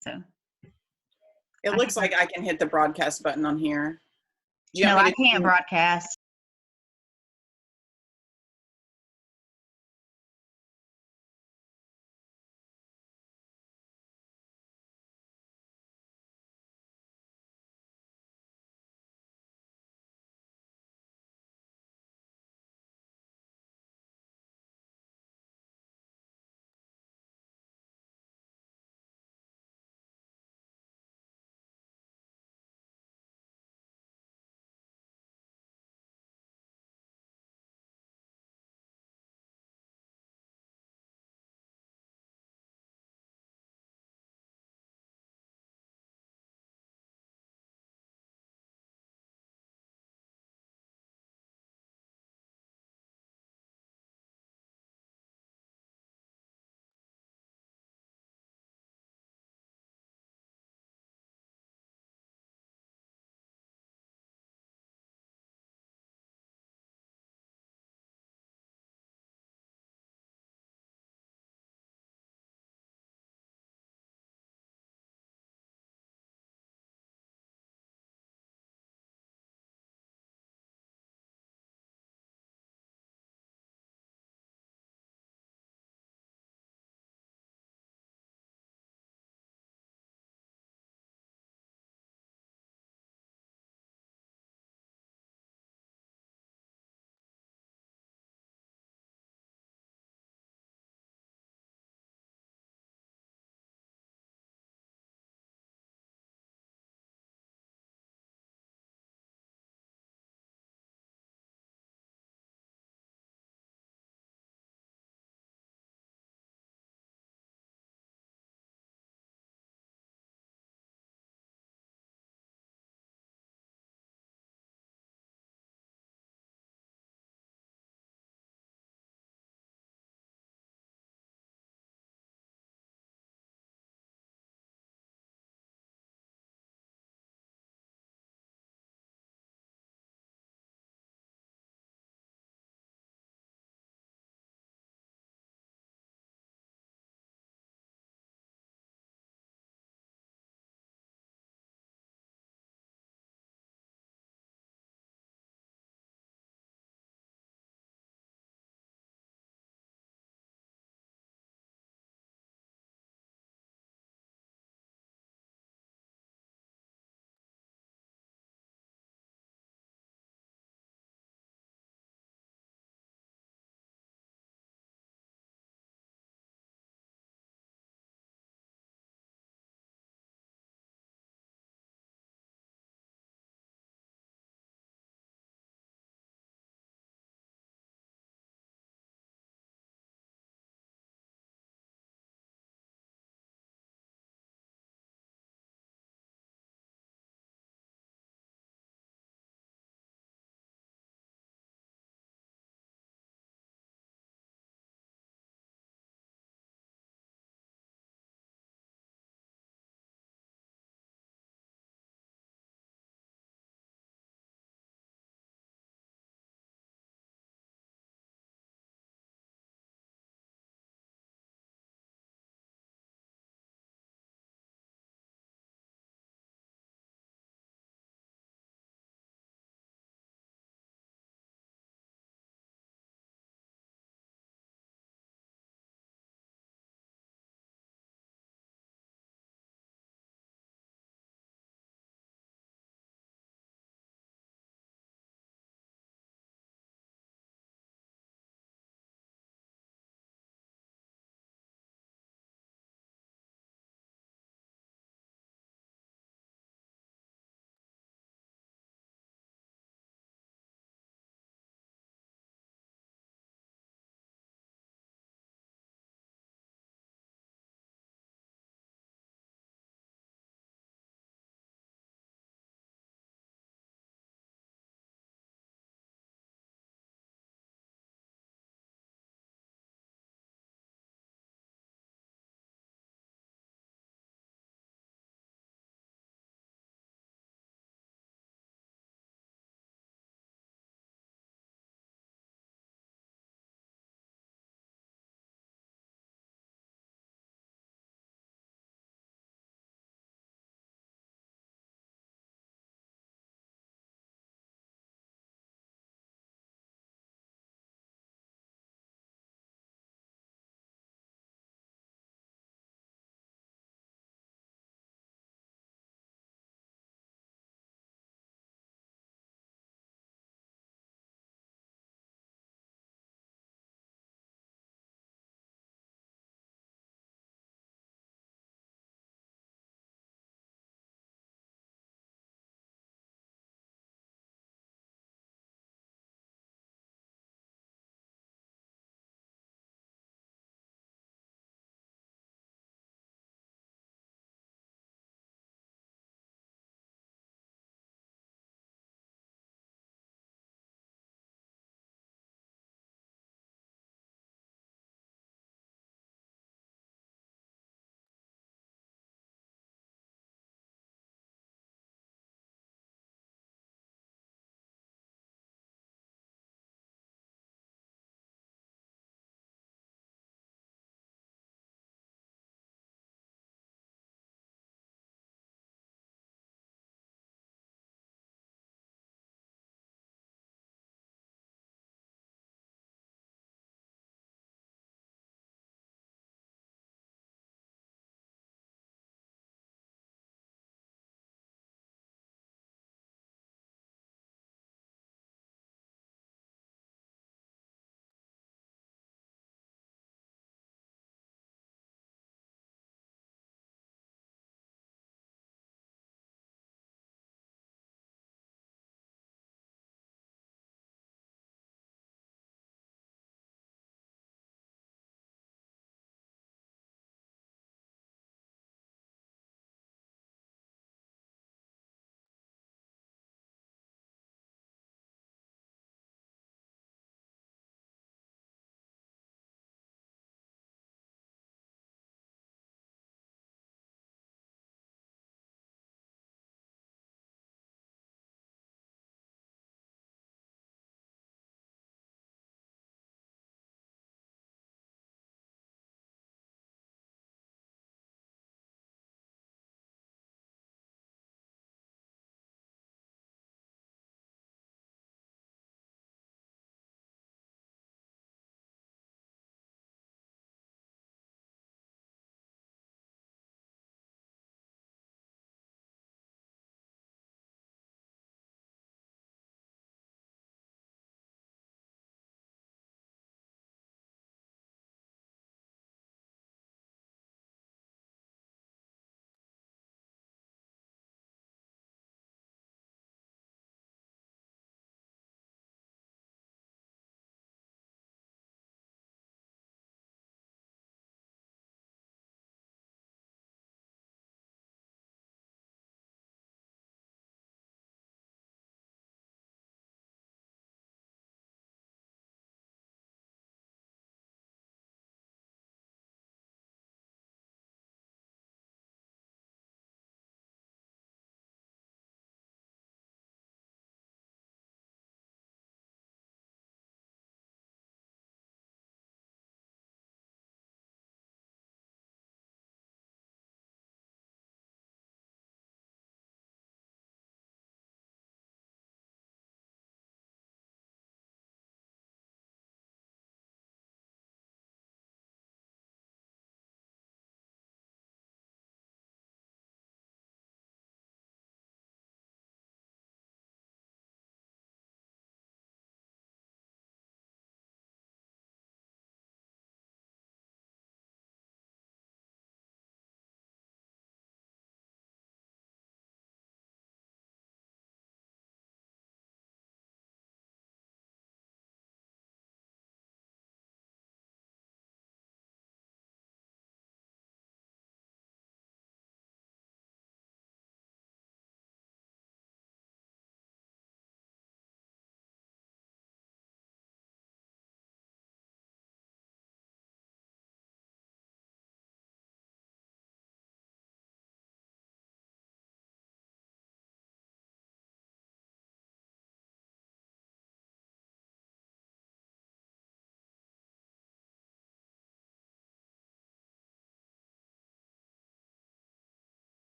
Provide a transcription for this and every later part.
So It looks like I can hit the broadcast button on here. No, I can't broadcast.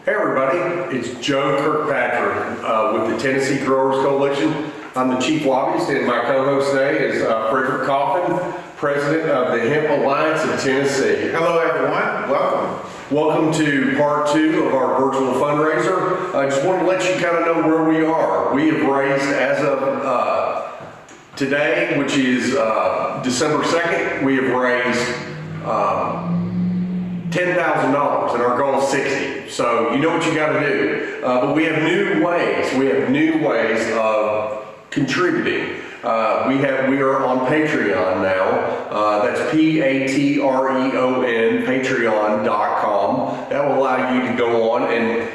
Hey everybody, it's Joe Kirkpatrick with the Tennessee Growers Coalition. I'm the Chief Lobbyist, and my co-host today is Frederick Coffin, President of the Hemp Alliance of Tennessee. Hello everyone, welcome. Welcome to part 2 of our virtual fundraiser. I just want to let you kind of know where we are. We have raised, as of today, which is December 2nd, we have raised $10,000, and our goal is 60. So you know what you got to do. But we have new ways. We have new ways of contributing. We are on Patreon now. That's Patreon, patreon.com. That will allow you to go on and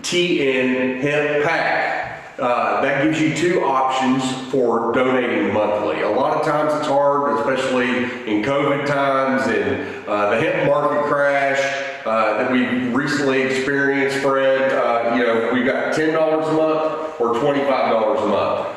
/TN Hemp Pack. That gives you 2 options for donating monthly. A lot of times it's hard, especially in COVID times and the hemp market crash that we recently experienced, Fred. We've got $10 a month or $25 a month,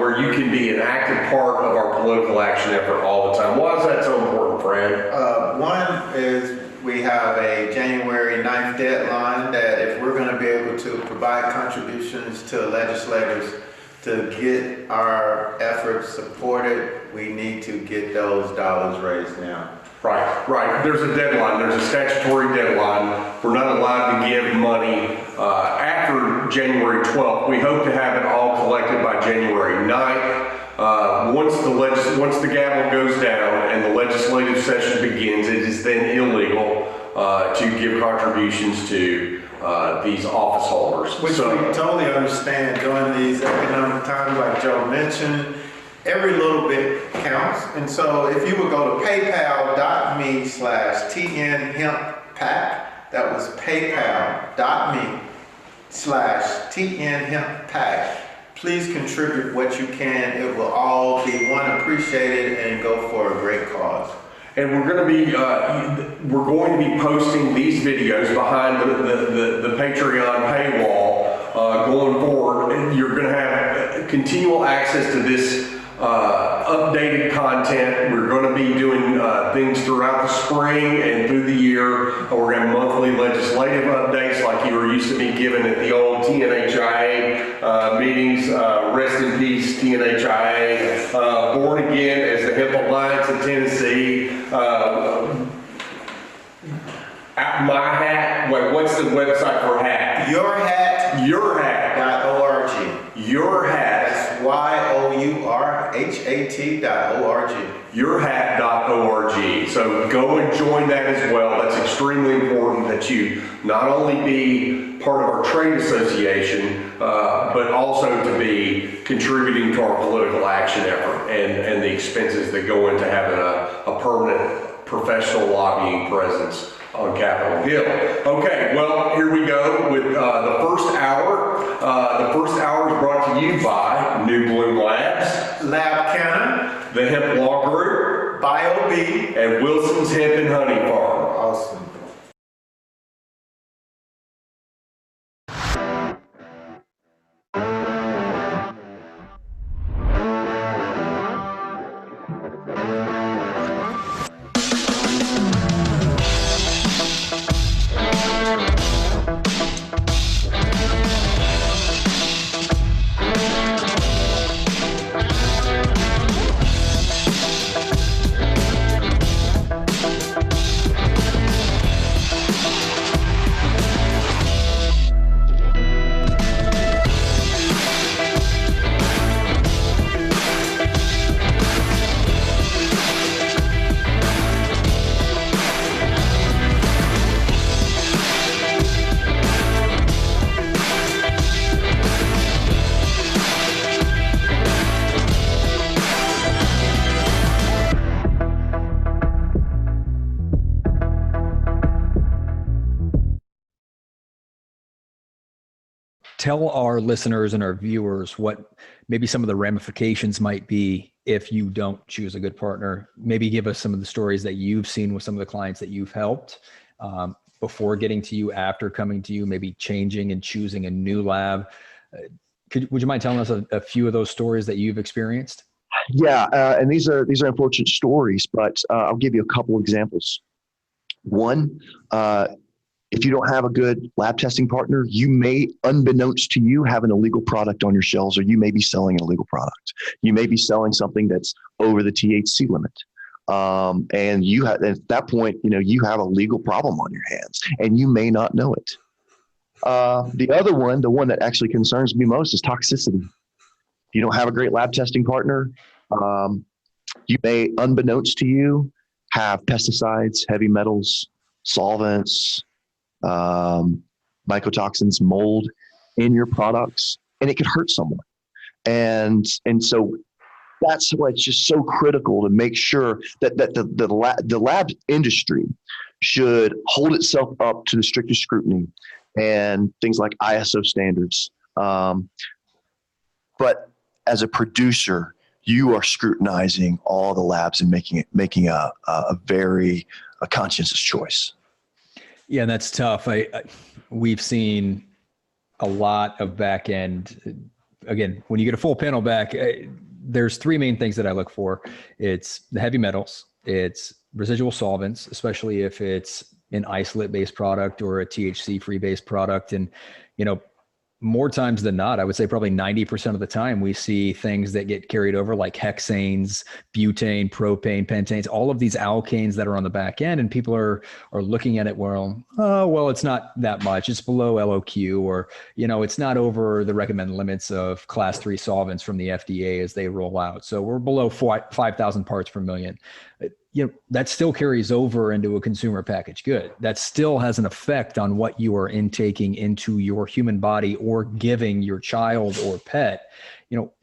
where you can be an active part of our political action effort all the time. Why is that so important, Fred? One is we have a January 9th deadline that if we're going to be able to provide contributions to legislators to get our efforts supported, we need to get those dollars raised now. Right. There's a deadline. There's a statutory deadline. We're not allowed to give money after January 12th. We hope to have it all collected by January 9th. Once the gavel goes down and the legislative session begins, it is then illegal to give contributions to these office holders. Which we totally understand during these economic times, like Joe mentioned. Every little bit counts, and so if you would go to paypal.me/TNHempPack, that was paypal.me/TNHempPack. Please contribute what you can. It will all be appreciated and go for a great cause. And we're going to be posting these videos behind the Patreon paywall going forward, and you're going to have continual access to this updated content. We're going to be doing things throughout the spring and through the year. We're going to have monthly legislative updates like you were used to be given at the old TNHIA meetings. Rest in peace, TNHIA. Born again as the Hemp Alliance of Tennessee. My hat. Wait, what's the website for hat? Yourhat.org. Your hat. YOURHAT.org. Yourhat.org. So go and join that as well. That's extremely important that you not only be part of our trade association, but also to be contributing to our political action effort and the expenses that go into having a permanent professional lobbying presence on Capitol Hill. Okay, well, here we go with the first hour. The first hour is brought to you by New Bloom Labs, Lab Cannon, the Hemp Law Group, BioB, and Wilson's Hemp and Honey Farm. Awesome. Tell our listeners and our viewers what maybe some of the ramifications might be if you don't choose a good partner. Maybe give us some of the stories that you've seen with some of the clients that you've helped before getting to you, after coming to you, maybe changing and choosing a new lab. Would you mind telling us a few of those stories that you've experienced? Yeah, and these are unfortunate stories, but I'll give you a couple examples. One, If you don't have a good lab testing partner, you may, unbeknownst to you, have an illegal product on your shelves, or you may be selling an illegal product. You may be selling something that's over the THC limit. And you have, at that point, you have a legal problem on your hands, and you may not know it. The other one, the one that actually concerns me most, is toxicity. If you don't have a great lab testing partner, you may, unbeknownst to you, have pesticides, heavy metals, solvents, mycotoxins, mold in your products, and it could hurt someone. And so that's why it's just so critical to make sure that the lab industry should hold itself up to the strictest scrutiny and things like ISO standards. But as a producer, you are scrutinizing all the labs and making a very conscientious choice. Yeah, and that's tough. We've seen a lot of back end. Again, when you get a full panel back, there's three main things that I look for. It's the heavy metals, it's residual solvents, especially if it's an isolate based product or a THC free based product. And, more times than not, I would say probably 90% of the time, we see things that get carried over like hexanes, butane, propane, pentanes, all of these alkanes that are on the back end. And people are looking at it, well, it's not that much. It's below LOQ, or, it's not over the recommended limits of class 3 solvents from the FDA as they roll out. So we're below 5,000 parts per million. That still carries over into a consumer packaged good. That still has an effect on what you are intaking into your human body or giving your child or pet.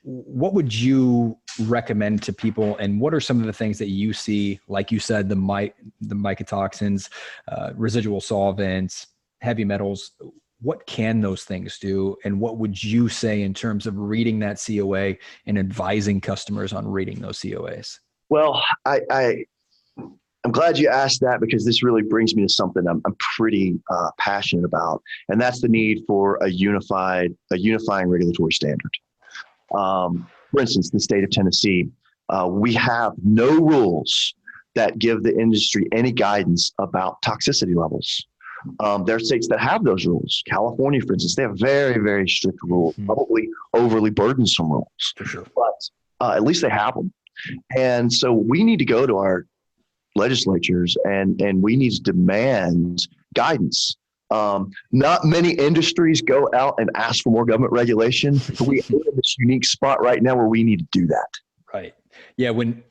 What would you recommend to people, and what are some of the things that you see, like you said, the mycotoxins, residual solvents, heavy metals? What can those things do? And what would you say in terms of reading that COA and advising customers on reading those COAs? Well, I'm glad you asked that, because this really brings me to something I'm pretty passionate about, and that's the need for a unifying regulatory standard. For instance, in the state of Tennessee, we have no rules that give the industry any guidance about toxicity levels. There are states that have those rules. California, for instance, they have very, very strict rules, probably overly burdensome rules. For sure. But at least they have them. And so we need to go to our legislatures and we need to demand guidance. Not many industries go out and ask for more government regulation, but we are in this unique spot right now where we need to do that. Right. Yeah. When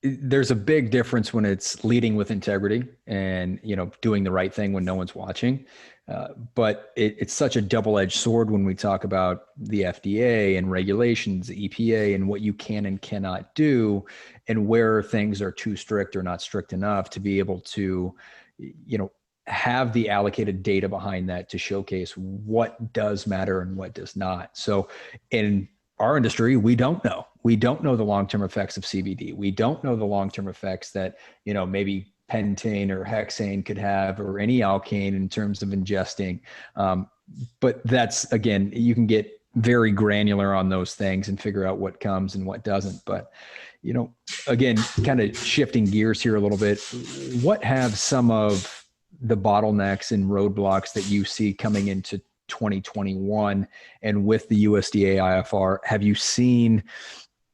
there's a big difference when it's leading with integrity and, doing the right thing when no one's watching. But it's such a double-edged sword when we talk about the FDA and regulations, EPA, and what you can and cannot do, and where things are too strict or not strict enough to be able to, have the allocated data behind that to showcase what does matter and what does not. So in our industry, we don't know. We don't know the long-term effects of CBD. We don't know the long-term effects that, maybe pentane or hexane could have, or any alkane in terms of ingesting. But that's, again, you can get very granular on those things and figure out what comes and what doesn't. But, again, kind of shifting gears here a little bit, what have some of the bottlenecks and roadblocks that you see coming into 2021 and with the USDA IFR, have you seen,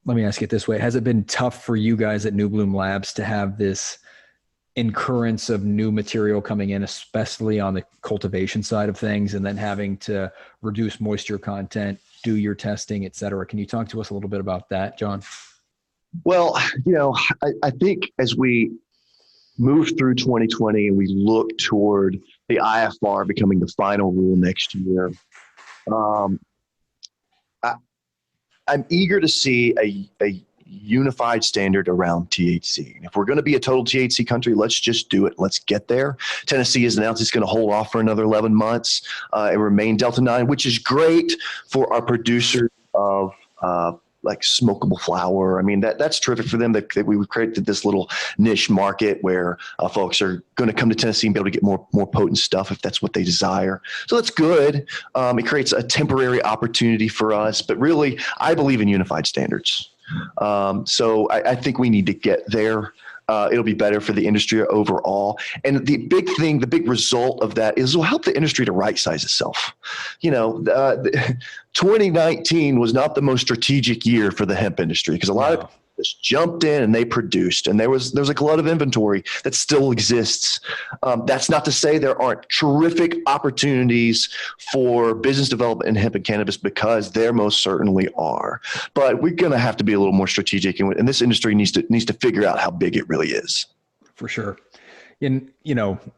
let me ask it this way, has it been tough for you guys at New Bloom Labs to have this incurrence of new material coming in, especially on the cultivation side of things, and then having to reduce moisture content, do your testing, et cetera? Can you talk to us a little bit about that, John? Well, I think as we move through 2020 and we look toward the IFR becoming the final rule next year, I'm eager to see a unified standard around THC. And if we're going to be a total THC country, let's just do it. Let's get there. Tennessee has announced it's going to hold off for another 11 months and remain Delta 9, which is great for our producers of like smokable flower. I mean, that's terrific for them that we created this little niche market where folks are going to come to Tennessee and be able to get more potent stuff if that's what they desire. So that's good. It creates a temporary opportunity for us, but really, I believe in unified standards. So I think we need to get there. It'll be better for the industry overall. And the big thing, the big result of that is it'll help the industry to right size itself. 2019 was not the most strategic year for the hemp industry because a lot of people just jumped in and they produced, and there's a glut of inventory that still exists. That's not to say there aren't terrific opportunities for business development in hemp and cannabis, because there most certainly are. But we're going to have to be a little more strategic, and this industry needs to figure out how big it really is. For sure. And,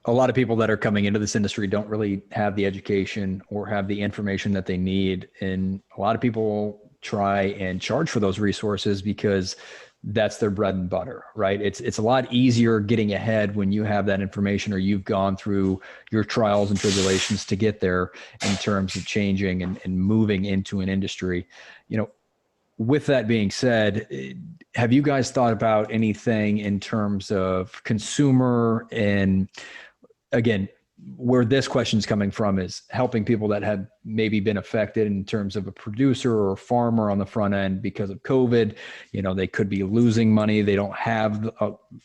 a lot of people that are coming into this industry don't really have the education or have the information that they need. And a lot of people try and charge for those resources because that's their bread and butter, right? It's a lot easier getting ahead when you have that information, or you've gone through your trials and tribulations to get there in terms of changing and moving into an industry. With that being said, have you guys thought about anything in terms of consumer? And again, where this question is coming from is helping people that have maybe been affected in terms of a producer or a farmer on the front end because of COVID. They could be losing money. They don't have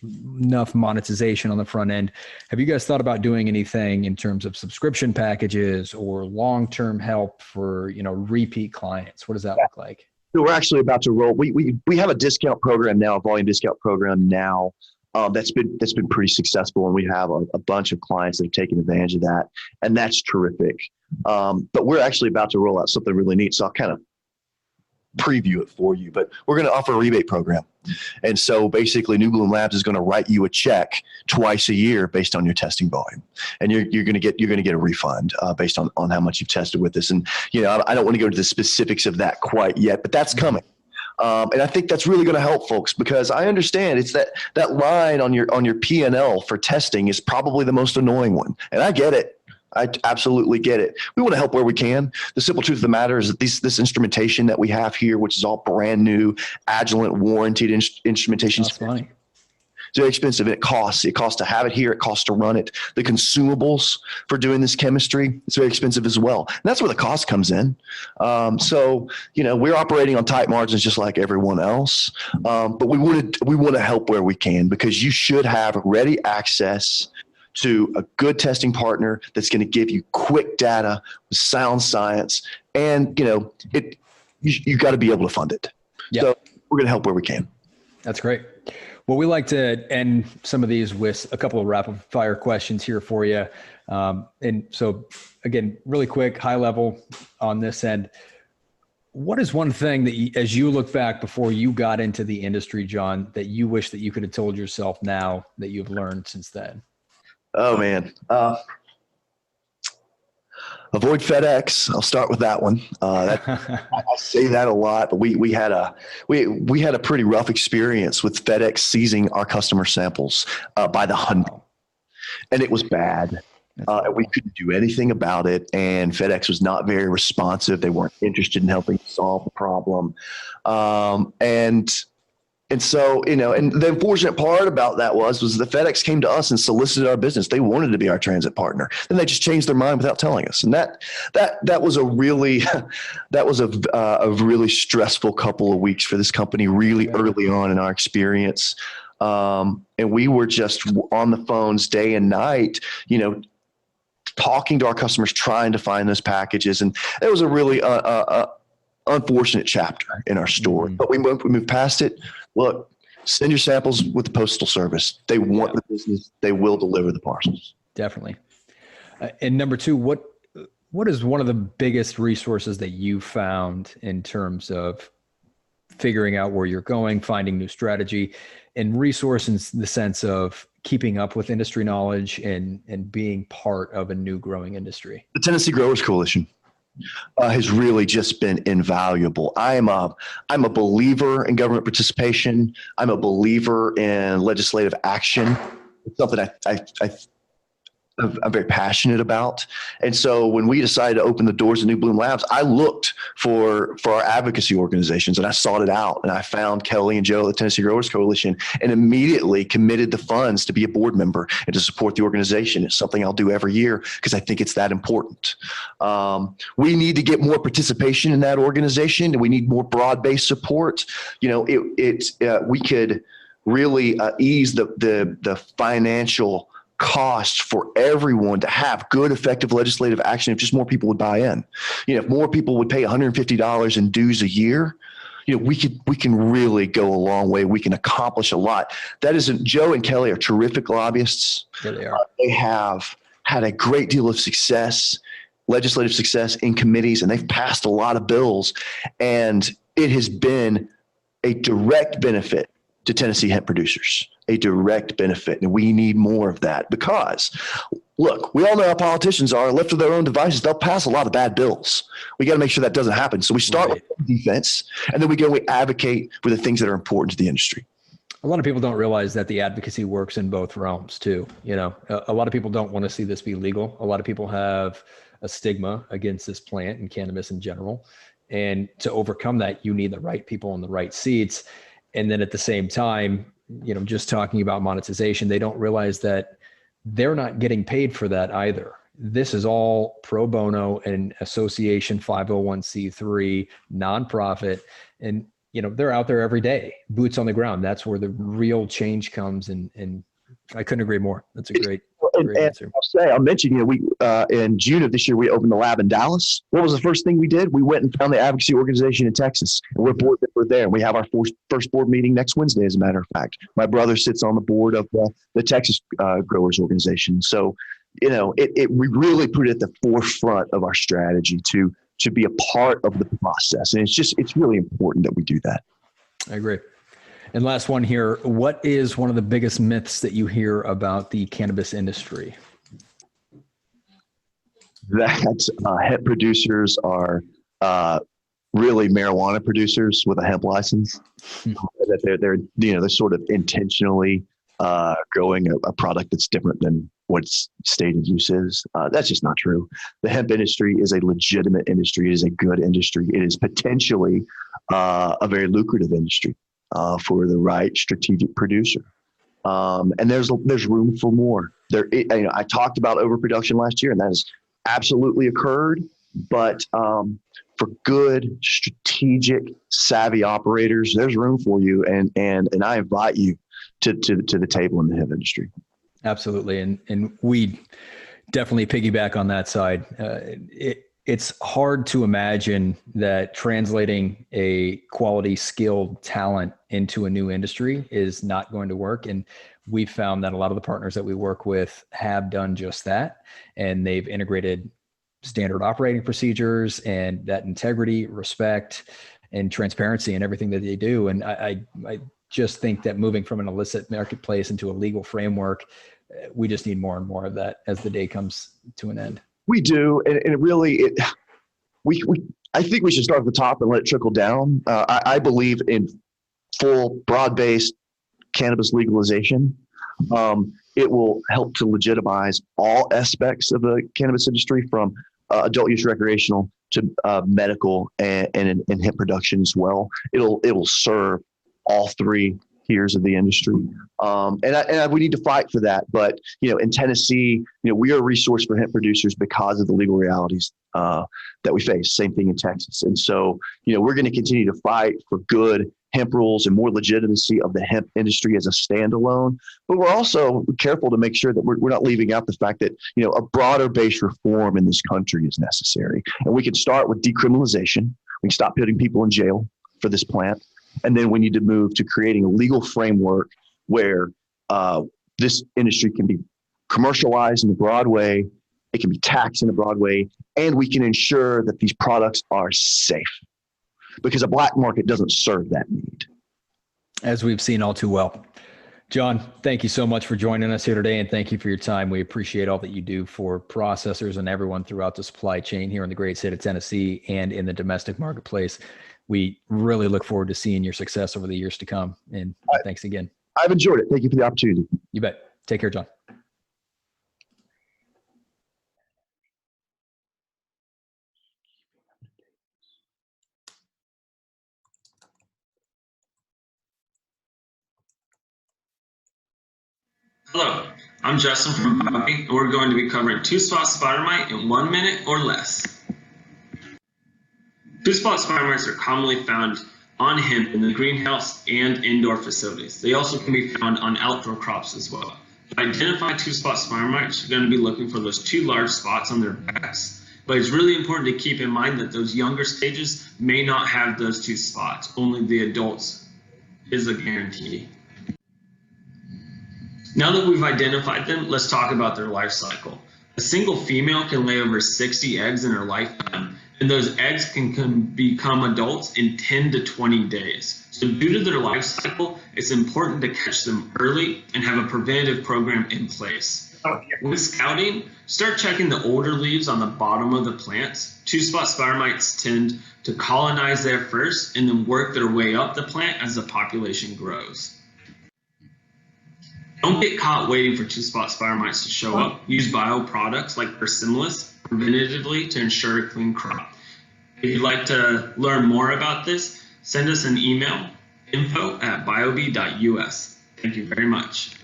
enough monetization on the front end. Have you guys thought about doing anything in terms of subscription packages or long-term help for, repeat clients? What does that look like? So we're actually about to roll. We have a discount program now, a volume discount program now. That's been pretty successful, and we have a bunch of clients that have taken advantage of that, and that's terrific. But we're actually about to roll out something really neat, so I'll kind of preview it for you. But we're going to offer a rebate program, and so basically, New Bloom Labs is going to write you a check twice a year based on your testing volume, and you're going to get a refund based on how much you've tested with this. And I don't want to go into the specifics of that quite yet, but that's coming. And I think that's really going to help folks, because I understand it's that line on your P&L for testing is probably the most annoying one. And I get it. I absolutely get it. We want to help where we can. The simple truth of the matter is that this instrumentation that we have here, which is all brand new, Agilent warranted instrumentation. That's funny. It's very expensive, and it costs. It costs to have it here. It costs to run it. The consumables for doing this chemistry, it's very expensive as well. And that's where the cost comes in. So we're operating on tight margins just like everyone else. But we want to help where we can, because you should have ready access to a good testing partner that's going to give you quick data with sound science, and you got to be able to fund it. Yep. So we're going to help where we can. That's great. Well, we like to end some of these with a couple of rapid fire questions here for you. And so again, really quick, high level on this end. What is one thing that as you look back before you got into the industry, John, that you wish that you could have told yourself now that you've learned since then? Oh man. Avoid FedEx. I'll start with that one. I say that a lot, but we had a pretty rough experience with FedEx seizing our customer samples by the hundred, and it was bad. We couldn't do anything about it, and FedEx was not very responsive. They weren't interested in helping solve the problem, And so, and the unfortunate part about that was the FedEx came to us and solicited our business. They wanted to be our transit partner. Then they just changed their mind without telling us. And that was a really stressful couple of weeks for this company, really early on in our experience. And we were just on the phones day and night, talking to our customers, trying to find those packages. And it was a really unfortunate chapter in our story, but we moved past it. Look, send your samples with the Postal Service. They want the business. They will deliver the parcels. Definitely. And number two, what is one of the biggest resources that you found in terms of figuring out where you're going, finding new strategy, and resource in the sense of keeping up with industry knowledge and being part of a new growing industry? The Tennessee Growers Coalition has really just been invaluable. I'm a believer in government participation. I'm a believer in legislative action. It's something I'm very passionate about. And so when we decided to open the doors of New Bloom Labs, I looked for our advocacy organizations, and I sought it out, and I found Kelly and Joe at the Tennessee Growers Coalition, and immediately committed the funds to be a board member and to support the organization. It's something I'll do every year because I think it's that important. We need to get more participation in that organization, and we need more broad-based support. really ease the financial cost for everyone to have good, effective legislative action if just more people would buy in. If more people would pay $150 in dues a year, we can really go a long way. We can accomplish a lot. That isn't Joe and Kelly are terrific lobbyists. Yeah, they are. They have had a great deal of success, legislative success in committees, and they've passed a lot of bills. And it has been a direct benefit to Tennessee hemp producers, a direct benefit. And we need more of that because, look, we all know how politicians are. Left to their own devices, they'll pass a lot of bad bills. We got to make sure that doesn't happen. So we start with defense, and then we go and we advocate for the things that are important to the industry. A lot of people don't realize that the advocacy works in both realms too. A lot of people don't want to see this be legal. A lot of people have a stigma against this plant and cannabis in general. And to overcome that, you need the right people in the right seats. And then at the same time, just talking about monetization, they don't realize that they're not getting paid for that either. This is all pro bono and association 501c3 nonprofit. And, they're out there every day, boots on the ground. That's where the real change comes. And I couldn't agree more. That's a great answer. I'll mention, we in June of this year, we opened the lab in Dallas. What was the first thing we did? We went and found the advocacy organization in Texas. And we're there. And we have our first board meeting next Wednesday, as a matter of fact. My brother sits on the board of the Texas Growers Organization. So, we really put it at the forefront of our strategy to be a part of the process. And it's really important that we do that. I agree. And last one here, what is one of the biggest myths that you hear about the cannabis industry? That hemp producers are really marijuana producers with a hemp license. That they're sort of intentionally growing a product that's different than what its stated use is. That's just not true. The hemp industry is a legitimate industry. It is a good industry. It is potentially a very lucrative industry for the right strategic producer. And there's room for more. I talked about overproduction last year, and that has absolutely occurred. But for good, strategic, savvy operators, there's room for you, and I invite you to the table in the hemp industry. Absolutely. And we definitely piggyback on that side. It's hard to imagine that translating a quality, skilled talent into a new industry is not going to work. And we found that a lot of the partners that we work with have done just that. And they've integrated standard operating procedures and that integrity, respect, and transparency in everything that they do. And I just think that moving from an illicit marketplace into a legal framework, we just need more and more of that as the day comes to an end. We do, and it really, I think we should start at the top and let it trickle down. I believe in full, broad-based cannabis legalization. It will help to legitimize all aspects of the cannabis industry, from adult use recreational to medical and hemp production as well. It'll serve all three tiers of the industry. And we need to fight for that. But, in Tennessee, we are a resource for hemp producers because of the legal realities that we face. Same thing in Texas. And so, we're going to continue to fight for good hemp rules and more legitimacy of the hemp industry as a standalone. But we're also careful to make sure that we're not leaving out the fact that, a broader based reform in this country is necessary. And we can start with decriminalization. We can stop putting people in jail for this plant. And then we need to move to creating a legal framework where this industry can be commercialized in a broad way, it can be taxed in a broad way, and we can ensure that these products are safe, because a black market doesn't serve that need. As we've seen all too well. John, thank you so much for joining us here today, and thank you for your time. We appreciate all that you do for processors and everyone throughout the supply chain here in the great state of Tennessee and in the domestic marketplace. We really look forward to seeing your success over the years to come. And thanks again. I've enjoyed it. Thank you for the opportunity. You bet. Take care, John. Hello, I'm Justin from Puppy, and we're going to be covering two-spot spider mite in 1 minute or less. Two-spot spider mites are commonly found on hemp in the greenhouse and indoor facilities. They also can be found on outdoor crops as well. To identify two-spot spider mites, you're going to be looking for those 2 large spots on their backs. But it's really important to keep in mind that those younger stages may not have those 2 spots. Only the adults is a guarantee. Now that we've identified them, let's talk about their life cycle. A single female can lay over 60 eggs in her lifetime, and those eggs can become adults in 10 to 20 days. So due to their life cycle, it's important to catch them early and have a preventative program in place. With scouting, start checking the older leaves on the bottom of the plants. Two-spot spider mites tend to colonize there first and then work their way up the plant as the population grows. Don't get caught waiting for two-spot spider mites to show up. Use bioproducts like Persimmilus preventatively to ensure a clean crop. If you'd like to learn more about this, send us an email, info@biobee.us. Thank you very much.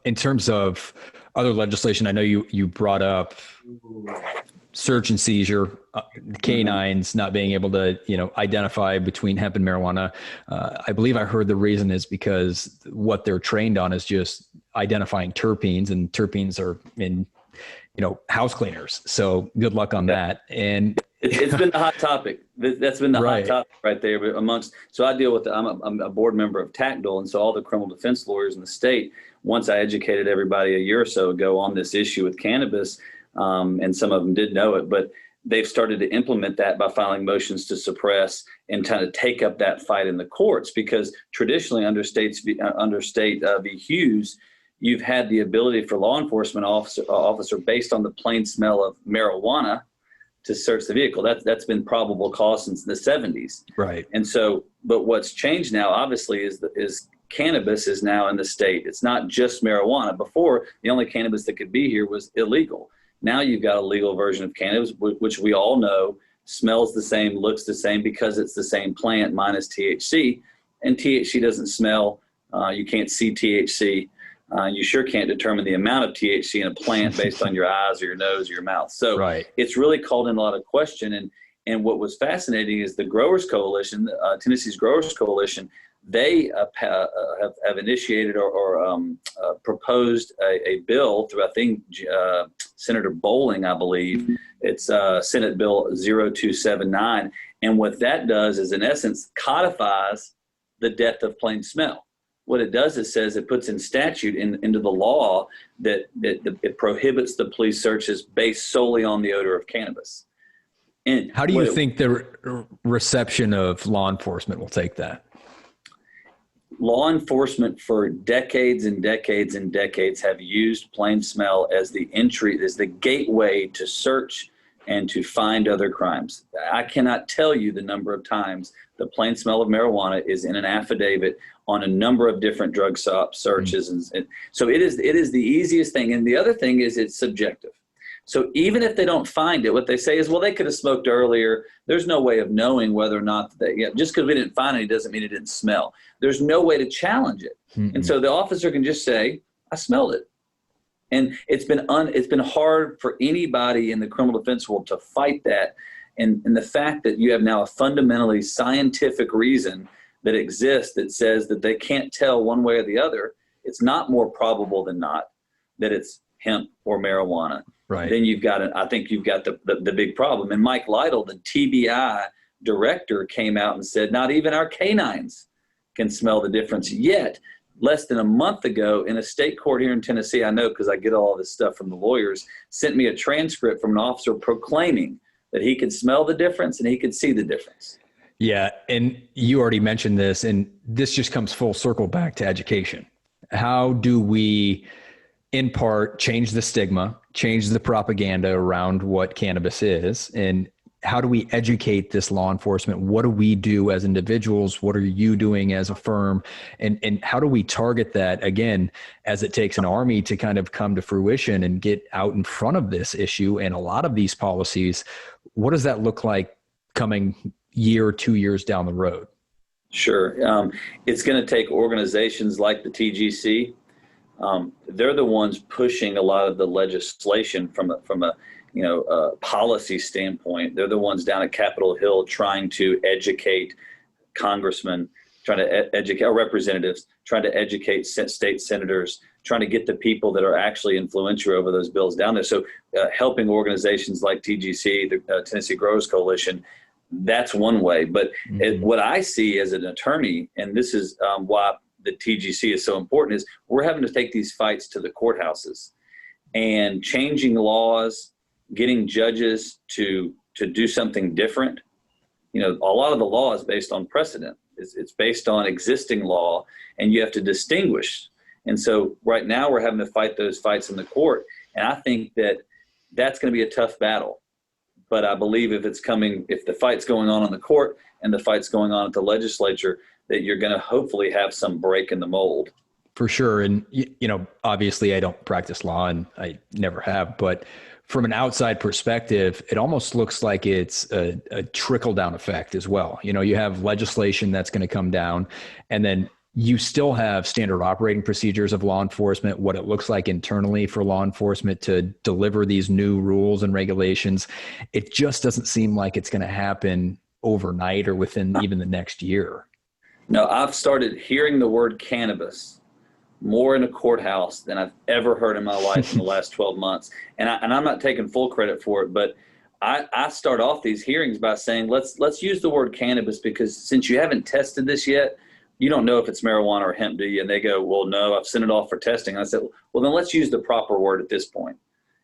In terms of other legislation, I know you brought up search and seizure, canines not being able to, identify between hemp and marijuana. I believe I heard the reason is because what they're trained on is just identifying terpenes, and terpenes are in, house cleaners. So good luck on that. And it's been the hot topic. That's been the hot topic right there. But so I deal with, I'm a board member of TACDL, and so all the criminal defense lawyers in the state, once I educated everybody a year or so ago on this issue with cannabis, and some of them did know it, but they've started to implement that by filing motions to suppress and kind of take up that fight in the courts, because traditionally under state v. Hughes, you've had the ability for law enforcement officer based on the plain smell of marijuana to search the vehicle. That's been probable cause since the 70s. Right. And so, but what's changed now, obviously, is cannabis is now in the state. It's not just marijuana. Before, the only cannabis that could be here was illegal. Now you've got a legal version of cannabis, which we all know smells the same, looks the same, because it's the same plant minus THC. And THC doesn't smell. You can't see THC. You sure can't determine the amount of THC in a plant based on your eyes or your nose or your mouth. So It's really called in a lot of question. And what was fascinating is the Growers Coalition, Tennessee's Growers Coalition, they have initiated or proposed a bill through, I think, Senator Bowling, I believe. It's Senate Bill 0279. And what that does is, in essence, codifies the death of plain smell. What it does is says it puts in statute into the law that it prohibits the police searches based solely on the odor of cannabis. And how do you think the reception of law enforcement will take that? Law enforcement for decades and decades and decades have used plain smell as the entry, as the gateway to search and to find other crimes. I cannot tell you the number of times the plain smell of marijuana is in an affidavit on a number of different drug searches. And so it is the easiest thing. And the other thing is it's subjective. So even if they don't find it, what they say is, well, they could have smoked earlier. There's no way of knowing whether or not just because we didn't find it doesn't mean it didn't smell. There's no way to challenge it. Mm-hmm. And so the officer can just say, I smelled it. And it's been hard for anybody in the criminal defense world to fight that. And the fact that you have now a fundamentally scientific reason that exists that says that they can't tell one way or the other, it's not more probable than not that it's hemp or marijuana. Right. Then I think you've got the big problem. And Mike Lytle, the TBI director, came out and said, not even our canines can smell the difference yet. Less than a month ago in a state court here in Tennessee, I know because I get all this stuff from the lawyers, sent me a transcript from an officer proclaiming that he could smell the difference and he could see the difference. Yeah. And you already mentioned this, and this just comes full circle back to education. How do we, in part, change the stigma, change the propaganda around what cannabis is, and how do we educate this law enforcement? What do we do as individuals? What are you doing as a firm? And how do we target that, again, as it takes an army to kind of come to fruition and get out in front of this issue and a lot of these policies? What does that look like coming year or 2 years down the road? Sure. It's going to take organizations like the TGC. They're the ones pushing a lot of the legislation from a policy standpoint. They're the ones down at Capitol Hill trying to educate congressmen, trying to educate representatives, trying to educate state senators, trying to get the people that are actually influential over those bills down there. So helping organizations like TGC, the Tennessee Growers Coalition, that's one way. But what I see as an attorney, and this is why the TGC is so important, is we're having to take these fights to the courthouses and changing laws, getting judges to do something different. A lot of the law is based on precedent. It's based on existing law, and you have to distinguish. And so right now we're having to fight those fights in the court. And I think that that's going to be a tough battle. But I believe if the fight's going on in the court and the fight's going on at the legislature, that you're going to hopefully have some break in the mold. For sure. And, obviously I don't practice law and I never have, but from an outside perspective, it almost looks like it's a trickle down effect as well. You have legislation that's going to come down, and then you still have standard operating procedures of law enforcement, what it looks like internally for law enforcement to deliver these new rules and regulations. It just doesn't seem like it's going to happen overnight or within even the next year. No, I've started hearing the word cannabis more in a courthouse than I've ever heard in my life in the last 12 months. And I'm not taking full credit for it, but I start off these hearings by saying, let's use the word cannabis, because since you haven't tested this yet, you don't know if it's marijuana or hemp, do you? And they go, well, no, I've sent it off for testing. And I said, well, then let's use the proper word at this point.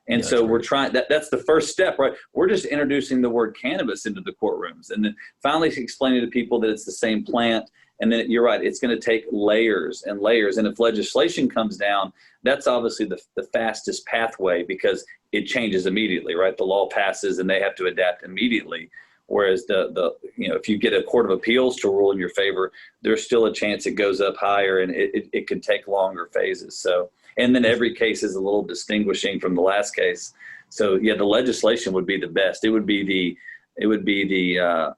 And so we're trying, that's the first step, right? We're just introducing the word cannabis into the courtrooms, and then finally explaining to people that it's the same plant. And then you're right, it's going to take layers and layers. And if legislation comes down, that's obviously the fastest pathway, because it changes immediately, right? The law passes and they have to adapt immediately. Whereas if you get a court of appeals to rule in your favor, there's still a chance it goes up higher, and it could take longer phases. So, and then every case is a little distinguishing from the last case. So yeah, the legislation would be the best. It would be the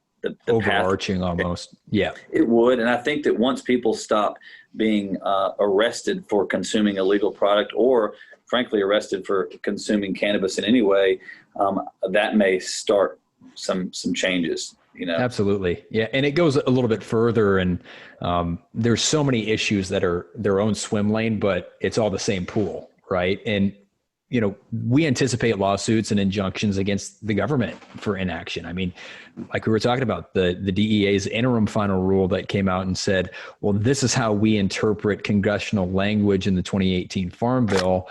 overarching almost. Yeah, it would. And I think that once people stop being arrested for consuming a illegal product, or frankly arrested for consuming cannabis in any way, that may start some changes. Absolutely. Yeah. And it goes a little bit further, and there's so many issues that are their own swim lane, but it's all the same pool, right? And we anticipate lawsuits and injunctions against the government for inaction. I mean, like we were talking about, the DEA's interim final rule that came out and said, well, this is how we interpret congressional language in the 2018 Farm Bill,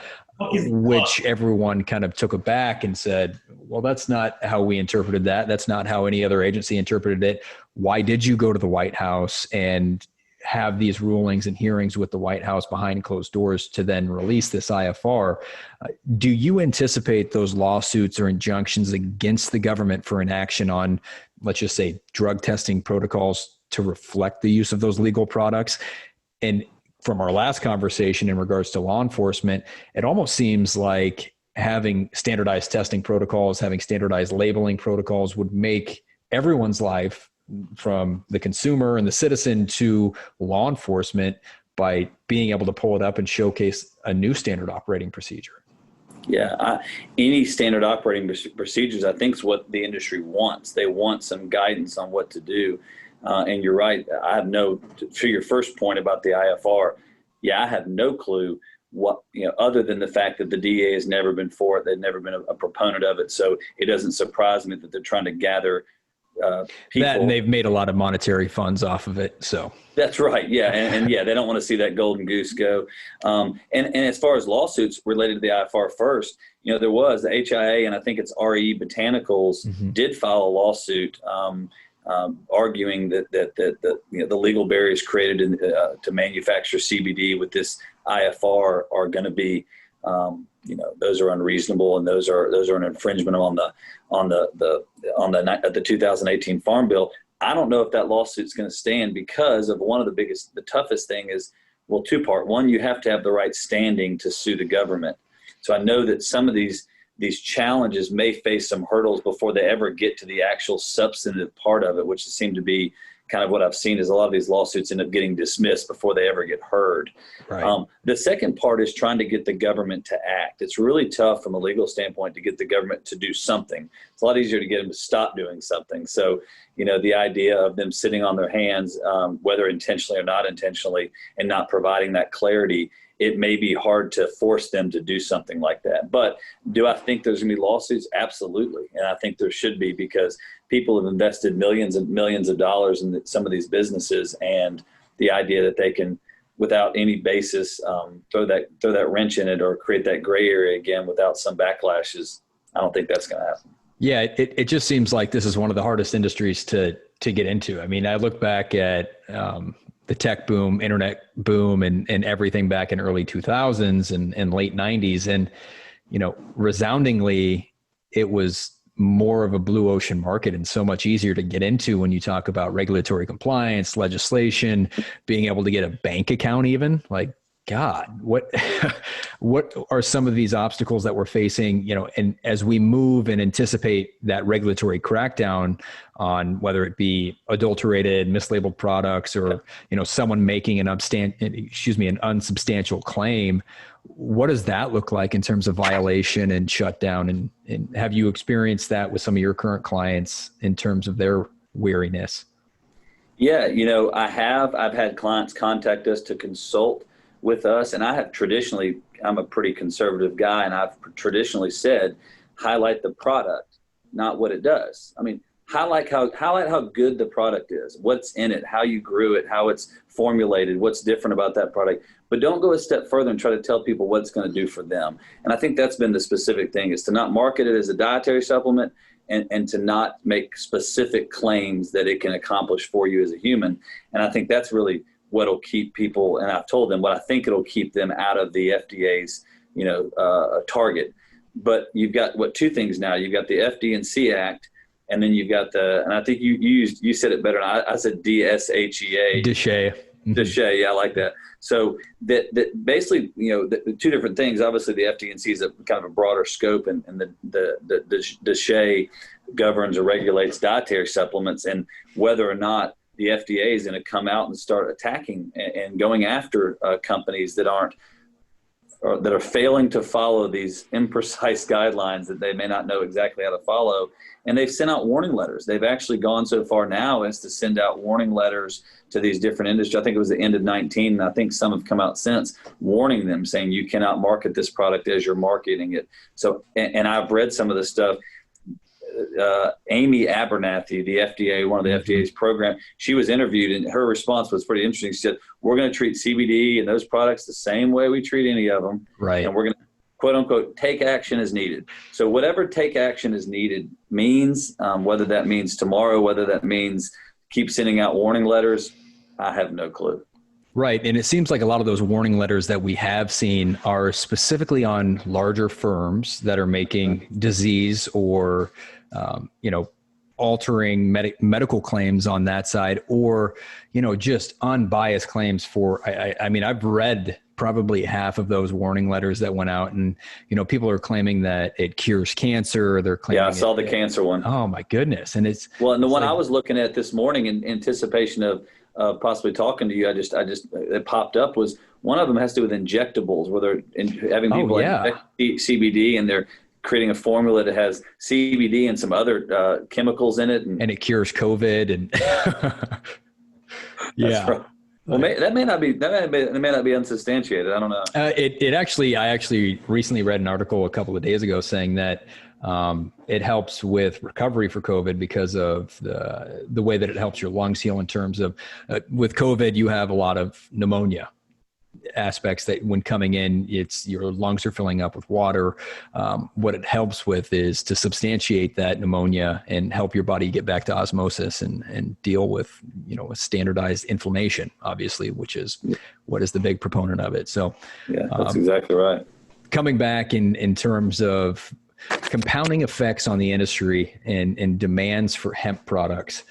which everyone kind of took aback and said, well, that's not how we interpreted that. That's not how any other agency interpreted it. Why did you go to the White House and have these rulings and hearings with the White House behind closed doors to then release this IFR? Do you anticipate those lawsuits or injunctions against the government for inaction on, let's just say, drug testing protocols to reflect the use of those legal products? And from our last conversation in regards to law enforcement, it almost seems like having standardized testing protocols, having standardized labeling protocols would make everyone's life, from the consumer and the citizen to law enforcement, by being able to pull it up and showcase a new standard operating procedure. Yeah, any standard operating procedures, I think, is what the industry wants. They want some guidance on what to do. And you're right. To your first point about the IFR, I have no clue what, other than the fact that the DEA has never been for it. They've never been a proponent of it. So it doesn't surprise me that they're trying to gather people. That, and they've made a lot of monetary funds off of it. So that's right. Yeah. And they don't want to see that golden goose go. And as far as lawsuits related to the IFR first, there was the HIA, and I think it's RE Botanicals did file a lawsuit arguing that the legal barriers created to manufacture CBD with this IFR are going to be, those are unreasonable, and those are an infringement on the 2018 Farm Bill. I don't know if that lawsuit's going to stand, because of the toughest thing is, well, two-part. One, you have to have the right standing to sue the government. So I know that some of these challenges may face some hurdles before they ever get to the actual substantive part of it, which seem to be kind of what I've seen is a lot of these lawsuits end up getting dismissed before they ever get heard. Right. The second part is trying to get the government to act. It's really tough from a legal standpoint to get the government to do something. It's a lot easier to get them to stop doing something. So, the idea of them sitting on their hands, whether intentionally or not intentionally, and not providing that clarity, it may be hard to force them to do something like that. But do I think there's going to be lawsuits? Absolutely. And I think there should be, because people have invested millions and millions of dollars in some of these businesses, and the idea that they can, without any basis, throw that wrench in it or create that gray area again without some backlash I don't think that's going to happen. Yeah, it just seems like this is one of the hardest industries to get into. I mean, I look back at the tech boom, internet boom, and everything back in early 2000s and late 90s. And, resoundingly, it was more of a blue ocean market and so much easier to get into when you talk about regulatory compliance, legislation, being able to get a bank account even. Like, God, what are some of these obstacles that we're facing, and as we move and anticipate that regulatory crackdown on whether it be adulterated, mislabeled products, or, someone making an unsubstantial claim, what does that look like in terms of violation and shutdown? And have you experienced that with some of your current clients in terms of their weariness? Yeah, I've had clients contact us to consult with us, and I'm a pretty conservative guy, and I've traditionally said, highlight the product, not what it does. I mean, highlight how good the product is, what's in it, how you grew it, how it's formulated, what's different about that product. But don't go a step further and try to tell people what it's going to do for them. And I think that's been the specific thing, is to not market it as a dietary supplement, and to not make specific claims that it can accomplish for you as a human. And I think that's really what'll keep people, and I've told them what I think it'll keep them out of the FDA's, target. But you've got two things now. You've got the FD&C Act, and then you've got and I think you said it better. I said DSHEA. DSHEA, yeah, I like that. So that basically, the two different things. Obviously, the FD&C is a kind of a broader scope, and the DSHEA governs or regulates dietary supplements, and whether or not the FDA is going to come out and start attacking and going after companies that are failing to follow these imprecise guidelines that they may not know exactly how to follow. And they've sent out warning letters. They've actually gone so far now as to send out warning letters to these different industries. I think it was the end of 19, and I think some have come out since, warning them, saying you cannot market this product as you're marketing it. So, and I've read some of this stuff. Amy Abernathy, the FDA, one of the FDA's program, she was interviewed, and her response was pretty interesting. She said, we're going to treat CBD and those products the same way we treat any of them. Right. And we're going to, quote unquote, take action as needed. So whatever take action as needed means, whether that means tomorrow, whether that means keep sending out warning letters, I have no clue. Right. And it seems like a lot of those warning letters that we have seen are specifically on larger firms that are making disease or altering medical claims on that side, or, just unbiased claims for, I mean, I've read probably half of those warning letters that went out, and, people are claiming that it cures cancer. They're claiming. Yeah, I saw the cancer one. Oh my goodness. And it's, well, and the one I was looking at this morning in anticipation of possibly talking to you, it popped up, was one of them has to do with injectables, where they're having people inject CBD, and they're creating a formula that has CBD and some other chemicals in it, and it cures COVID. And yeah, right. Well, that may not be unsubstantiated. I don't know. I actually recently read an article a couple of days ago saying that it helps with recovery for COVID because of the way that it helps your lungs heal in terms of with COVID, you have a lot of pneumonia aspects that when coming in, your lungs are filling up with water. What it helps with is to substantiate that pneumonia and help your body get back to osmosis and deal with, a standardized inflammation, obviously, which is what is the big proponent of it. So yeah, that's exactly right. Coming back in terms of compounding effects on the industry and demands for hemp products,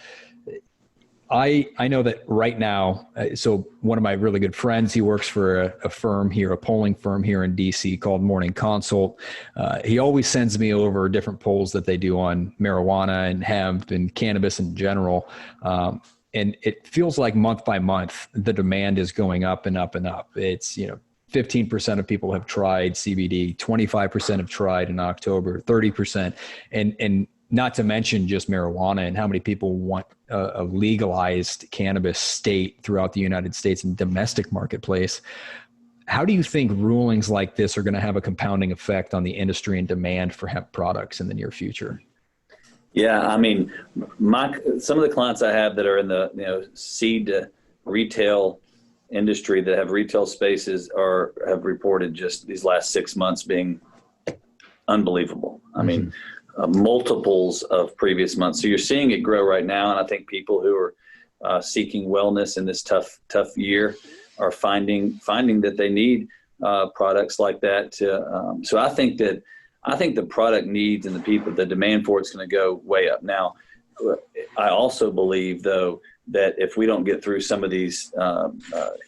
I know that right now, so one of my really good friends, he works for a firm here, a polling firm here in DC called Morning Consult. He always sends me over different polls that they do on marijuana and hemp and cannabis in general. And it feels like month by month, the demand is going up and up and up. It's, 15% of people have tried CBD, 25% have tried in October, 30%. And not to mention just marijuana and how many people want a legalized cannabis state throughout the United States and domestic marketplace. How do you think rulings like this are going to have a compounding effect on the industry and demand for hemp products in the near future? Yeah, I mean, some of the clients I have that are in the seed to retail industry that have retail spaces have reported just these last 6 months being unbelievable. I mean, multiples of previous months. So you're seeing it grow right now, and I think people who are seeking wellness in this tough year are finding that they need products like that. So I think the product needs and the demand for it's going to go way up. Now, I also believe, though, that if we don't get through some of these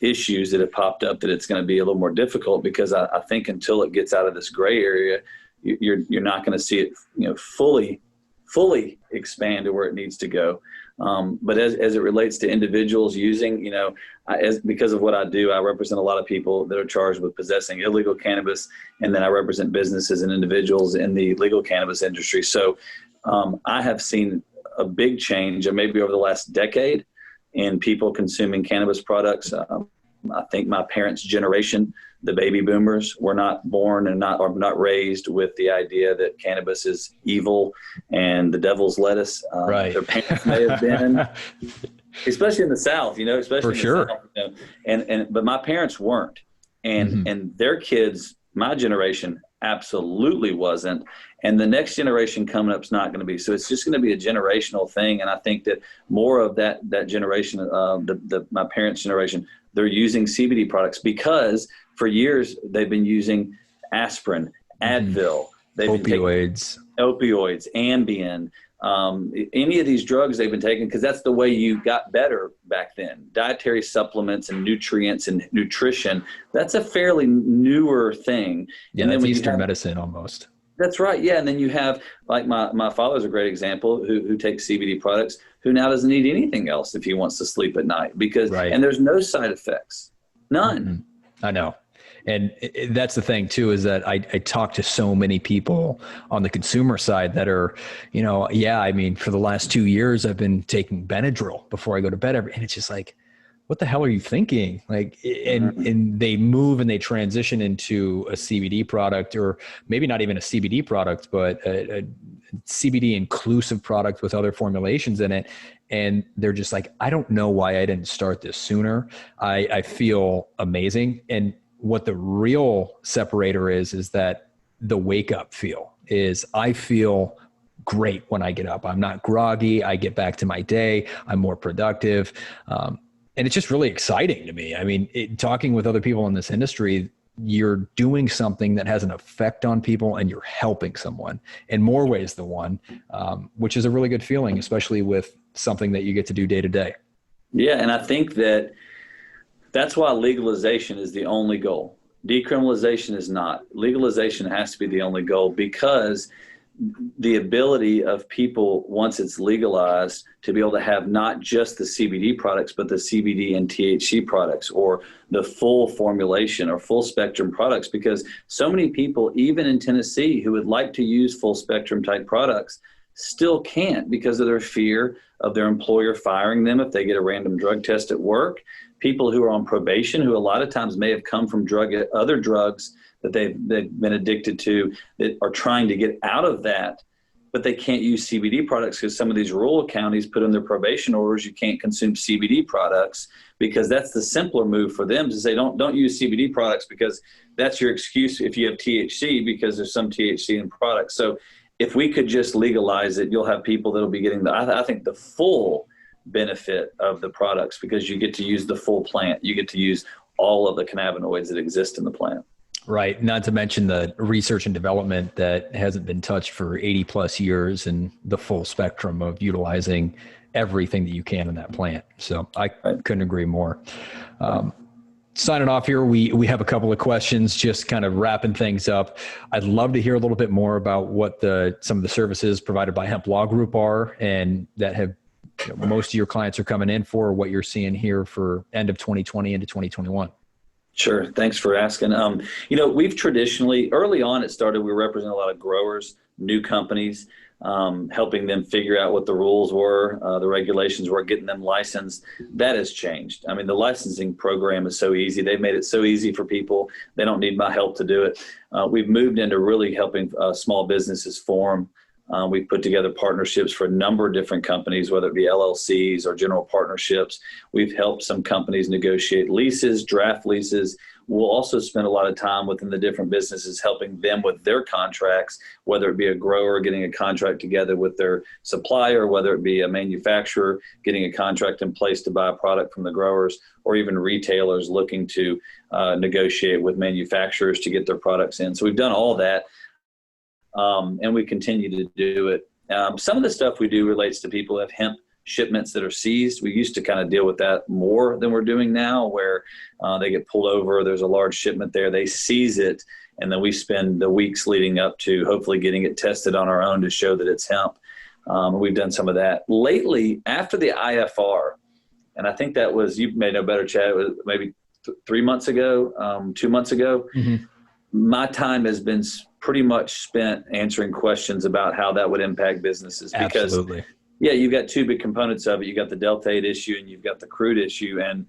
issues that have popped up, that it's going to be a little more difficult, because I think until it gets out of this gray area, you're not going to see it, fully expand to where it needs to go. But as it relates to individuals using, because of what I do, I represent a lot of people that are charged with possessing illegal cannabis, and then I represent businesses and individuals in the legal cannabis industry. So I have seen a big change, and maybe over the last decade, in people consuming cannabis products. I think my parents' generation, the baby boomers, were not born and not raised with the idea that cannabis is evil and the devil's lettuce. Right. Their parents may have been, especially in the South, especially for in the sure. South, but my parents weren't, and their kids, my generation, absolutely wasn't. And the next generation coming up is not going to be. So it's just going to be a generational thing. And I think that more of that generation, my parents' generation, they're using CBD products because for years they've been using aspirin, Advil, opioids, Ambien, any of these drugs they've been taking, because that's the way you got better back then. Dietary supplements and nutrients and nutrition, that's a fairly newer thing. Yeah, and that's then Eastern medicine almost. That's right. Yeah. And then you have, like my father's a great example, who takes CBD products, who now doesn't need anything else if he wants to sleep at night, because, and there's no side effects, none. I know. And that's the thing too, is that I talk to so many people on the consumer side that are, for the last 2 years, I've been taking Benadryl before I go to bed and it's just like, what the hell are you thinking? And they move and they transition into a CBD product, or maybe not even a CBD product, but a CBD inclusive product with other formulations in it. And they're just like, I don't know why I didn't start this sooner. I feel amazing. And what the real separator is that the wake up feel is I feel great when I get up. I'm not groggy. I get back to my day. I'm more productive. And it's just really exciting to me. I mean, talking with other people in this industry, you're doing something that has an effect on people and you're helping someone in more ways than one, which is a really good feeling, especially with something that you get to do day to day. Yeah. And I think that's why legalization is the only goal. Decriminalization is not. Legalization has to be the only goal, because the ability of people, once it's legalized, to be able to have not just the CBD products, but the CBD and THC products, or the full formulation or full spectrum products, because so many people, even in Tennessee, who would like to use full spectrum type products, still can't because of their fear of their employer firing them if they get a random drug test at work. People who are on probation, who a lot of times may have come from other drugs that they've been addicted to, that are trying to get out of that, but they can't use CBD products because some of these rural counties put in their probation orders, you can't consume CBD products, because that's the simpler move for them to say, don't use CBD products, because that's your excuse if you have THC, because there's some THC in products. So if we could just legalize it, you'll have people that'll be getting I think the full benefit of the products, because you get to use the full plant. You get to use all of the cannabinoids that exist in the plant. Right. Not to mention the research and development that hasn't been touched for 80 plus years, and the full spectrum of utilizing everything that you can in that plant. So I couldn't agree more. Signing off here, we have a couple of questions, just kind of wrapping things up. I'd love to hear a little bit more about what some of the services provided by Hemp Law Group are, and that have most of your clients are coming in for, what you're seeing here for end of 2020 into 2021. Sure. Thanks for asking. We've traditionally, early on, it started, we represent a lot of growers, new companies, helping them figure out what the rules were, the regulations were, getting them licensed. That has changed. I mean, the licensing program is so easy. They've made it so easy for people. They don't need my help to do it. We've moved into really helping small businesses form. We've put together partnerships for a number of different companies, whether it be LLCs or general partnerships. We've helped some companies negotiate leases, draft leases. We'll also spend a lot of time within the different businesses helping them with their contracts, whether it be a grower getting a contract together with their supplier, whether it be a manufacturer getting a contract in place to buy a product from the growers, or even retailers looking to negotiate with manufacturers to get their products in. So we've done all that. And we continue to do it. Some of the stuff we do relates to people who have hemp shipments that are seized. We used to kind of deal with that more than we're doing now, where they get pulled over, there's a large shipment there, they seize it, and then we spend the weeks leading up to hopefully getting it tested on our own to show that it's hemp. We've done some of that. Lately, after the IFR, and I think that was, you may know better, Chad, it was maybe 3 months ago, 2 months ago, my time has been pretty much spent answering questions about how that would impact businesses. Because, absolutely. Yeah, you've got two big components of it. You've got the Delta 8 issue and you've got the crude issue. And,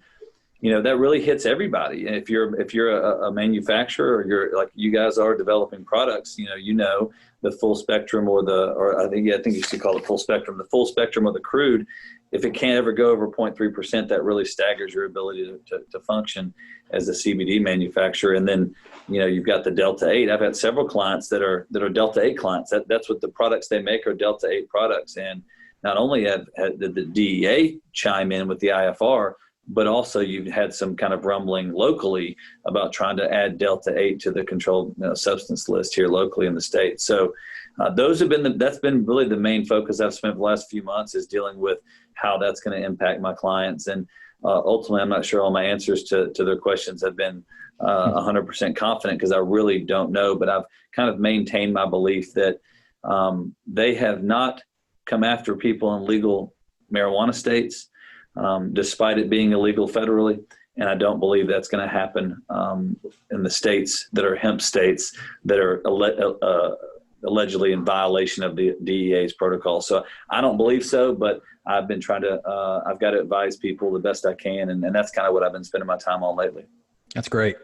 that really hits everybody. And if you're a manufacturer, or you're like you guys are developing products, the full spectrum or I think you used to call it full spectrum, the full spectrum of the crude. If it can't ever go over 0.3%, that really staggers your ability to function as a CBD manufacturer. And then, you've got the Delta 8. I've had several clients that are Delta 8 clients. That's what the products they make are Delta 8 products. And not only did the DEA chime in with the IFR, but also you've had some kind of rumbling locally about trying to add Delta 8 to the controlled substance list here locally in the state. So that's been really the main focus I've spent the last few months, is dealing with how that's going to impact my clients. And ultimately, I'm not sure all my answers to their questions have been 100% confident, because I really don't know. But I've kind of maintained my belief that they have not come after people in legal marijuana states, despite it being illegal federally. And I don't believe that's going to happen in the states that are hemp states that are allegedly in violation of the DEA's protocol. So I don't believe so, but I've been trying to, I've got to advise people the best I can. And that's kind of what I've been spending my time on lately. That's great.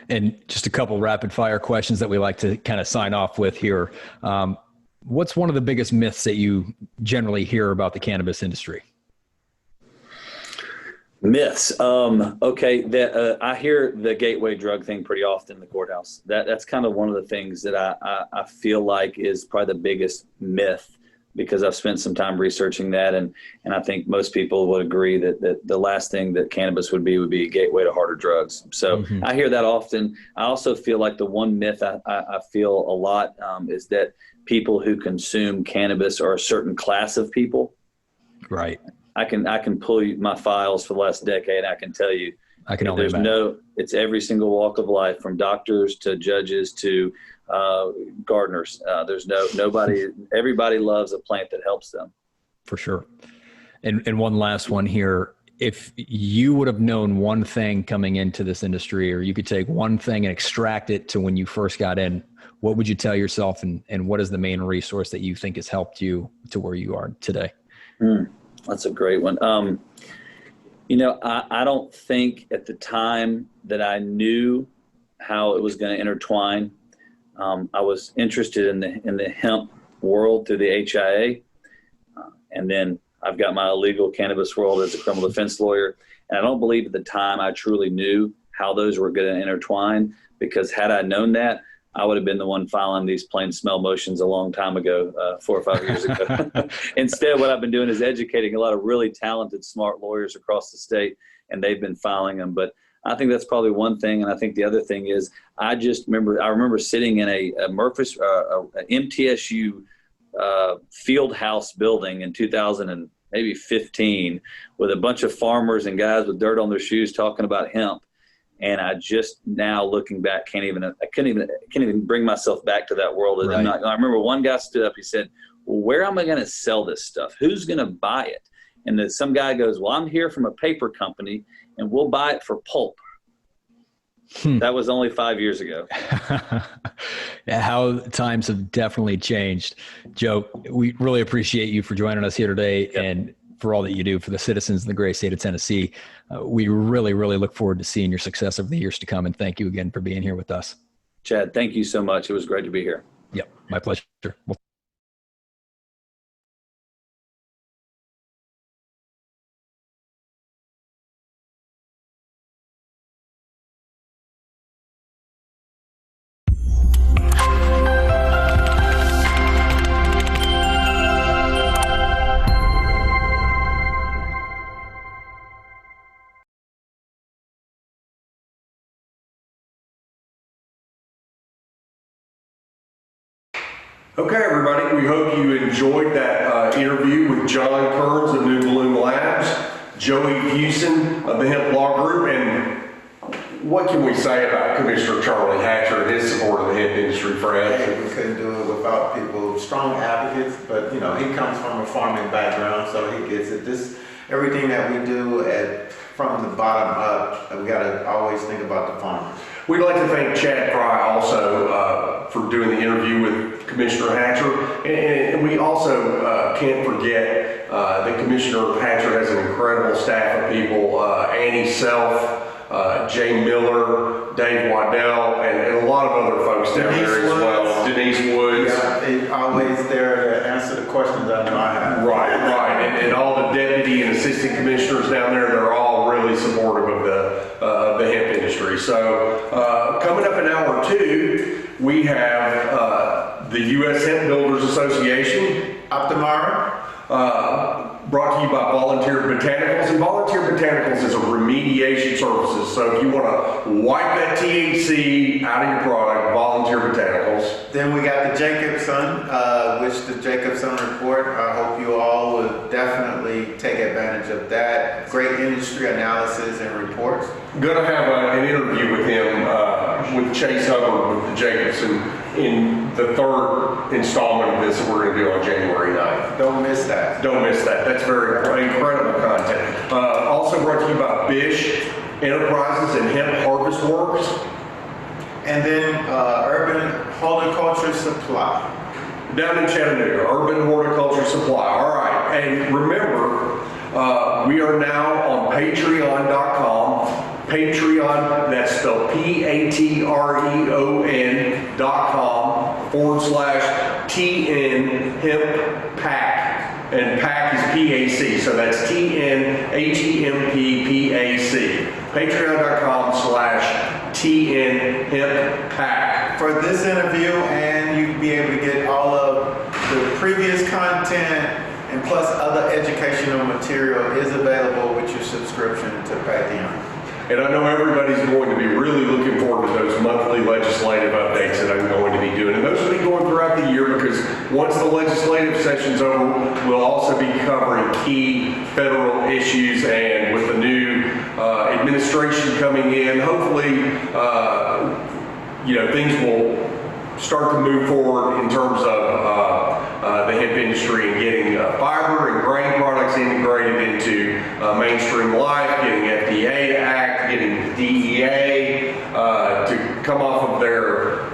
And just a couple rapid fire questions that we like to kind of sign off with here. What's one of the biggest myths that you generally hear about the cannabis industry? Myths. Okay. I hear the gateway drug thing pretty often in the courthouse. That's kind of one of the things that I feel like is probably the biggest myth, because I've spent some time researching that. And I think most people would agree that the last thing that cannabis would be a gateway to harder drugs. So I hear that often. I also feel like the one myth I feel a lot is that people who consume cannabis are a certain class of people. Right. I can pull you my files for the last decade. I can tell you, it's every single walk of life, from doctors to judges to gardeners. There's nobody, everybody loves a plant that helps them. For sure. And one last one here. If you would have known one thing coming into this industry, or you could take one thing and extract it to when you first got in, what would you tell yourself, and what is the main resource that you think has helped you to where you are today? That's a great one. I don't think at the time that I knew how it was going to intertwine. I was interested in the hemp world through the HIA. And then I've got my illegal cannabis world as a criminal defense lawyer. And I don't believe at the time I truly knew how those were going to intertwine, because had I known that, I would have been the one filing these plain smell motions a long time ago, 4 or 5 years ago. Instead, what I've been doing is educating a lot of really talented, smart lawyers across the state, and they've been filing them. But I think that's probably one thing. And I think the other thing is, I remember sitting in a MTSU field house building in 2015 with a bunch of farmers and guys with dirt on their shoes talking about hemp. And I just, now looking back, can't even bring myself back to that world. Right. I remember one guy stood up, he said, well, where am I going to sell this stuff? Who's going to buy it? And that some guy goes, well, I'm here from a paper company and we'll buy it for pulp. That was only 5 years ago. Yeah, how times have definitely changed. Joe, we really appreciate you for joining us here today and for all that you do for the citizens in the great state of Tennessee. We really, really look forward to seeing your success over the years to come. And thank you again for being here with us. Chad, thank you so much. It was great to be here. Yep, my pleasure. Well, Okay, everybody, we hope you enjoyed that interview with John Kearns of New Bloom Labs, Joey Hewson of the Hemp Law Group, and what can we say about Commissioner Charlie Hatcher and his support of the hemp industry, Fred? We couldn't do it without people, strong advocates, but he comes from a farming background, so he gets it. Everything that we do from the bottom up, we gotta always think about the farmers. We'd like to thank Chad Fry also for doing the interview with Commissioner Hatcher. And we also can't forget that Commissioner Hatcher has an incredible staff of people, Annie Self, Jay Miller, Dave Waddell, and a lot of other folks down there as well. Denise Woods. Yeah, they're always there to answer the questions I know I have. Right. And all the deputy and assistant commissioners down there, they're all really supportive of the hemp industry. So coming up in hour 2, we have the U.S. Hemp Builders Association. Up tomorrow. Brought to you by Volunteer Botanicals. And Volunteer Botanicals is a remediation services. So if you want to wipe that THC out of your product, Volunteer Botanicals. Then we got the Jacobson, which the Jacobson report. I hope you all will definitely take advantage of that. Great industry analysis and reports. Going to have an interview with him, with Chase Hubbard with the Jacobson in the 3rd installment of this that we're going to do on January 9th. Don't miss that. Don't miss that. That's very incredible content. Also brought to you by Bish Enterprises and Hemp Harvest Works. And then Urban Horticulture Supply. Down in Chattanooga, Urban Horticulture Supply. All right. And remember, we are now on Patreon.com. Patreon, that's spelled Patreon.com/TN Hemp Pack. And PAC is PAC, so that's TNHEMPPAC. Patreon.com/TN Hemp Pack. For this interview, and you'll be able to get all of the previous content and plus other educational material is available with your subscription to Pantheon. And I know everybody's going to be really looking forward to those monthly legislative updates that I'm going to be doing. And those will be going throughout the year because once the legislative session's over, we'll also be covering key federal issues. And with the new administration coming in, hopefully, things will start to move forward in terms of the hemp industry and getting fiber and grain products integrated into mainstream life, getting FDA to act, getting DEA to come off of their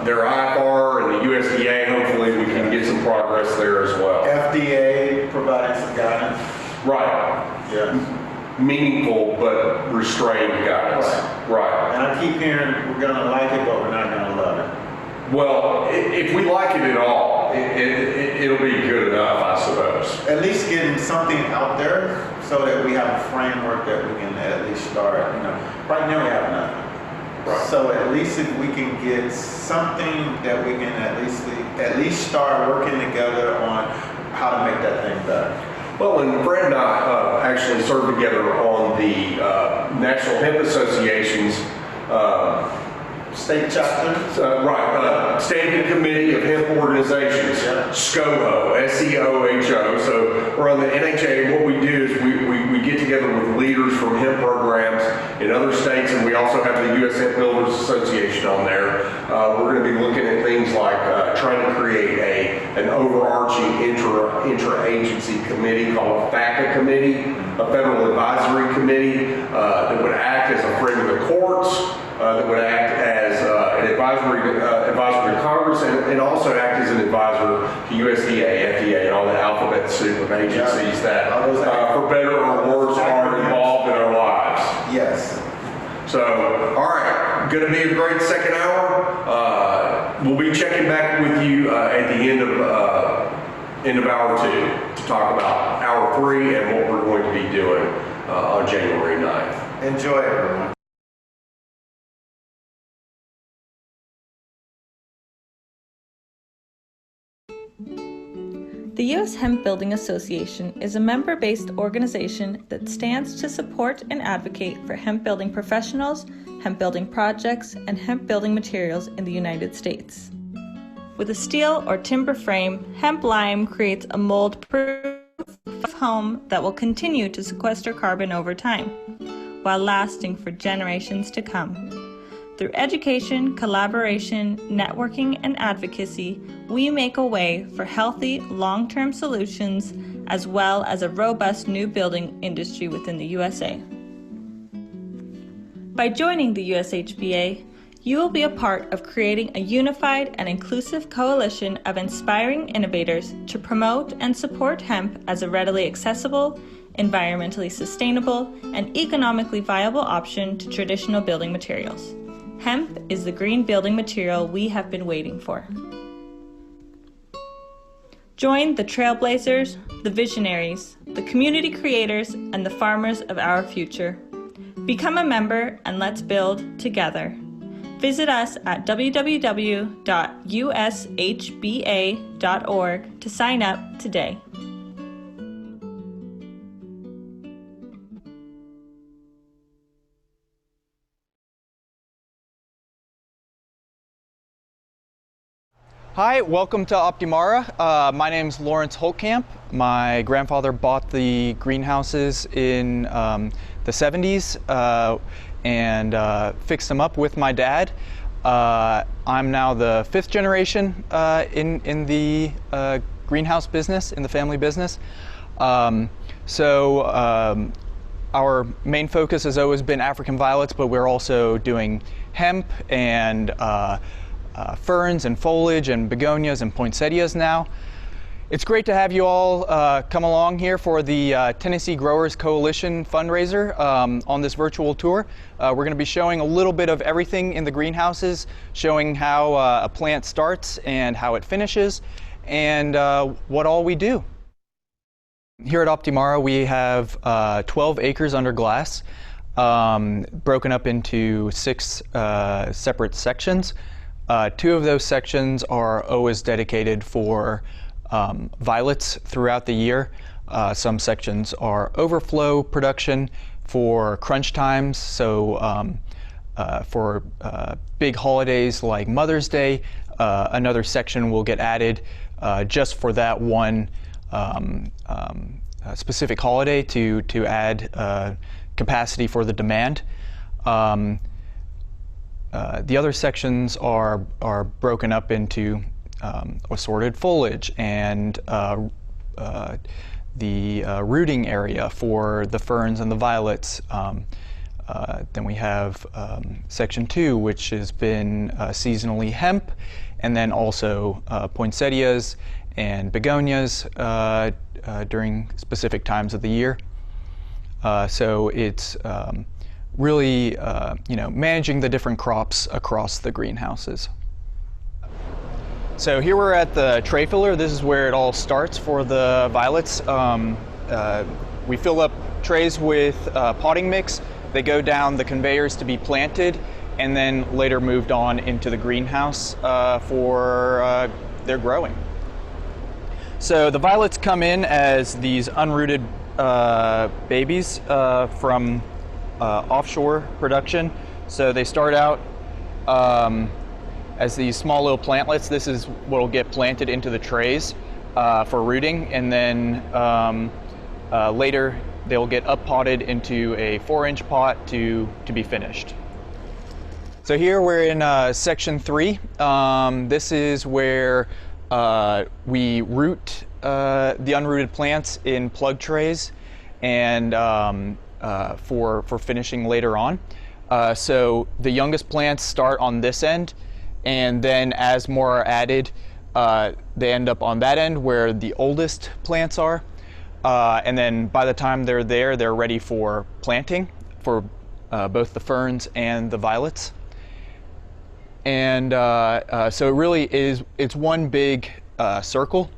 IFR and the USDA. Hopefully we can get some progress there as well. FDA providing some guidance. Right. Yeah. Meaningful but restrained guidance. Right. And I keep hearing we're gonna like it, but we're not gonna love it. Well, if we like it at all, it'll be good enough, I suppose. At least getting something out there so that we have a framework that we can at least start. Right now we have nothing. Right. So at least if we can get something that we can at least start working together on how to make that thing better. Well, and Fred and I actually served together on the National Hemp Association's State chapter? Standing Committee of Hemp Organizations, SCOHO, SCOHO. So we're on the NHA. What we do is we get together with leaders from hemp programs in other states, and we also have the U.S. Hemp Builders Association on there. We're going to be looking at things like trying to create a an overarching intra-agency committee called a FACA committee, a federal advisory committee that would act as a friend of the courts, that would act as an advisor to Congress, and also act as an advisor to USDA, FDA, and all the alphabet soup of agencies that, for better or worse, are involved in our lives. Yes. So, all right, going to be a great second hour. We'll be checking back with you at the end of hour 2 to talk about hour 3 and what we're going to be doing on January 9th. Enjoy, everyone. The U.S. Hemp Building Association is a member-based organization that stands to support and advocate for hemp building professionals, hemp building projects, and hemp building materials in the United States. With a steel or timber frame, hemp lime creates a mold-proof home that will continue to sequester carbon over time, while lasting for generations to come. Through education, collaboration, networking, and advocacy, we make a way for healthy, long-term solutions, as well as a robust new building industry within the USA. By joining the USHBA, you will be a part of creating a unified and inclusive coalition of inspiring innovators to promote and support hemp as a readily accessible, environmentally sustainable, and economically viable option to traditional building materials. Hemp is the green building material we have been waiting for. Join the trailblazers, the visionaries, the community creators, and the farmers of our future. Become a member and let's build together. Visit us at www.ushba.org to sign up today. Hi, welcome to Optimara. My name's Lawrence Holtkamp. My grandfather bought the greenhouses in the 70s and fixed them up with my dad. I'm now the 5th generation in the greenhouse business, in the family business. Our main focus has always been African violets, but we're also doing hemp and ferns and foliage and begonias and poinsettias now. It's great to have you all come along here for the Tennessee Growers Coalition fundraiser on this virtual tour. We're going to be showing a little bit of everything in the greenhouses, showing how a plant starts and how it finishes, and what all we do. Here at Optimara we have 12 acres under glass, broken up into 6 separate sections. 2 of those sections are always dedicated for violets throughout the year. Some sections are overflow production for crunch times, so for big holidays like Mother's Day, another section will get added just for that one specific holiday to add capacity for the demand. The other sections are broken up into assorted foliage and the rooting area for the ferns and the violets. Then we have section 2, which has been seasonally hemp, and then also poinsettias and begonias during specific times of the year. So it's really managing the different crops across the greenhouses. So here we're at the tray filler. This is where it all starts for the violets. We fill up trays with potting mix. They go down the conveyors to be planted and then later moved on into the greenhouse for their growing. So the violets come in as these unrooted babies from offshore production. So they start out as these small little plantlets. This is what will get planted into the trays for rooting, and then later they'll get up potted into a 4-inch pot to be finished. So here we're in section 3. This is where we root the unrooted plants in plug trays and for finishing later on. So the youngest plants start on this end, and then as more are added, they end up on that end where the oldest plants are. And then by the time they're there, they're ready for planting for both the ferns and the violets. And so it really is, it's one big circle,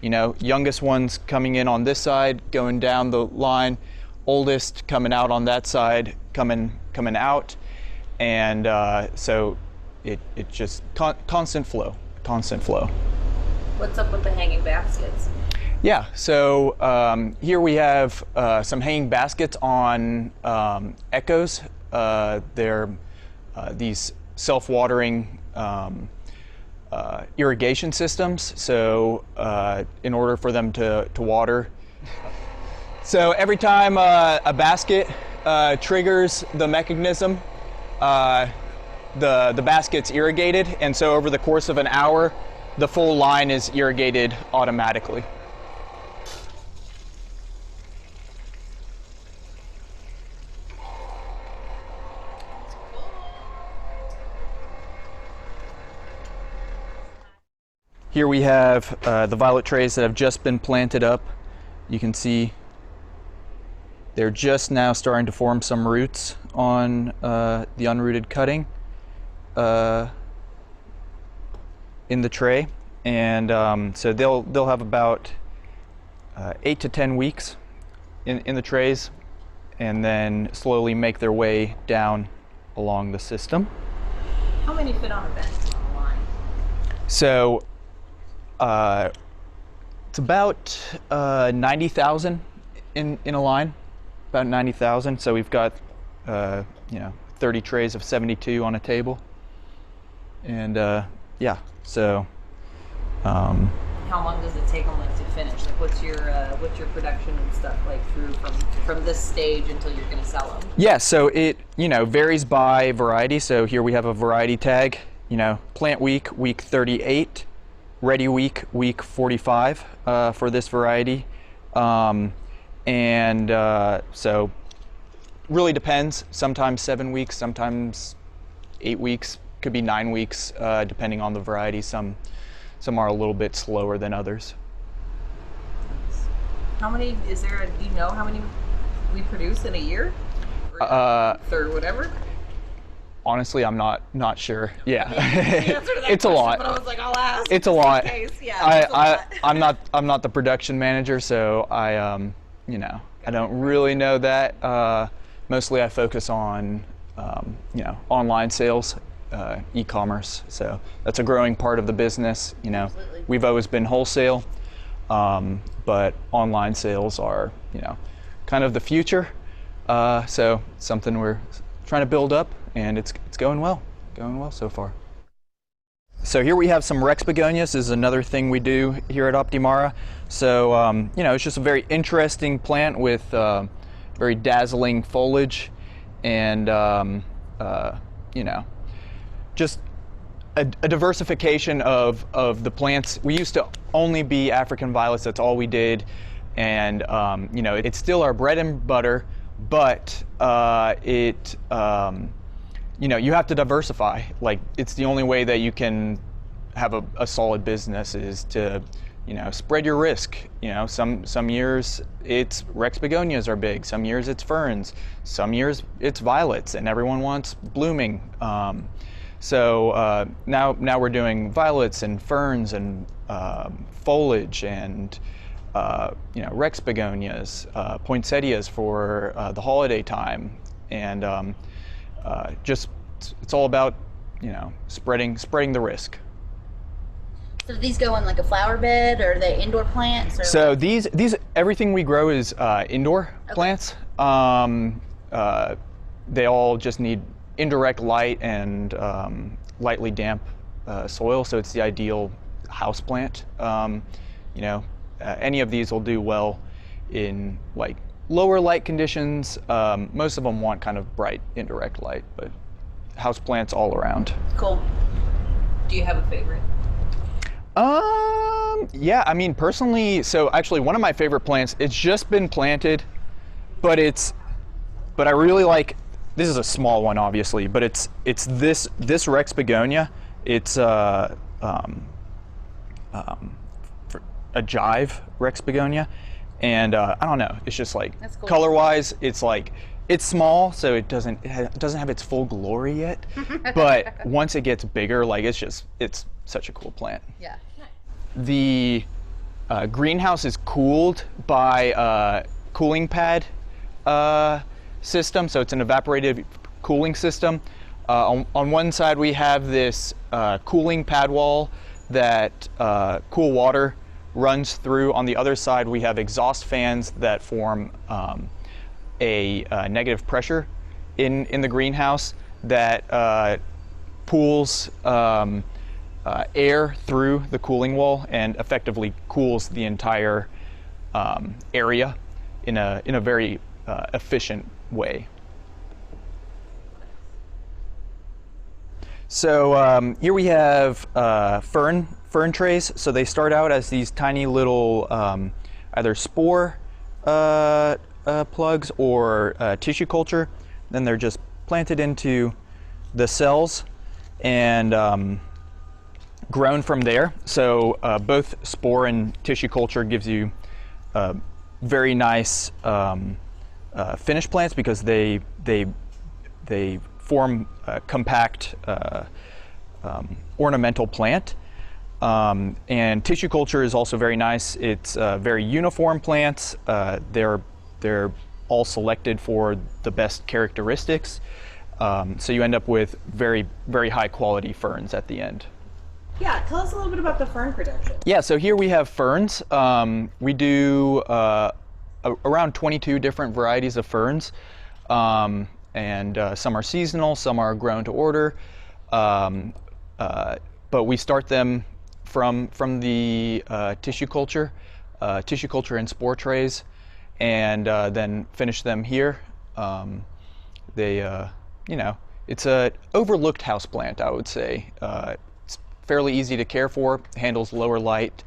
you know, youngest ones coming in on this side, going down the line, oldest coming out on that side, coming out. And so it just constant flow. What's up with the hanging baskets? Yeah, so here we have some hanging baskets on echoes. They're these self-watering irrigation systems. So in order for them to water. So every time a basket triggers the mechanism, the basket's irrigated. And so over the course of an hour, the full line is irrigated automatically. Here we have the violet trays that have just been planted up. You can see they're just now starting to form some roots on the unrooted cutting in the tray, and so they'll have about 8 to 10 weeks in the trays, and then slowly make their way down along the system. How many fit on a bench on the line? So it's about 90,000 in a line, about 90,000. So we've got 30 trays of 72 on a table, and yeah. So how long does it take them like to finish? Like what's your production and stuff like through from this stage until you're going to sell them? Yeah, so it varies by variety. So here we have a variety tag. Plant week 38. Ready week 45 for this variety, and so really depends. Sometimes 7 weeks, sometimes 8 weeks, could be 9 weeks, depending on the variety. Some are a little bit slower than others. How many do you know how many we produce in a year? Or whatever. Honestly, I'm not sure. Yeah, it's a lot. But I was like, I'll ask. It's a lot. Yeah, I'm not the production manager, so I don't really know that. Mostly I focus on online sales, e-commerce. So that's a growing part of the business. Absolutely. We've always been wholesale, but online sales are kind of the future. So something we're trying to build up. And it's going well so far. So here we have some Rex begonias. This is another thing we do here at Optimara. So it's just a very interesting plant with very dazzling foliage, and just a diversification of the plants. We used to only be African violets. That's all we did, and it's still our bread and butter, but you have to diversify. Like, it's the only way that you can have a solid business is to, spread your risk. Some years it's Rex begonias are big. Some years it's ferns. Some years it's violets, and everyone wants blooming. So now we're doing violets and ferns and foliage and Rex begonias, poinsettias for the holiday time, and it's all about spreading the risk. So do these go in like a flower bed, or are they indoor plants? Or so these everything we grow is indoor plants. They all just need indirect light and lightly damp soil, so it's the ideal house plant. Any of these will do well in like lower light conditions. Most of them want kind of bright indirect light, but house plants all around. Cool. Do you have a favorite? Yeah, I mean, personally, so actually one of my favorite plants, it's just been planted, but I really like, this is a small one obviously, but it's this Rex begonia. It's a jive Rex begonia, and I don't know, it's just like, That's cool. color-wise, it's like, it's small, so it doesn't have its full glory yet, but once it gets bigger, like it's such a cool plant. Yeah. The greenhouse is cooled by a cooling pad system, so it's an evaporative cooling system. On one side we have this cooling pad wall that cool water runs through. On the other side we have exhaust fans that form a negative pressure in the greenhouse that pulls air through the cooling wall and effectively cools the entire area in a very efficient way. So here we have fern trays. So they start out as these tiny little either spore plugs or tissue culture. Then they're just planted into the cells and grown from there. So both spore and tissue culture gives you very nice finished plants because they form a compact ornamental plant. And tissue culture is also very nice. It's very uniform plants. They're all selected for the best characteristics. So you end up with very, very high quality ferns at the end. Yeah, tell us a little bit about the fern production. Yeah, so here we have ferns. We do around 22 different varieties of ferns. And some are seasonal, some are grown to order. But we start them from the tissue culture and spore trays, and then finish them here. It's a overlooked houseplant, I would say. It's fairly easy to care for, handles lower light,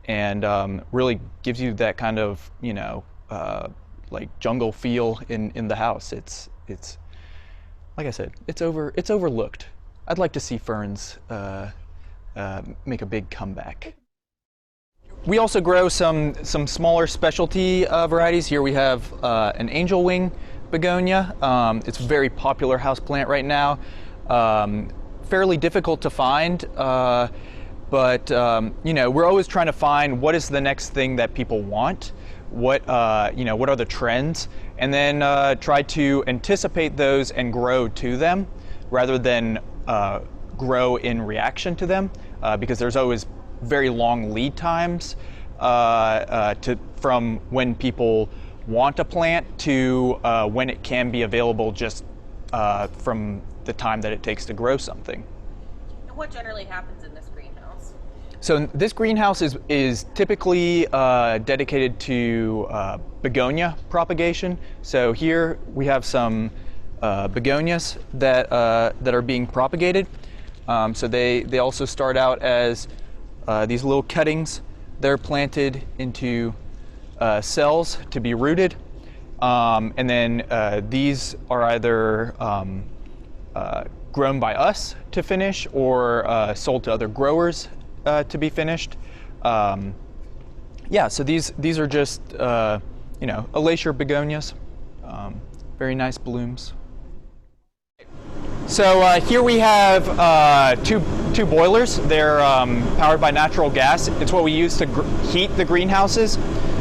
and really gives you that kind of, like jungle feel in the house. It's like I said, it's overlooked. I'd like to see ferns make a big comeback. We also grow some smaller specialty varieties. Here we have an angel wing begonia. It's a very popular houseplant right now. Fairly difficult to find, but we're always trying to find what is the next thing that people want. What are the trends, and then try to anticipate those and grow to them rather than grow in reaction to them, because there's always very long lead times from when people want a plant to when it can be available, just from the time that it takes to grow something. And what generally happens in this greenhouse? So this greenhouse is typically dedicated to begonia propagation. So here we have some begonias that are being propagated. So they also start out as these little cuttings. They're planted into cells to be rooted, and then these are either grown by us to finish or sold to other growers to be finished. So these are just Alacer begonias, very nice blooms. So here we have two boilers. They're powered by natural gas. It's what we use to heat the greenhouses.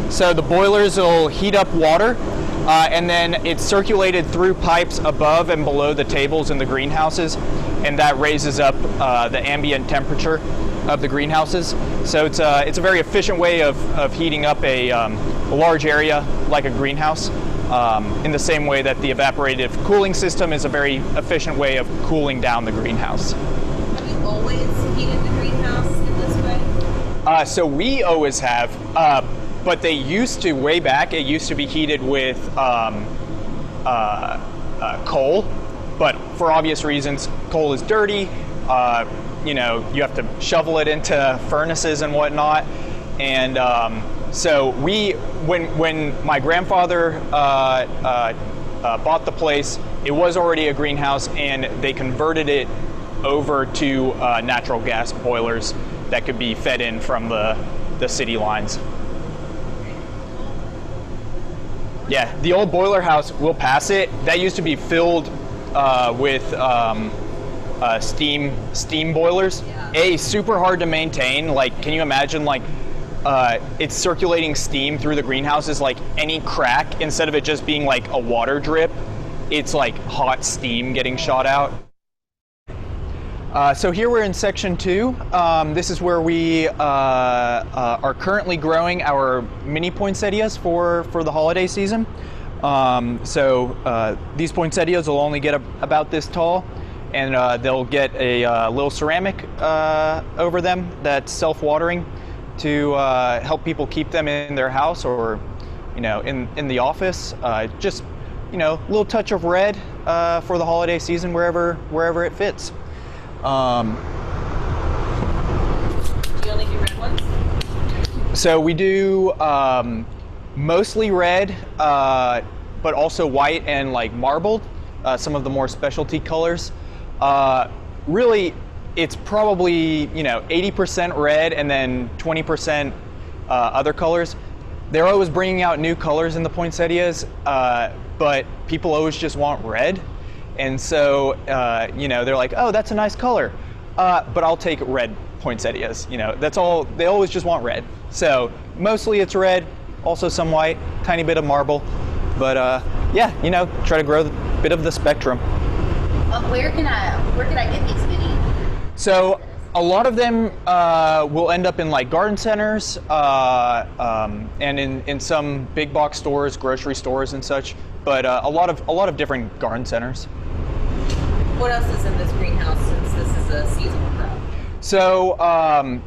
So the boilers will heat up water, and then it's circulated through pipes above and below the tables in the greenhouses, and that raises up the ambient temperature of the greenhouses. So it's a very efficient way of heating up a large area like a greenhouse. In the same way that the evaporative cooling system is a very efficient way of cooling down the greenhouse. Have you always heated the greenhouse in this way? So we always have, but they used to, way back, it used to be heated with coal, but for obvious reasons, coal is dirty. you know, you have to shovel it into furnaces and whatnot. And so when my grandfather bought the place, it was already a greenhouse, and they converted it over to natural gas boilers that could be fed in from the city lines. Yeah, the old boiler house, we'll pass it. That used to be filled with steam boilers. Yeah. Super hard to maintain. Like, can you imagine, like, it's circulating steam through the greenhouses, like any crack, instead of it just being like a water drip, it's like hot steam getting shot out. So here we're in section 2. This is where we are currently growing our mini poinsettias for the holiday season. These poinsettias will only get about this tall, and they'll get a little ceramic over them that's self-watering to help people keep them in their house or, you know, in the office. Just, you know, a little touch of red for the holiday season wherever it fits. Do you only do red ones? So we do mostly red, but also white and like marbled, some of the more specialty colors. Really, it's probably, you know, 80% red and then 20% other colors. They're always bringing out new colors in the poinsettias, but people always just want red. And so, you know, they're like, oh, that's a nice color, but I'll take red poinsettias. You know, that's all, they always just want red. So mostly it's red, also some white, tiny bit of marble, but yeah, you know, try to grow a bit of the spectrum. Where can I get these mini? So a lot of them will end up in like garden centers and in some big box stores, grocery stores and such, but a lot of different garden centers. What else is in this greenhouse since this is a seasonal crop?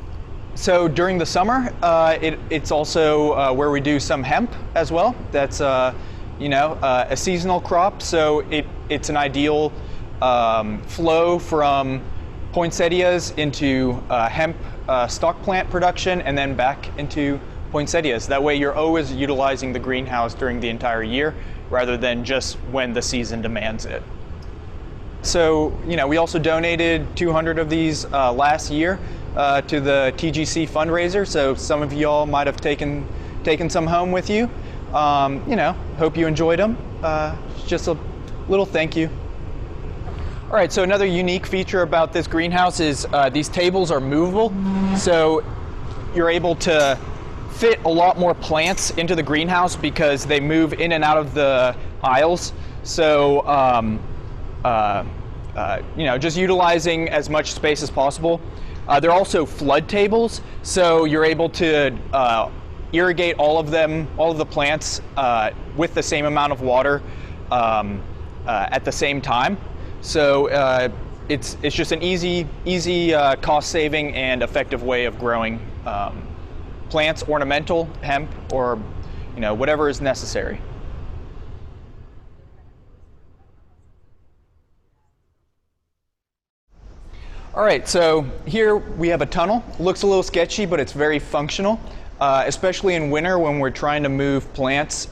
So during the summer, it's also where we do some hemp as well. That's you know, a seasonal crop, so it's an ideal flow from poinsettias into hemp stock plant production and then back into poinsettias. That way you're always utilizing the greenhouse during the entire year rather than just when the season demands it. So, you know, we also donated 200 of these last year to the TGC fundraiser, so some of y'all might have taken some home with you. You know, hope you enjoyed them. Just a little thank you. All right, so another unique feature about this greenhouse is these tables are movable, so you're able to fit a lot more plants into the greenhouse because they move in and out of the aisles. So, you know, just utilizing as much space as possible. They're also flood tables, so you're able to irrigate all of the plants with the same amount of water at the same time. So it's just an easy cost-saving and effective way of growing plants, ornamental, hemp, or, you know, whatever is necessary. All right, so here we have a tunnel. Looks a little sketchy, but it's very functional, especially in winter when we're trying to move plants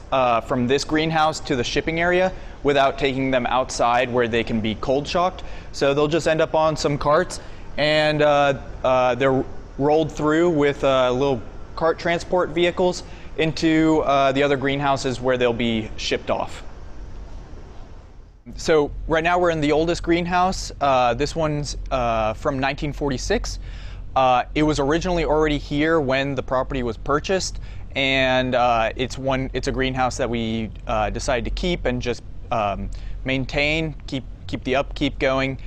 from this greenhouse to the shipping area without taking them outside where they can be cold shocked. So they'll just end up on some carts, and they're rolled through with little cart transport vehicles into the other greenhouses where they'll be shipped off. So right now we're in the oldest greenhouse. This one's from 1946. It was originally already here when the property was purchased, and it's a greenhouse that we decided to keep and just maintain, keep the upkeep going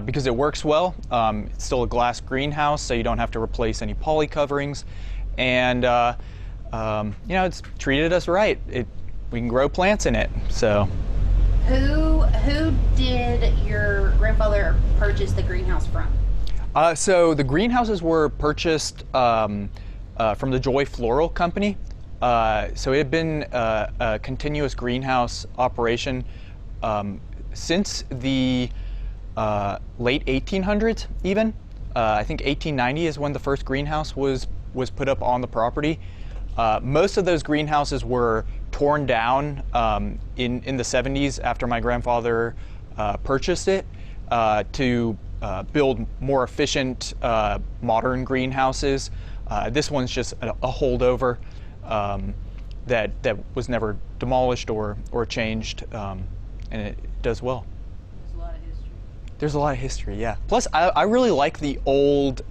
because it works well. It's still a glass greenhouse, so you don't have to replace any poly coverings, and you know, it's treated us right. We can grow plants in it. So. Who did your grandfather purchase the greenhouse from? So the greenhouses were purchased from the Joy Floral Company. So it had been a continuous greenhouse operation since the late 1800s even. I think 1890 is when the first greenhouse was put up on the property. Most of those greenhouses were torn down in the 70s after my grandfather purchased it to build more efficient modern greenhouses. This one's just a holdover that was never demolished or changed, and it does well. There's a lot of history, yeah. Plus, I really like the old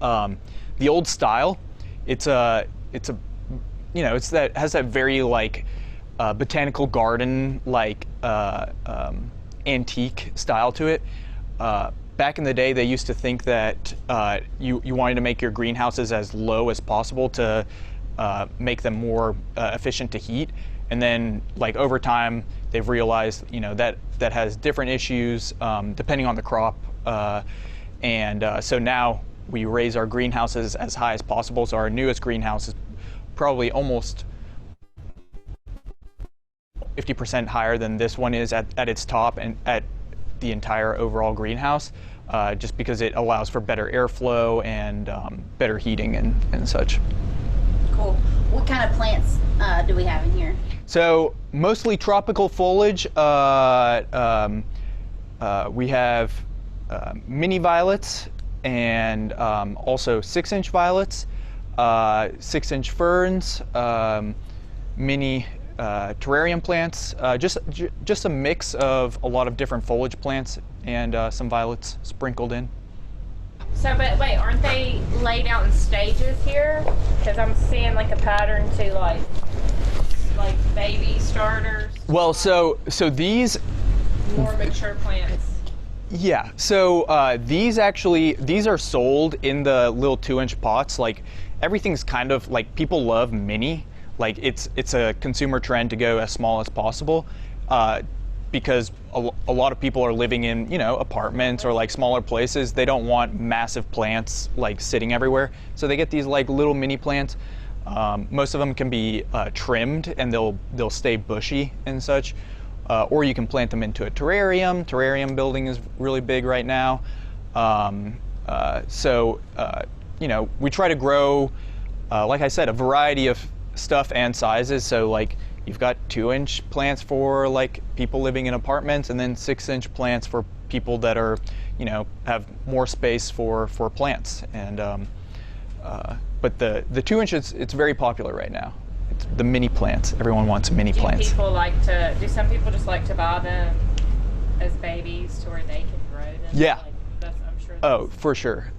style. It's has that very like botanical garden like antique style to it. Back in the day, they used to think that you wanted to make your greenhouses as low as possible to make them more efficient to heat. And then, like over time, they've realized that has different issues depending on the crop. So now we raise our greenhouses as high as possible. So our newest greenhouse is probably almost 50% higher than this one is at its top and at the entire overall greenhouse, just because it allows for better airflow and better heating and such. Cool. What kind of plants do we have in here? So mostly tropical foliage. We have mini violets and also 6-inch violets, 6-inch ferns, mini terrarium plants, just a mix of a lot of different foliage plants and some violets sprinkled in. So, but wait, aren't they laid out in stages here? Because I'm seeing like a pattern to like baby starters. Well, so these more mature plants. Yeah, so these are sold in the little 2-inch pots. Like everything's kind of like, people love mini. Like it's a consumer trend to go as small as possible, because a lot of people are living in apartments or like smaller places. They don't want massive plants like sitting everywhere, so they get these like little mini plants. Most of them can be trimmed and they'll stay bushy and such, or you can plant them into a terrarium. Terrarium building is really big right now. We try to grow, like I said, a variety of stuff and sizes. So like you've got 2-inch plants for like people living in apartments, and then 6-inch plants for people that are have more space for plants. And but the 2-inch it's very popular right now. It's the mini plants. Everyone wants mini plants. Do some people just like to buy them as babies to where they can grow them? Yeah. I'm sure. Oh, for sure.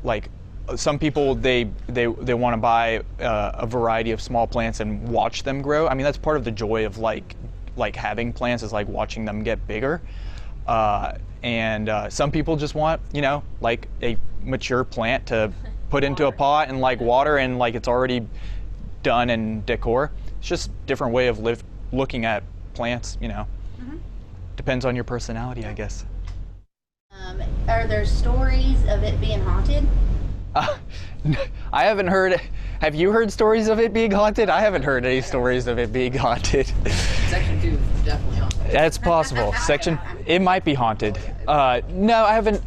Like some people they want to buy a variety of small plants and watch them grow. I mean, that's part of the joy of like having plants, is like watching them get bigger. And some people just want like a mature plant to put into a pot and like water, and like it's already done and decor. It's just a different way of looking at plants. Mm-hmm. Depends on your personality, I guess. Are there stories of it being haunted? I haven't heard. Have you heard stories of it being haunted? I haven't heard any stories of it being haunted. Section 2 is definitely haunted. That's possible. It might be haunted. No, I haven't.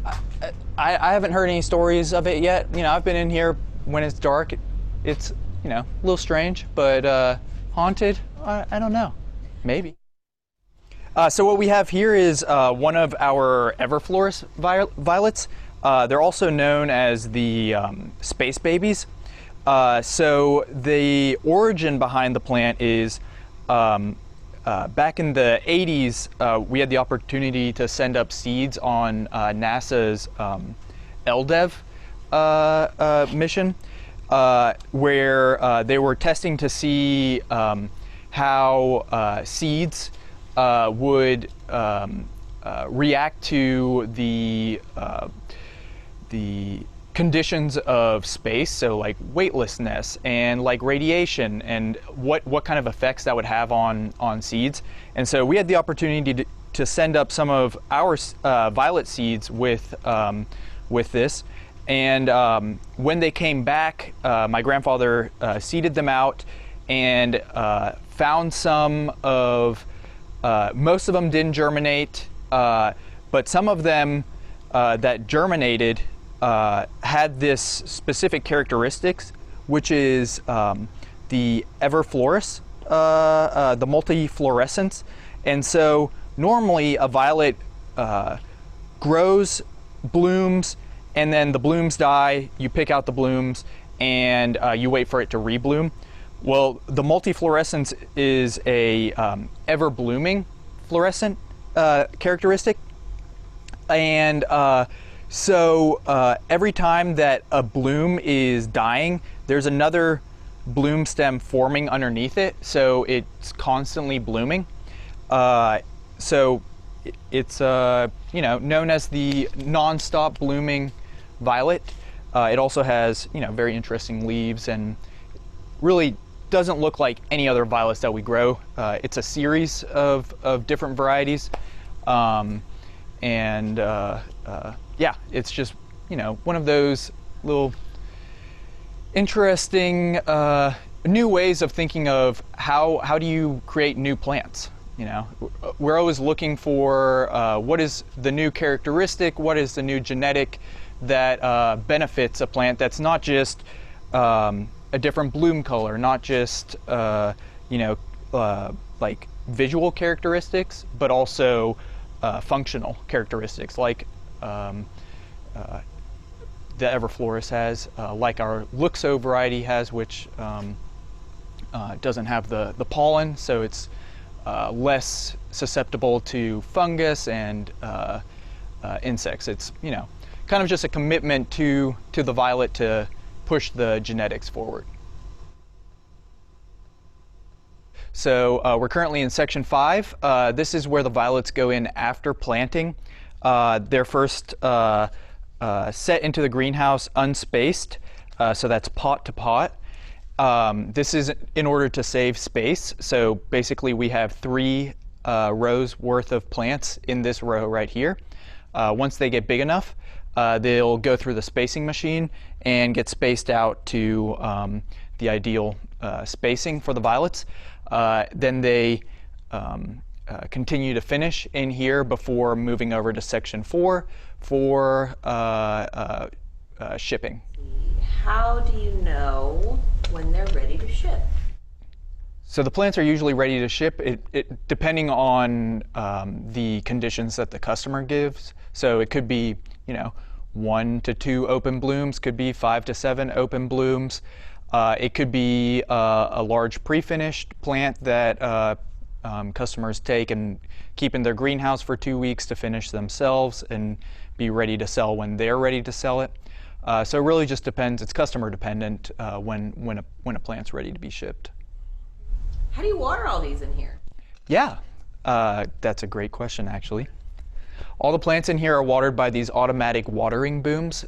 I haven't heard any stories of it yet. I've been in here when it's dark. It's a little strange, but haunted. I don't know. Maybe. So what we have here is one of our Everflorus violets. They're also known as the space babies. So the origin behind the plant is back in the 80s, we had the opportunity to send up seeds on NASA's LDEV mission, where they were testing to see how seeds would react to the conditions of space, so like weightlessness and like radiation, and what kind of effects that would have on seeds. And so we had the opportunity to send up some of our violet seeds with this. And when they came back, my grandfather seeded them out and found some of, most of them didn't germinate, but some of them that germinated had this specific characteristics, which is the everflorous, the multifluorescence. And so normally a violet grows, blooms, and then the blooms die, you pick out the blooms, and you wait for it to rebloom. Well, the multifluorescence is a ever-blooming fluorescent characteristic. And so every time that a bloom is dying, there's another bloom stem forming underneath it, so it's constantly blooming. So it's known as the non-stop blooming violet. It also has very interesting leaves and really doesn't look like any other violets that we grow. It's a series of different varieties, and yeah, it's just one of those little interesting new ways of thinking of how do you create new plants. We're always looking for what is the new characteristic, what is the new genetic that benefits a plant that's not just a different bloom color, not just like visual characteristics, but also functional characteristics, like the everflorous has, like our Luxo variety has, which doesn't have the pollen, so it's less susceptible to fungus and insects. It's kind of just a commitment to the violet to push the genetics forward. So we're currently in section 5. This is where the violets go in after planting. They're first set into the greenhouse unspaced, so that's pot to pot. This is in order to save space. So basically we have 3 rows worth of plants in this row right here. Once they get big enough, they'll go through the spacing machine and get spaced out to the ideal spacing for the violets. Then they continue to finish in here before moving over to section 4 for shipping. How do you know when they're ready to ship? So the plants are usually ready to ship, depending on the conditions that the customer gives. So it could be 1 to 2 open blooms, could be 5 to 7 open blooms. It could be a large pre-finished plant that customers take and keep in their greenhouse for 2 weeks to finish themselves and be ready to sell when they're ready to sell it. So it really just depends. It's customer dependent when a plant's ready to be shipped. How do you water all these in here? Yeah, that's a great question, actually. All the plants in here are watered by these automatic watering booms.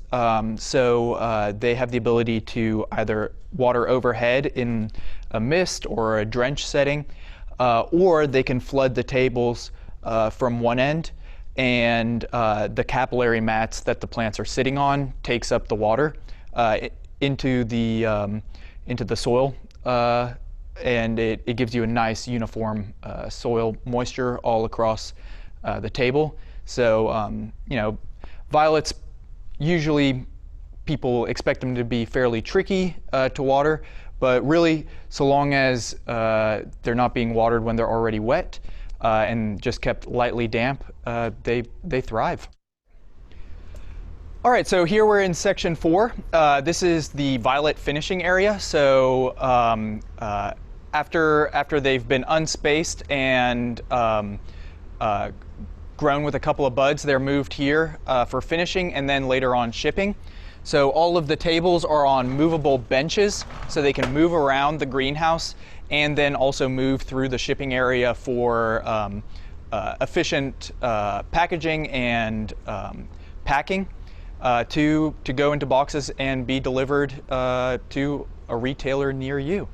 So they have the ability to either water overhead in a mist or a drench setting, or they can flood the tables from one end, and the capillary mats that the plants are sitting on takes up the water into the soil, and it gives you a nice uniform soil moisture all across the table. So violets, usually people expect them to be fairly tricky to water, but really, so long as they're not being watered when they're already wet and just kept lightly damp, they thrive. All right, so here we're in section 4. This is the violet finishing area. So after they've been unspaced and grown with a couple of buds, they're moved here for finishing and then later on shipping. So all of the tables are on movable benches, so they can move around the greenhouse and then also move through the shipping area for efficient packaging and packing to go into boxes and be delivered to a retailer near you.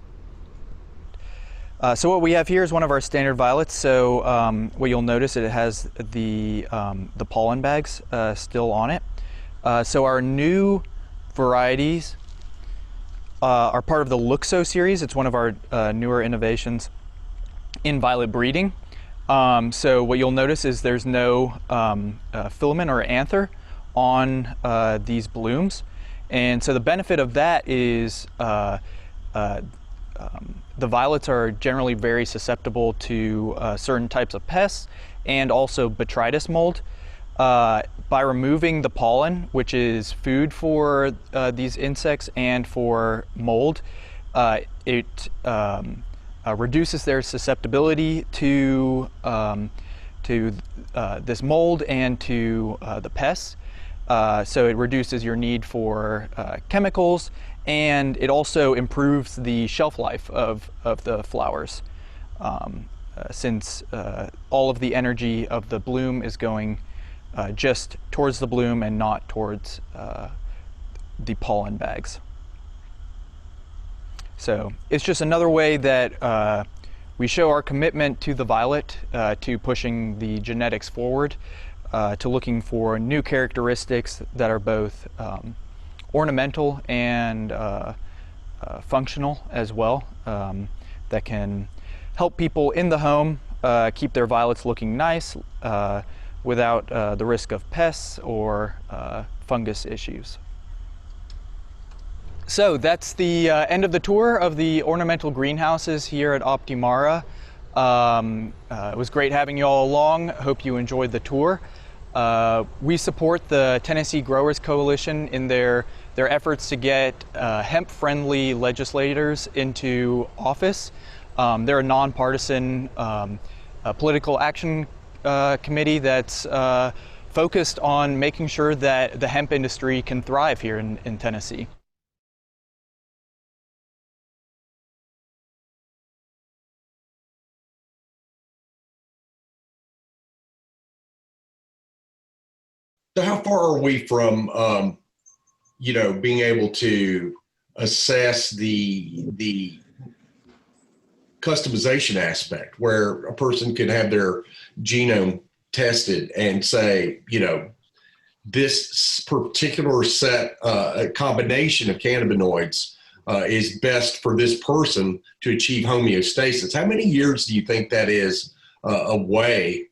So what we have here is one of our standard violets. So what you'll notice, it has the pollen bags still on it. So our new varieties are part of the Luxo series. It's one of our newer innovations in violet breeding. So what you'll notice is there's no filament or anther on these blooms. And so the benefit of that is the violets are generally very susceptible to certain types of pests and also botrytis mold. By removing the pollen, which is food for these insects and for mold, it reduces their susceptibility to this mold and to the pests. So it reduces your need for chemicals, and it also improves the shelf life of the flowers, since all of the energy of the bloom is going just towards the bloom and not towards the pollen bags. So it's just another way that we show our commitment to the violet, to pushing the genetics forward, to looking for new characteristics that are both ornamental and functional as well, that can help people in the home keep their violets looking nice without the risk of pests or fungus issues. So that's the end of the tour of the ornamental greenhouses here at Optimara. It was great having you all along. Hope you enjoyed the tour. We support the Tennessee Growers Coalition in their efforts to get hemp-friendly legislators into office. They're a nonpartisan political action committee that's focused on making sure that the hemp industry can thrive here in Tennessee. So how far are we from, being able to assess the customization aspect, where a person can have their genome tested and say, this particular set, a combination of cannabinoids is best for this person to achieve homeostasis? How many years do you think that is away?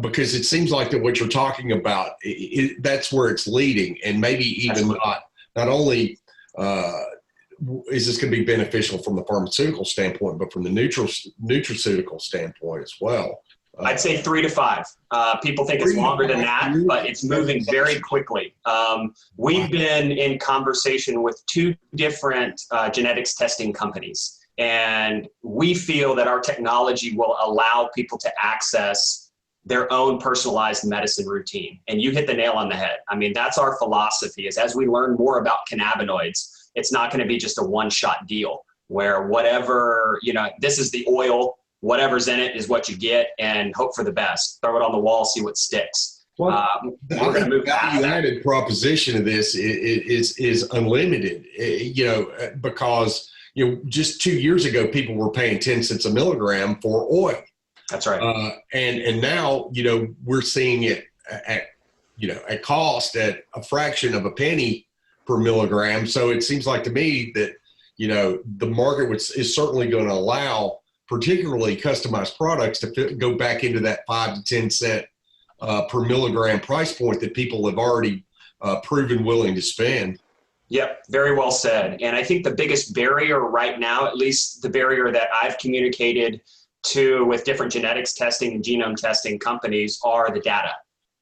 Because it seems like that what you're talking about, that's where it's leading, and maybe even not only is this going to be beneficial from the pharmaceutical standpoint, but from the nutraceutical standpoint as well. I'd say 3 to 5. People think it's longer than that, but it's moving very quickly. We've been in conversation with 2 different genetics testing companies, and we feel that our technology will allow people to access their own personalized medicine routine. And you hit the nail on the head. I mean, that's our philosophy, is as we learn more about cannabinoids, it's not going to be just a one-shot deal where whatever, this is the oil, whatever's in it is what you get, and hope for the best. Throw it on the wall, see what sticks. Well, we're going to move past the that. added proposition of this is unlimited, because just 2 years ago, people were paying 10 cents a milligram for oil. That's right. And now, we're seeing it at cost at a fraction of a penny per milligram. So it seems like to me that, the market is certainly going to allow particularly customized products to go back into that 5 to 10 cent per milligram price point that people have already proven willing to spend. Yep, very well said. And I think the biggest barrier right now, at least the barrier that I've communicated to with different genetics testing and genome testing companies, are the data.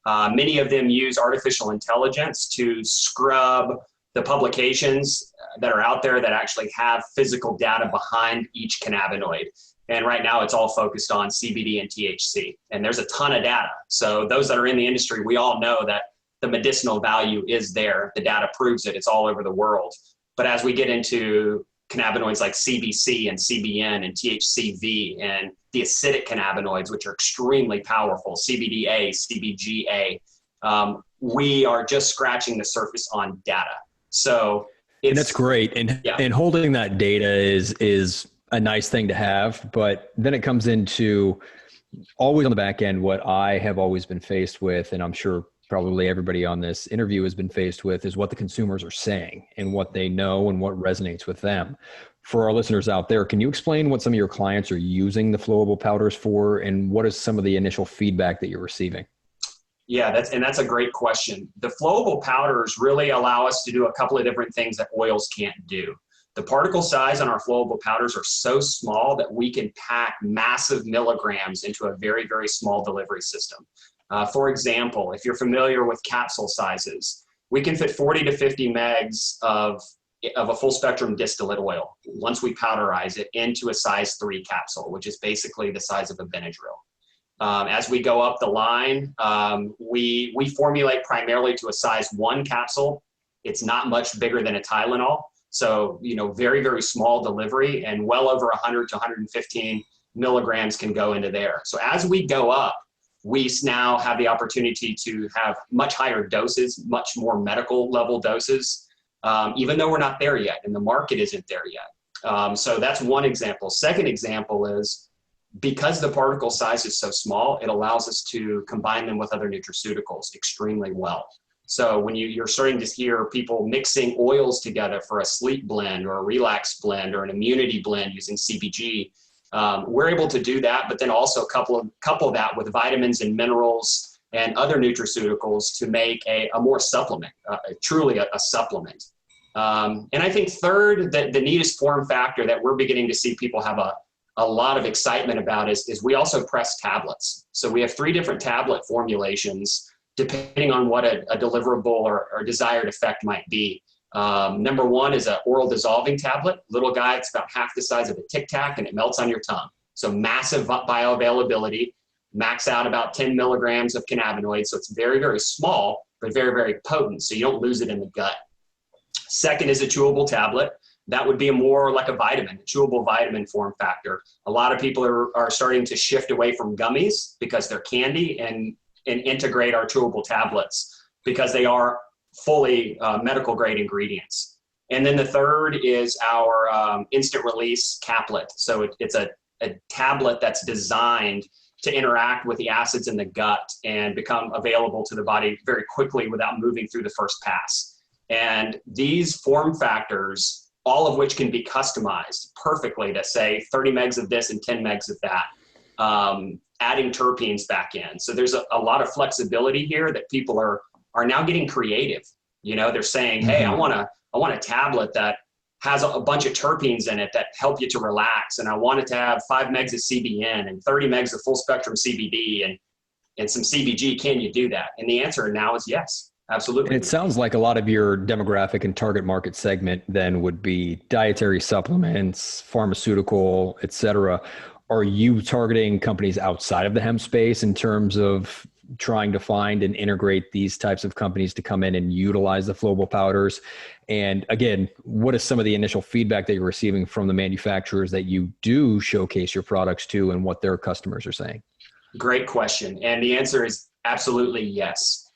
Many of them use artificial intelligence to scrub the publications that are out there that actually have physical data behind each cannabinoid. And right now it's all focused on CBD and THC. And there's a ton of data. So those that are in the industry, we all know that the medicinal value is there. The data proves it. It's all over the world. But as we get into cannabinoids like CBC and CBN and THCV and the acidic cannabinoids, which are extremely powerful, CBDA, CBGA, we are just scratching the surface on data. So and that's great. And holding that data is a nice thing to have, but then it comes into always on the back end, what I have always been faced with, and I'm sure probably everybody on this interview has been faced with, is what the consumers are saying and what they know and what resonates with them. For our listeners out there, can you explain what some of your clients are using the flowable powders for, and what is some of the initial feedback that you're receiving? Yeah, that's a great question. The flowable powders really allow us to do a couple of different things that oils can't do. The particle size on our flowable powders are so small that we can pack massive milligrams into a very, very small delivery system. For example, if you're familiar with capsule sizes, we can fit 40 to 50 megs of a full spectrum distillate oil once we powderize it into a size 3 capsule, which is basically the size of a Benadryl. As we go up the line, we formulate primarily to a size 1 capsule. It's not much bigger than a Tylenol. So, very, very small delivery, and well over 100 to 115 milligrams can go into there. So as we go up, we now have the opportunity to have much higher doses, much more medical level doses, even though we're not there yet and the market isn't there yet. So that's one example. Second example is, because the particle size is so small, it allows us to combine them with other nutraceuticals extremely well. So when you're starting to hear people mixing oils together for a sleep blend or a relax blend or an immunity blend using CBG, we're able to do that, but then also couple that with vitamins and minerals and other nutraceuticals to make a more supplement, truly a supplement. And I think third, the neatest form factor that we're beginning to see people have a lot of excitement about is we also press tablets. So we have 3 different tablet formulations depending on what a deliverable or desired effect might be. Number 1 is an oral dissolving tablet, little guy. It's about half the size of a Tic Tac and it melts on your tongue. So massive bioavailability, max out about 10 milligrams of cannabinoids. So it's very, very small, but very, very potent. So you don't lose it in the gut. Second is a chewable tablet. That would be more like a vitamin, a chewable vitamin form factor. A lot of people are starting to shift away from gummies because they're candy and integrate our chewable tablets because they are fully medical grade ingredients. And then the third is our instant release caplet. So it's a tablet that's designed to interact with the acids in the gut and become available to the body very quickly without moving through the first pass. And these form factors, all of which can be customized perfectly to say 30 megs of this and 10 megs of that, adding terpenes back in. So there's a lot of flexibility here that people are now getting creative. They're saying, hey, I want a tablet that has a bunch of terpenes in it that help you to relax. And I want it to have 5 megs of CBN and 30 megs of full spectrum CBD and some CBG. Can you do that? And the answer now is yes. Absolutely. And it sounds like a lot of your demographic and target market segment then would be dietary supplements, pharmaceutical, et cetera. Are you targeting companies outside of the hemp space in terms of trying to find and integrate these types of companies to come in and utilize the flowable powders? And again, what is some of the initial feedback that you're receiving from the manufacturers that you do showcase your products to and what their customers are saying? Great question. And the answer is absolutely yes.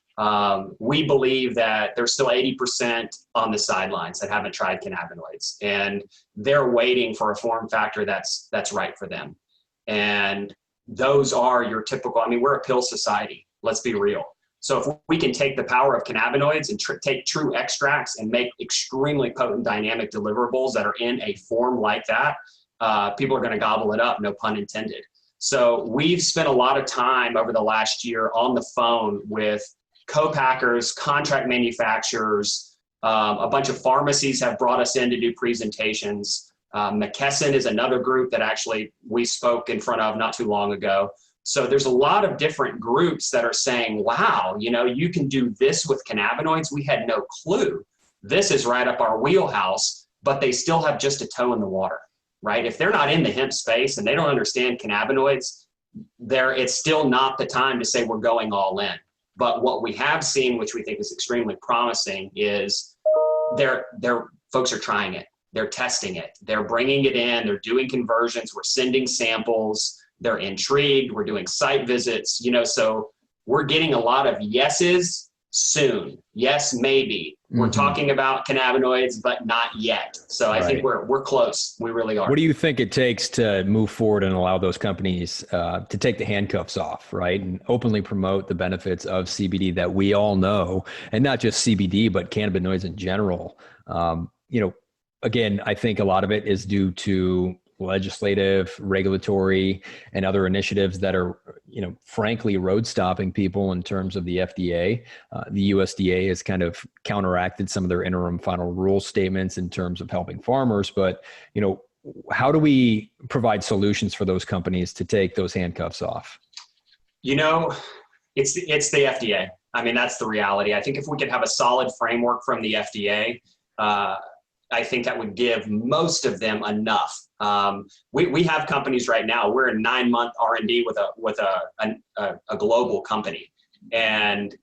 We believe that there's still 80% on the sidelines that haven't tried cannabinoids, and they're waiting for a form factor that's right for them. And those are your typical, we're a pill society. Let's be real. So if we can take the power of cannabinoids and take true extracts and make extremely potent dynamic deliverables that are in a form like that, people are going to gobble it up, no pun intended. So we've spent a lot of time over the last year on the phone with co-packers, contract manufacturers, a bunch of pharmacies have brought us in to do presentations. McKesson is another group that actually we spoke in front of not too long ago. So there's a lot of different groups that are saying, wow, you can do this with cannabinoids. We had no clue. This is right up our wheelhouse, but they still have just a toe in the water, right? If they're not in the hemp space and they don't understand cannabinoids, it's still not the time to say we're going all in. But what we have seen, which we think is extremely promising, is their folks are trying it. They're testing it. They're bringing it in. They're doing conversions. We're sending samples. They're intrigued. We're doing site visits. So we're getting a lot of yeses soon. Yes, maybe. We're talking about cannabinoids, but not yet. So I think we're close. We really are. What do you think it takes to move forward and allow those companies to take the handcuffs off, right? And openly promote the benefits of CBD that we all know, and not just CBD, but cannabinoids in general. Again, I think a lot of it is due to legislative, regulatory, and other initiatives that are, frankly, road stopping people in terms of the FDA. The USDA has kind of counteracted some of their interim final rule statements in terms of helping farmers. But, how do we provide solutions for those companies to take those handcuffs off? It's the FDA. I mean, that's the reality. I think if we could have a solid framework from the FDA, I think that would give most of them enough. We have companies right now. We're in 9-month R&D with a global company, and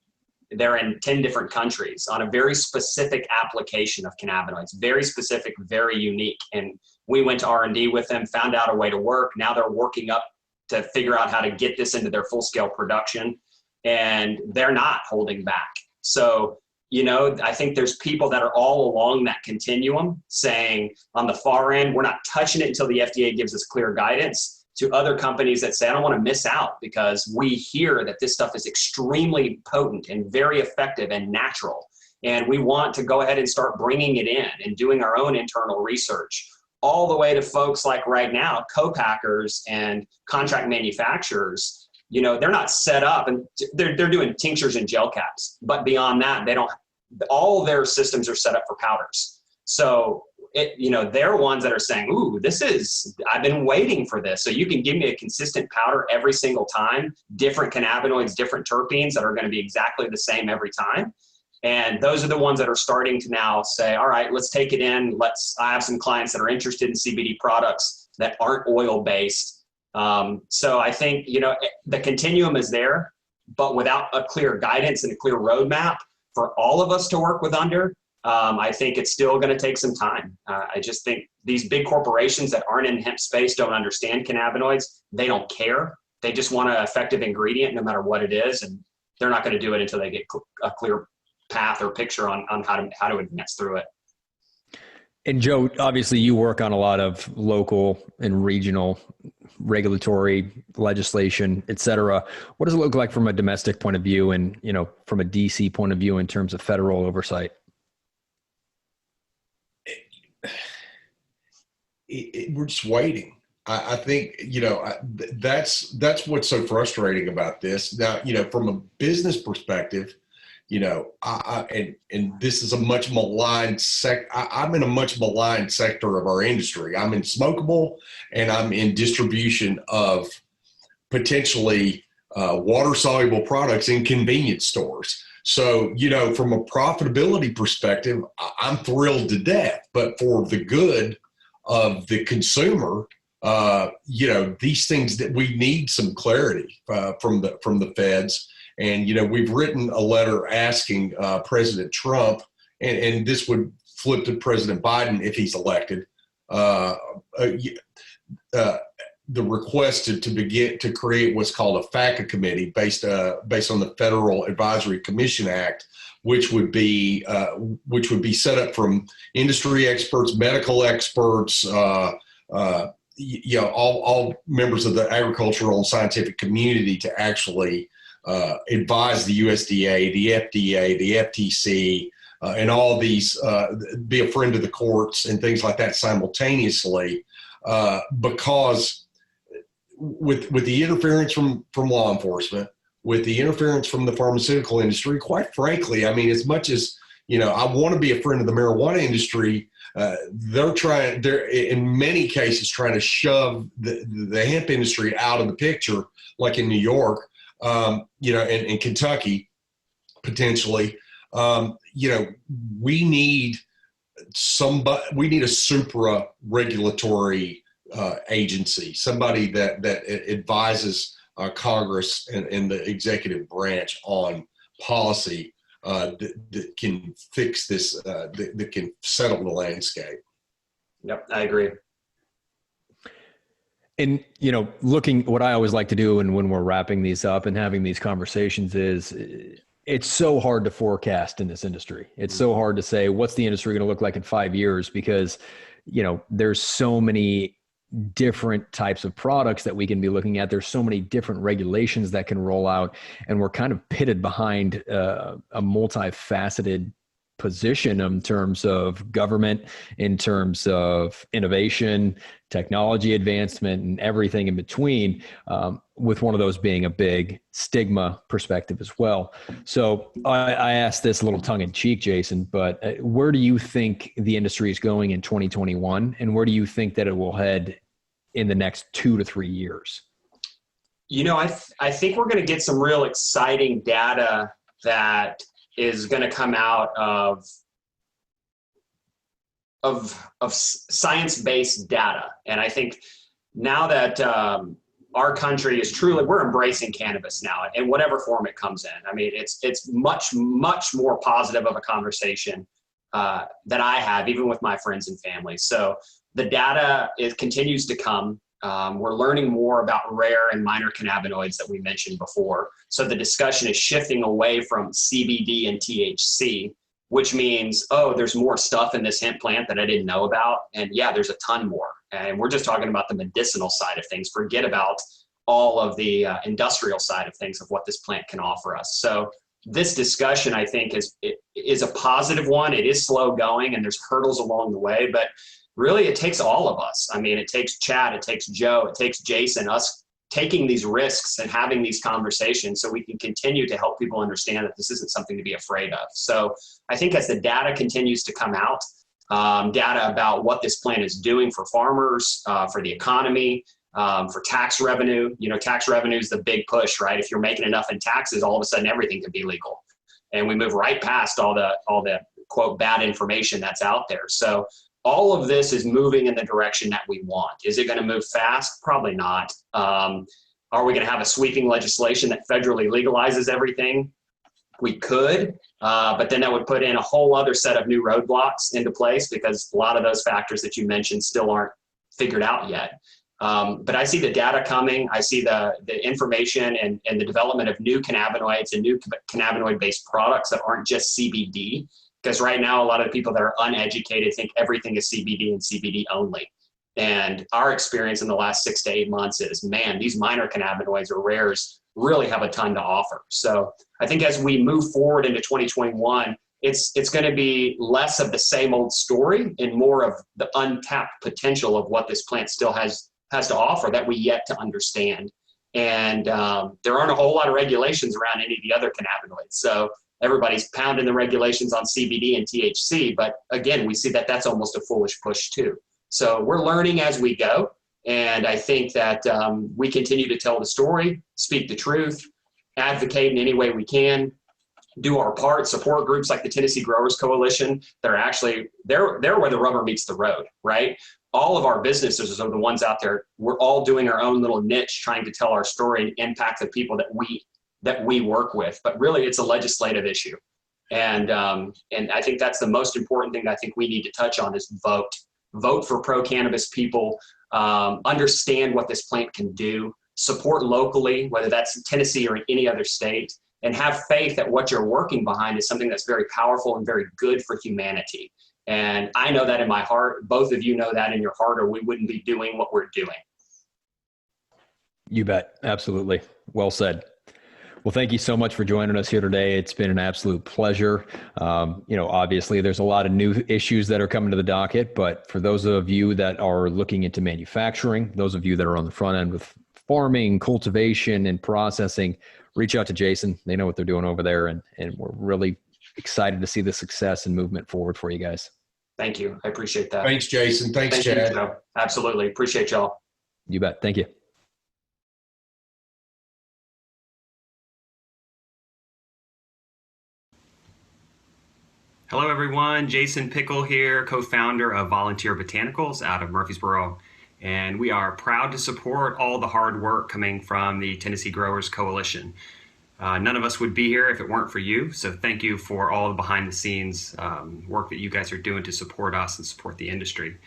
they're in 10 different countries on a very specific application of cannabinoids, very specific, very unique. And we went to R&D with them, found out a way to work. Now they're working up to figure out how to get this into their full-scale production, and they're not holding back. So, I think there's people that are all along that continuum saying on the far end, we're not touching it until the FDA gives us clear guidance, to other companies that say, I don't want to miss out because we hear that this stuff is extremely potent and very effective and natural. And we want to go ahead and start bringing it in and doing our own internal research, all the way to folks like right now, co-packers and contract manufacturers. They're not set up, and they're doing tinctures and gel caps. But beyond that, all their systems are set up for powders. So, they're ones that are saying, ooh, I've been waiting for this. So you can give me a consistent powder every single time, different cannabinoids, different terpenes that are going to be exactly the same every time. And those are the ones that are starting to now say, all right, let's take it in. I have some clients that are interested in CBD products that aren't oil-based. So I think, the continuum is there, but without a clear guidance and a clear roadmap for all of us to work with under, I think it's still going to take some time. I just think these big corporations that aren't in hemp space don't understand cannabinoids. They don't care. They just want an effective ingredient no matter what it is. And they're not going to do it until they get a clear path or picture on how to advance through it. And Joe, obviously you work on a lot of local and regional regulatory legislation, et cetera. What does it look like from a domestic point of view and, from a DC point of view in terms of federal oversight? We're just waiting. I think, that's what's so frustrating about this. Now, from a business perspective, and this is a much maligned I'm in a much maligned sector of our industry. I'm in smokable and I'm in distribution of potentially water-soluble products in convenience stores. So, from a profitability perspective, I'm thrilled to death, but for the good of the consumer, these things that we need some clarity from the feds. And, we've written a letter asking President Trump, and this would flip to President Biden if he's elected, the request to begin to create what's called a FACA committee based on the Federal Advisory Commission Act, which would be set up from industry experts, medical experts, all members of the agricultural and scientific community to actually advise the USDA, the FDA, the FTC, and all these, be a friend of the courts and things like that simultaneously, because with the interference from law enforcement, with the interference from the pharmaceutical industry, quite frankly, I mean, as much as, I want to be a friend of the marijuana industry, they're in many cases trying to shove the hemp industry out of the picture, like in New York, in Kentucky, potentially. We need a supra regulatory agency, somebody that advises Congress and the executive branch on policy that can fix this, that can settle the landscape. Yep, I agree. And, looking, what I always like to do, and when we're wrapping these up and having these conversations, is it's so hard to forecast in this industry. It's so hard to say, what's the industry going to look like in 5 years? Because, there's so many different types of products that we can be looking at. There's so many different regulations that can roll out, and we're kind of pitted behind a multifaceted position in terms of government, in terms of innovation, technology advancement, and everything in between, with one of those being a big stigma perspective as well. So I asked this a little tongue in cheek, Jason, but where do you think the industry is going in 2021? And where do you think that it will head in the next 2 to 3 years? You know, I think we're going to get some real exciting data that is going to come out of science-based data. And I think now that our country is truly, we're embracing cannabis now in whatever form it comes in. I mean, it's much more positive of a conversation that I have, even with my friends and family. So the data, it continues to come. We're learning more about rare and minor cannabinoids that we mentioned before. So the discussion is shifting away from CBD and THC, which means, oh, there's more stuff in this hemp plant that I didn't know about. And yeah, there's a ton more. And we're just talking about the medicinal side of things. Forget about all of the industrial side of things of what this plant can offer us. So this discussion, I think, is a positive one. It is slow going and there's hurdles along the way, but really it takes all of us. I mean, it takes Chad, it takes Joe, it takes Jason, us taking these risks and having these conversations so we can continue to help people understand that this isn't something to be afraid of. So I think as the data continues to come out, data about what this plant is doing for farmers, for the economy, for tax revenue. You know, tax revenue is the big push, right? If you're making enough in taxes, all of a sudden everything can be legal. And we move right past all the quote bad information that's out there. So all of this is moving in the direction that we want. Is it going to move fast? Probably not. Are we going to have a sweeping legislation that federally legalizes everything? We could, but then that would put in a whole other set of new roadblocks into place because a lot of those factors that you mentioned still aren't figured out yet. But I see the data coming. I see the information and the development of new cannabinoids and new cannabinoid-based products that aren't just CBD. Because right now, a lot of the people that are uneducated think everything is CBD and CBD only. And our experience in the last 6 to 8 months is, man, these minor cannabinoids or rares really have a ton to offer. So I think as we move forward into 2021, it's going to be less of the same old story and more of the untapped potential of what this plant still has to offer that we yet to understand. And there aren't a whole lot of regulations around any of the other cannabinoids. So everybody's pounding the regulations on CBD and THC, but again, we see that that's almost a foolish push too. So we're learning as we go. And I think that we continue to tell the story, speak the truth, advocate in any way we can, do our part, support groups like the Tennessee Growers Coalition that are actually, they're where the rubber meets the road, right? All of our businesses are the ones out there. We're all doing our own little niche, trying to tell our story and impact the people that we work with, but really it's a legislative issue. And I think that's the most important thing I think we need to touch on is vote for pro-cannabis people, understand what this plant can do, support locally, whether that's Tennessee or in any other state, and have faith that what you're working behind is something that's very powerful and very good for humanity. And I know that in my heart, both of you know that in your heart, or we wouldn't be doing what we're doing. You bet. Absolutely. Well said. Well, thank you so much for joining us here today. It's been an absolute pleasure. Obviously there's a lot of new issues that are coming to the docket, but for those of you that are looking into manufacturing, those of you that are on the front end with farming, cultivation, and processing, reach out to Jason. They know what they're doing over there, and we're really excited to see the success and movement forward for you guys. Thank you. I appreciate that. Thanks, Jason. Thanks, Chad. You, Joe. Absolutely. Appreciate y'all. You bet. Thank you. Hello everyone, Jason Pickle here, co-founder of Volunteer Botanicals out of Murfreesboro. And we are proud to support all the hard work coming from the Tennessee Growers Coalition. None of us would be here if it weren't for you. So thank you for all the behind the scenes work that you guys are doing to support us and support the industry.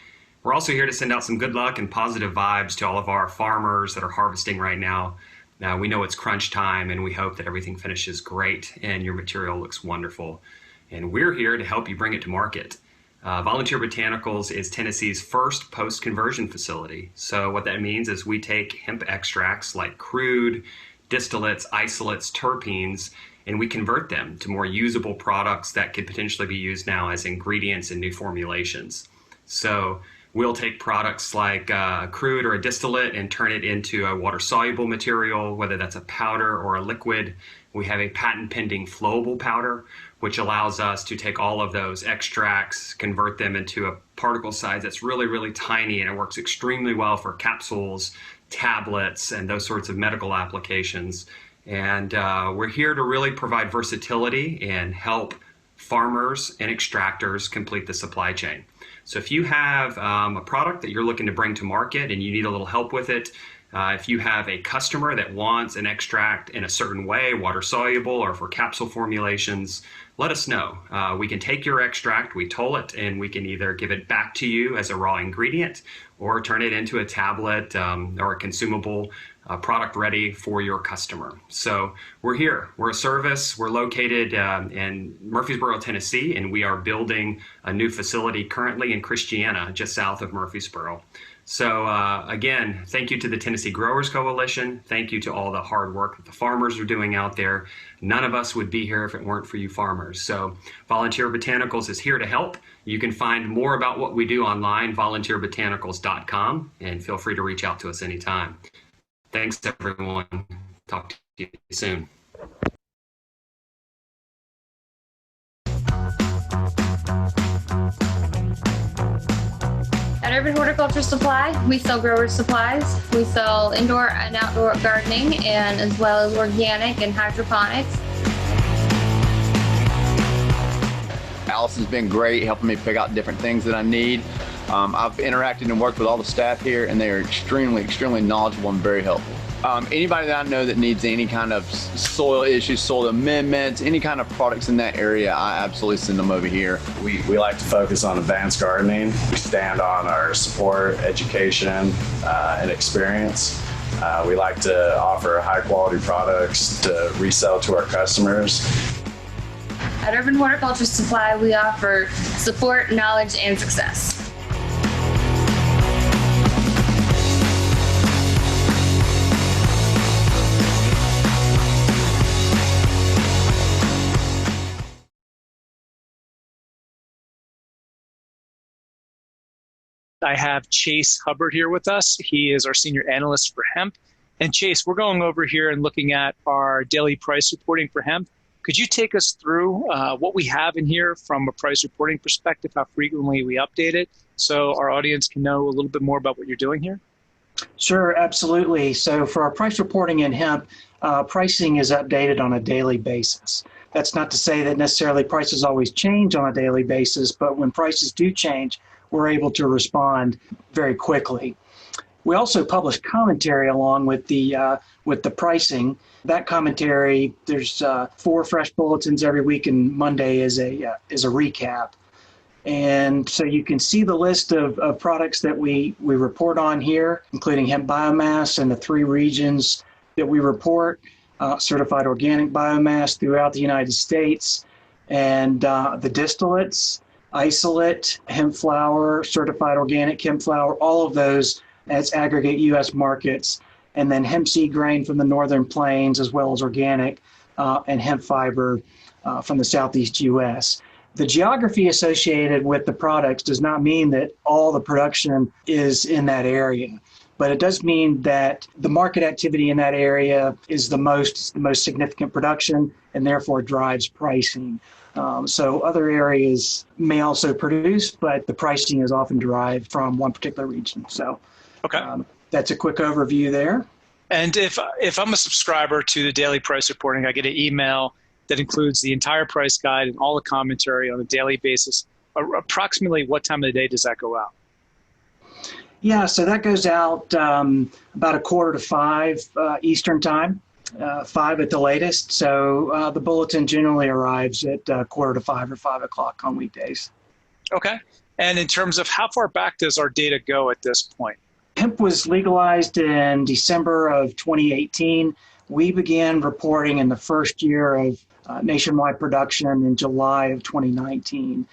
We're also here to send out some good luck and positive vibes to all of our farmers that are harvesting right now. Now we know it's crunch time and we hope that everything finishes great and your material looks wonderful. And we're here to help you bring it to market. Volunteer Botanicals is Tennessee's first post-conversion facility. So what that means is we take hemp extracts like crude, distillates, isolates, terpenes, and we convert them to more usable products that could potentially be used now as ingredients in new formulations. So we'll take products like a crude or a distillate and turn it into a water-soluble material, whether that's a powder or a liquid. We have a patent-pending flowable powder, which allows us to take all of those extracts, convert them into a particle size that's really, really tiny, and it works extremely well for capsules, tablets, and those sorts of medical applications. And we're here to really provide versatility and help farmers and extractors complete the supply chain. So if you have a product that you're looking to bring to market and you need a little help with it, if you have a customer that wants an extract in a certain way, water soluble or for capsule formulations, let us know. We can take your extract, we toll it, and we can either give it back to you as a raw ingredient or turn it into a tablet or a consumable product ready for your customer. So we're here. We're a service. We're located in Murfreesboro, Tennessee, and we are building a new facility currently in Christiana, just south of Murfreesboro. So again, thank you to the Tennessee Growers Coalition. Thank you to all the hard work that the farmers are doing out there. None of us would be here if it weren't for you farmers. So Volunteer Botanicals is here to help. You can find more about what we do online, volunteerbotanicals.com, and feel free to reach out to us anytime. Thanks, everyone. Talk to you soon. At Urban Horticulture Supply, we sell growers supplies. We sell indoor and outdoor gardening, and as well as organic and hydroponics. Allison's been great helping me pick out different things that I need. I've interacted and worked with all the staff here, and they are extremely knowledgeable and very helpful. Anybody that I know that needs any kind of soil issues, soil amendments, any kind of products in that area, I absolutely send them over here. We like to focus on advanced gardening. We stand on our support, education, and experience. We like to offer high quality products to resell to our customers. At Urban Horticulture Supply, we offer support, knowledge, and success. I have Chase Hubbard here with us. He is our senior analyst for hemp. And Chase, we're going over here and looking at our daily price reporting for hemp. Could you take us through what we have in here from a price reporting perspective, how frequently we update it, so our audience can know a little bit more about what you're doing here? Sure, absolutely. So for our price reporting in hemp, pricing is updated on a daily basis. That's not to say that necessarily prices always change on a daily basis, but when prices do change, we're able to respond very quickly. We also publish commentary along with the pricing. That commentary, there's 4 fresh bulletins every week, and Monday is a recap. And so you can see the list of products that we report on here, including hemp biomass and the 3 regions that we report, certified organic biomass throughout the United States, and the distillates, isolate, hemp flour, certified organic hemp flour, all of those as aggregate U.S. markets, and then hemp seed grain from the northern plains, as well as organic and hemp fiber from the southeast U.S. The geography associated with the products does not mean that all the production is in that area, but it does mean that the market activity in that area is the most significant production, and therefore drives pricing. So other areas may also produce, but the pricing is often derived from one particular region. So that's a quick overview there. And if I'm a subscriber to the daily price reporting, I get an email that includes the entire price guide and all the commentary on a daily basis. Approximately what time of the day does that go out? Yeah, so that goes out about 4:45 Eastern time. 5 at the latest. So the bulletin generally arrives at 4:45 or 5 o'clock on weekdays. Okay. And in terms of how far back does our data go at this point? Hemp was legalized in December of 2018. We began reporting in the first year of nationwide production in July of 2019.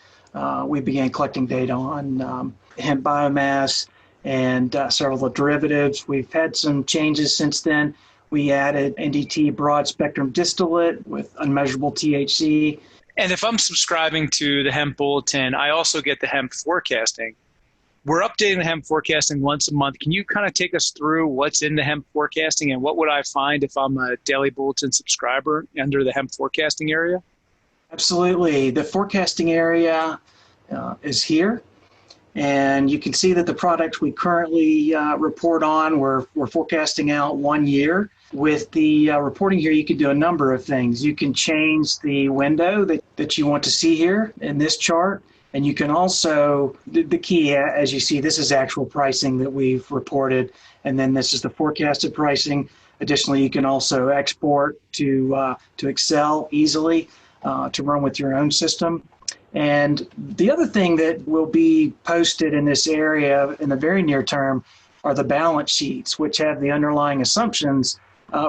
We began collecting data on hemp biomass and several of the derivatives. We've had some changes since then. We added NDT broad spectrum distillate with unmeasurable THC. And if I'm subscribing to the hemp bulletin, I also get the hemp forecasting. We're updating the hemp forecasting once a month. Can you kind of take us through what's in the hemp forecasting and what would I find if I'm a daily bulletin subscriber under the hemp forecasting area? Absolutely. The forecasting area is here. And you can see that the product we currently report on, we're forecasting out 1 year. With the reporting here, you can do a number of things. You can change the window that you want to see here in this chart. And you can also, the key, as you see, this is actual pricing that we've reported, and then this is the forecasted pricing. Additionally, you can also export to Excel easily to run with your own system. And the other thing that will be posted in this area in the very near term are the balance sheets, which have the underlying assumptions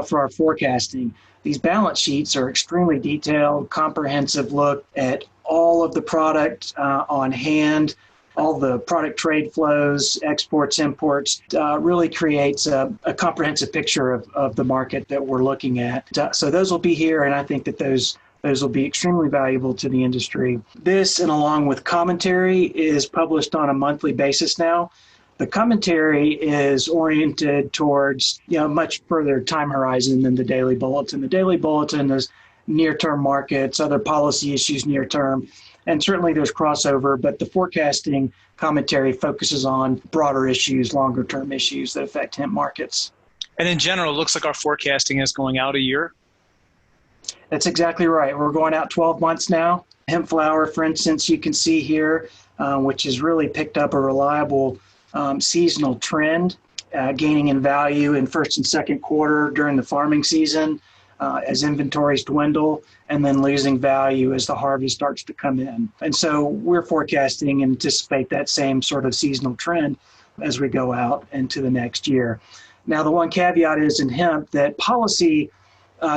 for our forecasting. These balance sheets are extremely detailed, comprehensive look at all of the product on hand, all the product trade flows, exports, imports, really creates a comprehensive picture of the market that we're looking at. So those will be here, and I think that those will be extremely valuable to the industry. This, and along with commentary, is published on a monthly basis now. The commentary is oriented towards much further time horizon than the daily bulletin. The daily bulletin is near-term markets, other policy issues near-term, and certainly there's crossover, but the forecasting commentary focuses on broader issues, longer-term issues that affect hemp markets. And in general, it looks like our forecasting is going out a year. That's exactly right. We're going out 12 months now. Hemp flower, for instance, you can see here, which has really picked up a reliable seasonal trend, gaining in value in first and second quarter during the farming season as inventories dwindle, and then losing value as the harvest starts to come in. And so we're forecasting and anticipate that same sort of seasonal trend as we go out into the next year. Now, the one caveat is in hemp that policy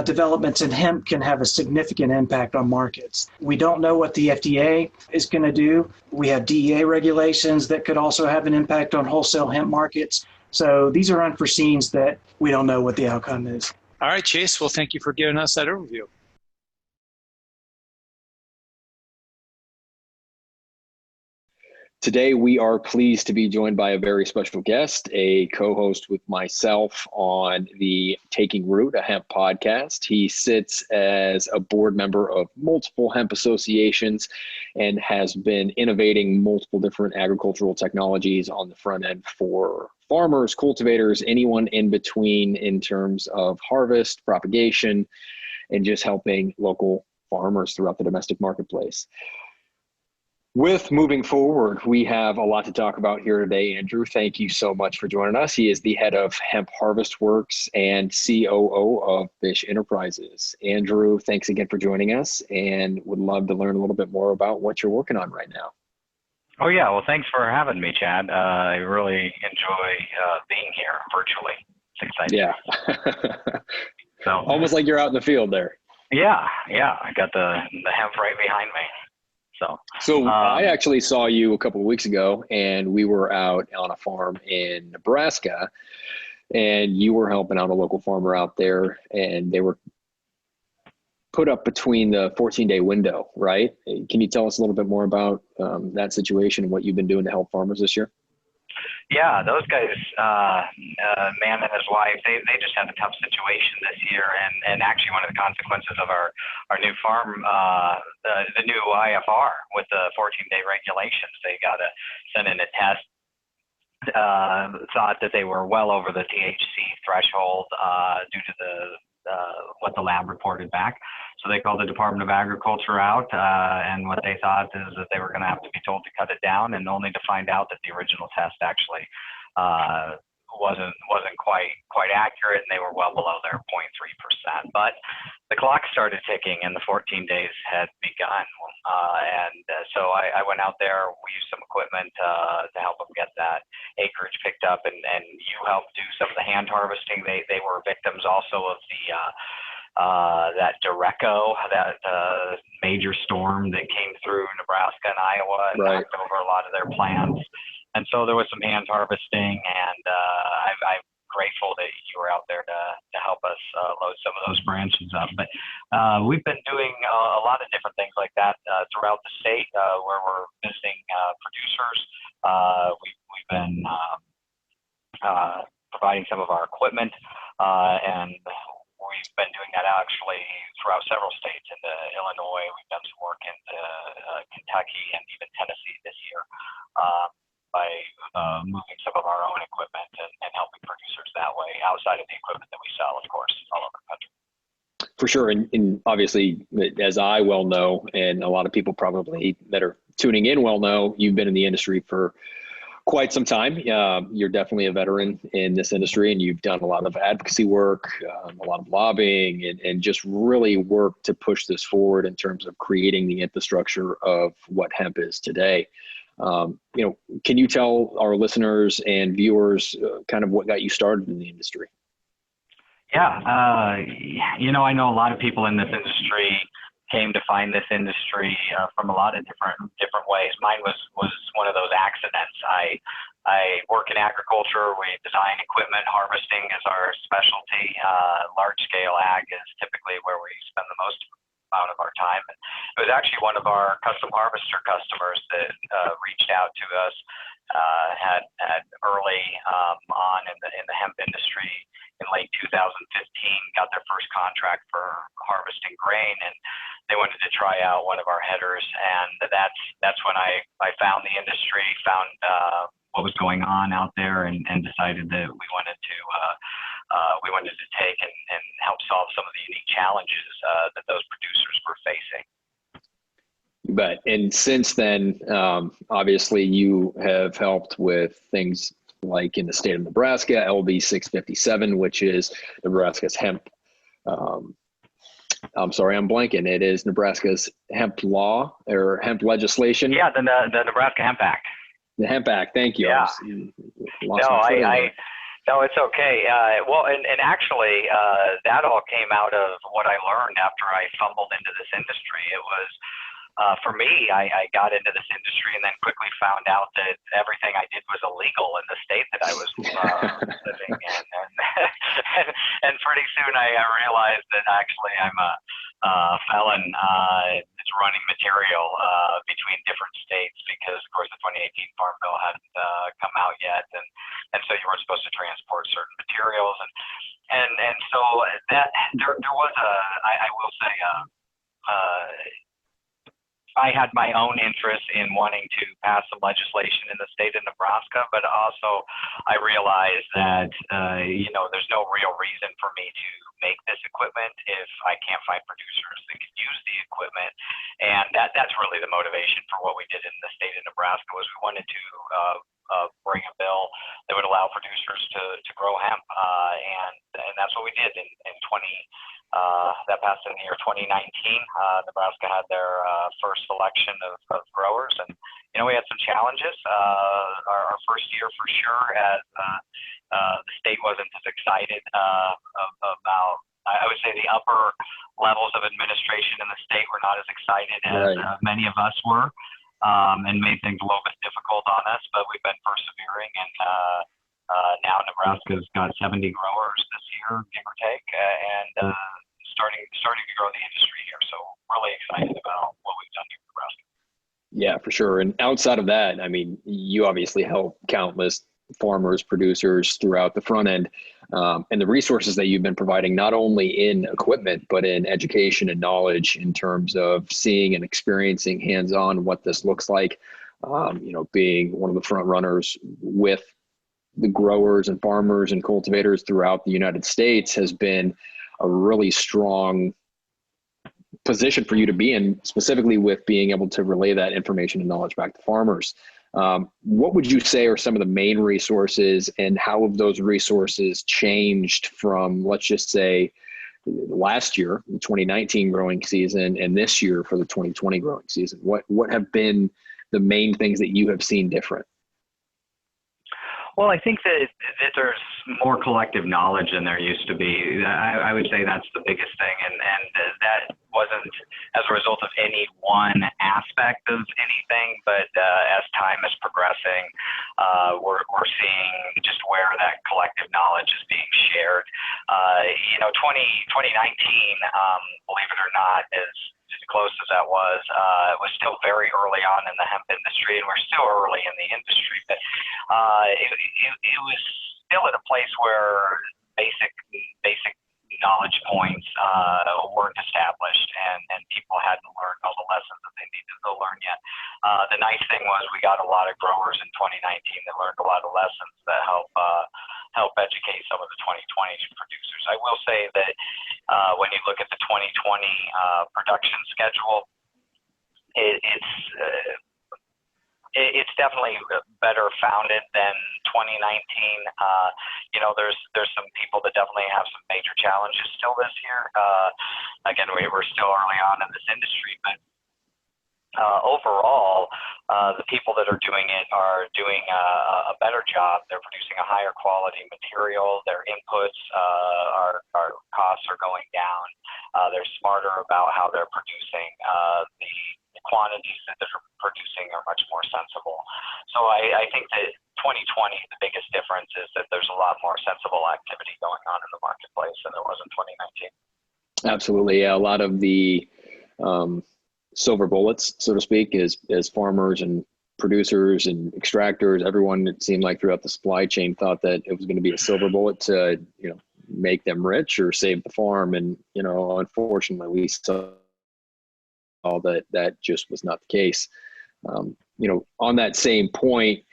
developments in hemp can have a significant impact on markets. We don't know what the FDA is going to do. We have DEA regulations that could also have an impact on wholesale hemp markets. So these are unforeseens that we don't know what the outcome is. All right, Chase. Well, thank you for giving us that overview. Today, we are pleased to be joined by a very special guest, a co-host with myself on the Taking Root, a hemp podcast. He sits as a board member of multiple hemp associations and has been innovating multiple different agricultural technologies on the front end for farmers, cultivators, anyone in between in terms of harvest, propagation, and just helping local farmers throughout the domestic marketplace. With moving forward, we have a lot to talk about here today. Andrew, thank you so much for joining us. He is the head of Hemp Harvest Works and COO of Fish Enterprises. Andrew, thanks again for joining us, and would love to learn a little bit more about what you're working on right now. Oh, yeah. Well, thanks for having me, Chad. I really enjoy being here virtually. It's exciting. Yeah. So almost like you're out in the field there. Yeah. I got the hemp right behind me. So I actually saw you a couple of weeks ago, and we were out on a farm in Nebraska, and you were helping out a local farmer out there, and they were put up between the 14-day window, right? Can you tell us a little bit more about that situation and what you've been doing to help farmers this year? Yeah, those guys, man and his wife, they just had a tough situation this year, and actually one of the consequences of our new farm, the new IFR with the 14-day regulations, they got to send in a test. Thought that they were well over the THC threshold due to what the lab reported back. So they called the Department of Agriculture out, and what they thought is that they were going to have to be told to cut it down, and only to find out that the original test actually wasn't quite accurate, and they were well below their 0.3%. But the clock started ticking, and the 14 days had begun. So I went out there. We used some equipment to help them get that acreage picked up, and you helped do some of the hand harvesting. They were victims also of the that Derecho, that major storm that came through Nebraska and Iowa and knocked over a lot of their plants. And so there was some hand harvesting, and I'm grateful that you were out there to help us load some of those branches up. But we've been doing a lot of different things like that throughout the state where we're visiting producers. We've been providing some of our equipment, and we've been doing that actually throughout several states. Into Illinois, we've done some work into Kentucky and even Tennessee this year by moving some of our own equipment and helping producers that way, outside of the equipment that we sell, of course, all over the country. For sure. And obviously, as I well know, and a lot of people probably that are tuning in well know, you've been in the industry for quite some time. You're definitely a veteran in this industry, and you've done a lot of advocacy work, a lot of lobbying, and just really work to push this forward in terms of creating the infrastructure of what hemp is today. Can you tell our listeners and viewers kind of what got you started in the industry? Yeah, I know a lot of people in this industry came to find this industry from a lot of different ways. Mine was one of those accidents. I work in agriculture. We design equipment. Harvesting is our specialty. Large scale ag is typically where we spend the most amount of our time. And it was actually one of our custom harvester customers that reached out to us, had early on in the hemp industry in late 2015, got their first contract for harvesting grain, and they wanted to try out one of our headers. And that's when I found the industry, found what was going on out there, and decided that we wanted to take and help solve some of the unique challenges that those producers were facing. You bet. And since then, obviously you have helped with things like in the state of Nebraska, LB 657, which is Nebraska's hemp. I'm sorry, I'm blanking. It is Nebraska's hemp law or hemp legislation. Yeah, the Nebraska Hemp Act. The Hemp Act. Thank you. Yeah. No, it's okay. Well, and actually, that all came out of what I learned after I fumbled into this industry. It was, for me, I got into this industry and then quickly found out that everything I did was illegal in the state that I was living in. And pretty soon I realized that actually I'm a felon that's running material between different states because, of course, the 2018 Farm Bill hadn't come out yet. And so you weren't supposed to transport certain materials. And so that there was I will say, I had my own interest in wanting to pass some legislation in the state of Nebraska, but also I realized that, there's no real reason for me to make this equipment if I can't find producers that can use the equipment. And that's really the motivation for what we did in the state of Nebraska was we wanted to bring a bill that would allow producers to grow hemp. And that's what we did in 20 that passed in the year 2019. Nebraska had their first selection of growers, and we had some challenges. Our first year for sure, as the state wasn't as excited about. I would say the upper levels of administration in the state were not as excited as many of us were, and made things a little bit difficult on us. But we've been persevering, and now Nebraska's got 70 growers this year, give or take, and starting to grow the industry here. So really excited about what we've done here in Nebraska. Yeah, for sure. And outside of that, I mean, you obviously help countless farmers, producers throughout the front end, and the resources that you've been providing, not only in equipment, but in education and knowledge in terms of seeing and experiencing hands-on what this looks like, being one of the front runners with the growers and farmers and cultivators throughout the United States has been a really strong position for you to be in, specifically with being able to relay that information and knowledge back to farmers. What would you say are some of the main resources, and how have those resources changed from, let's just say, last year, the 2019 growing season, and this year for the 2020 growing season? What have been the main things that you have seen different? Well, I think that there's more collective knowledge than there used to be. I would say that's the biggest thing, and that wasn't as a result of any one aspect of anything, but as time time is progressing, we're seeing just where that collective knowledge is being shared. 2019, believe it or not, is as close as that was, it was still very early on in the hemp industry, and we're still early in the industry, but it was still at a place where basic knowledge points weren't established, and people hadn't learned all the lessons that they needed to learn yet. The nice thing was we got a lot of growers in 2019 that learned a lot of lessons that help educate some of the 2020 producers. I will say that when you look at the 2020 production schedule, it's definitely better founded than 2019. There's some people that definitely have some major challenges still this year. Again, we're still early on in this industry, but overall, the people that are doing it are doing a better job. They're producing a higher quality material. Their inputs, our costs are going down. They're smarter about how they're producing. The quantities that they're producing are much more sensible. So I think that 2020, the biggest difference is that there's a lot more sensible activity going on in the marketplace than there was in 2019. Absolutely. Yeah. A lot of the silver bullets, so to speak, as farmers and producers and extractors, everyone, it seemed like throughout the supply chain, thought that it was going to be a silver bullet to, make them rich or save the farm. And, unfortunately, we saw that just was not the case. On that same point,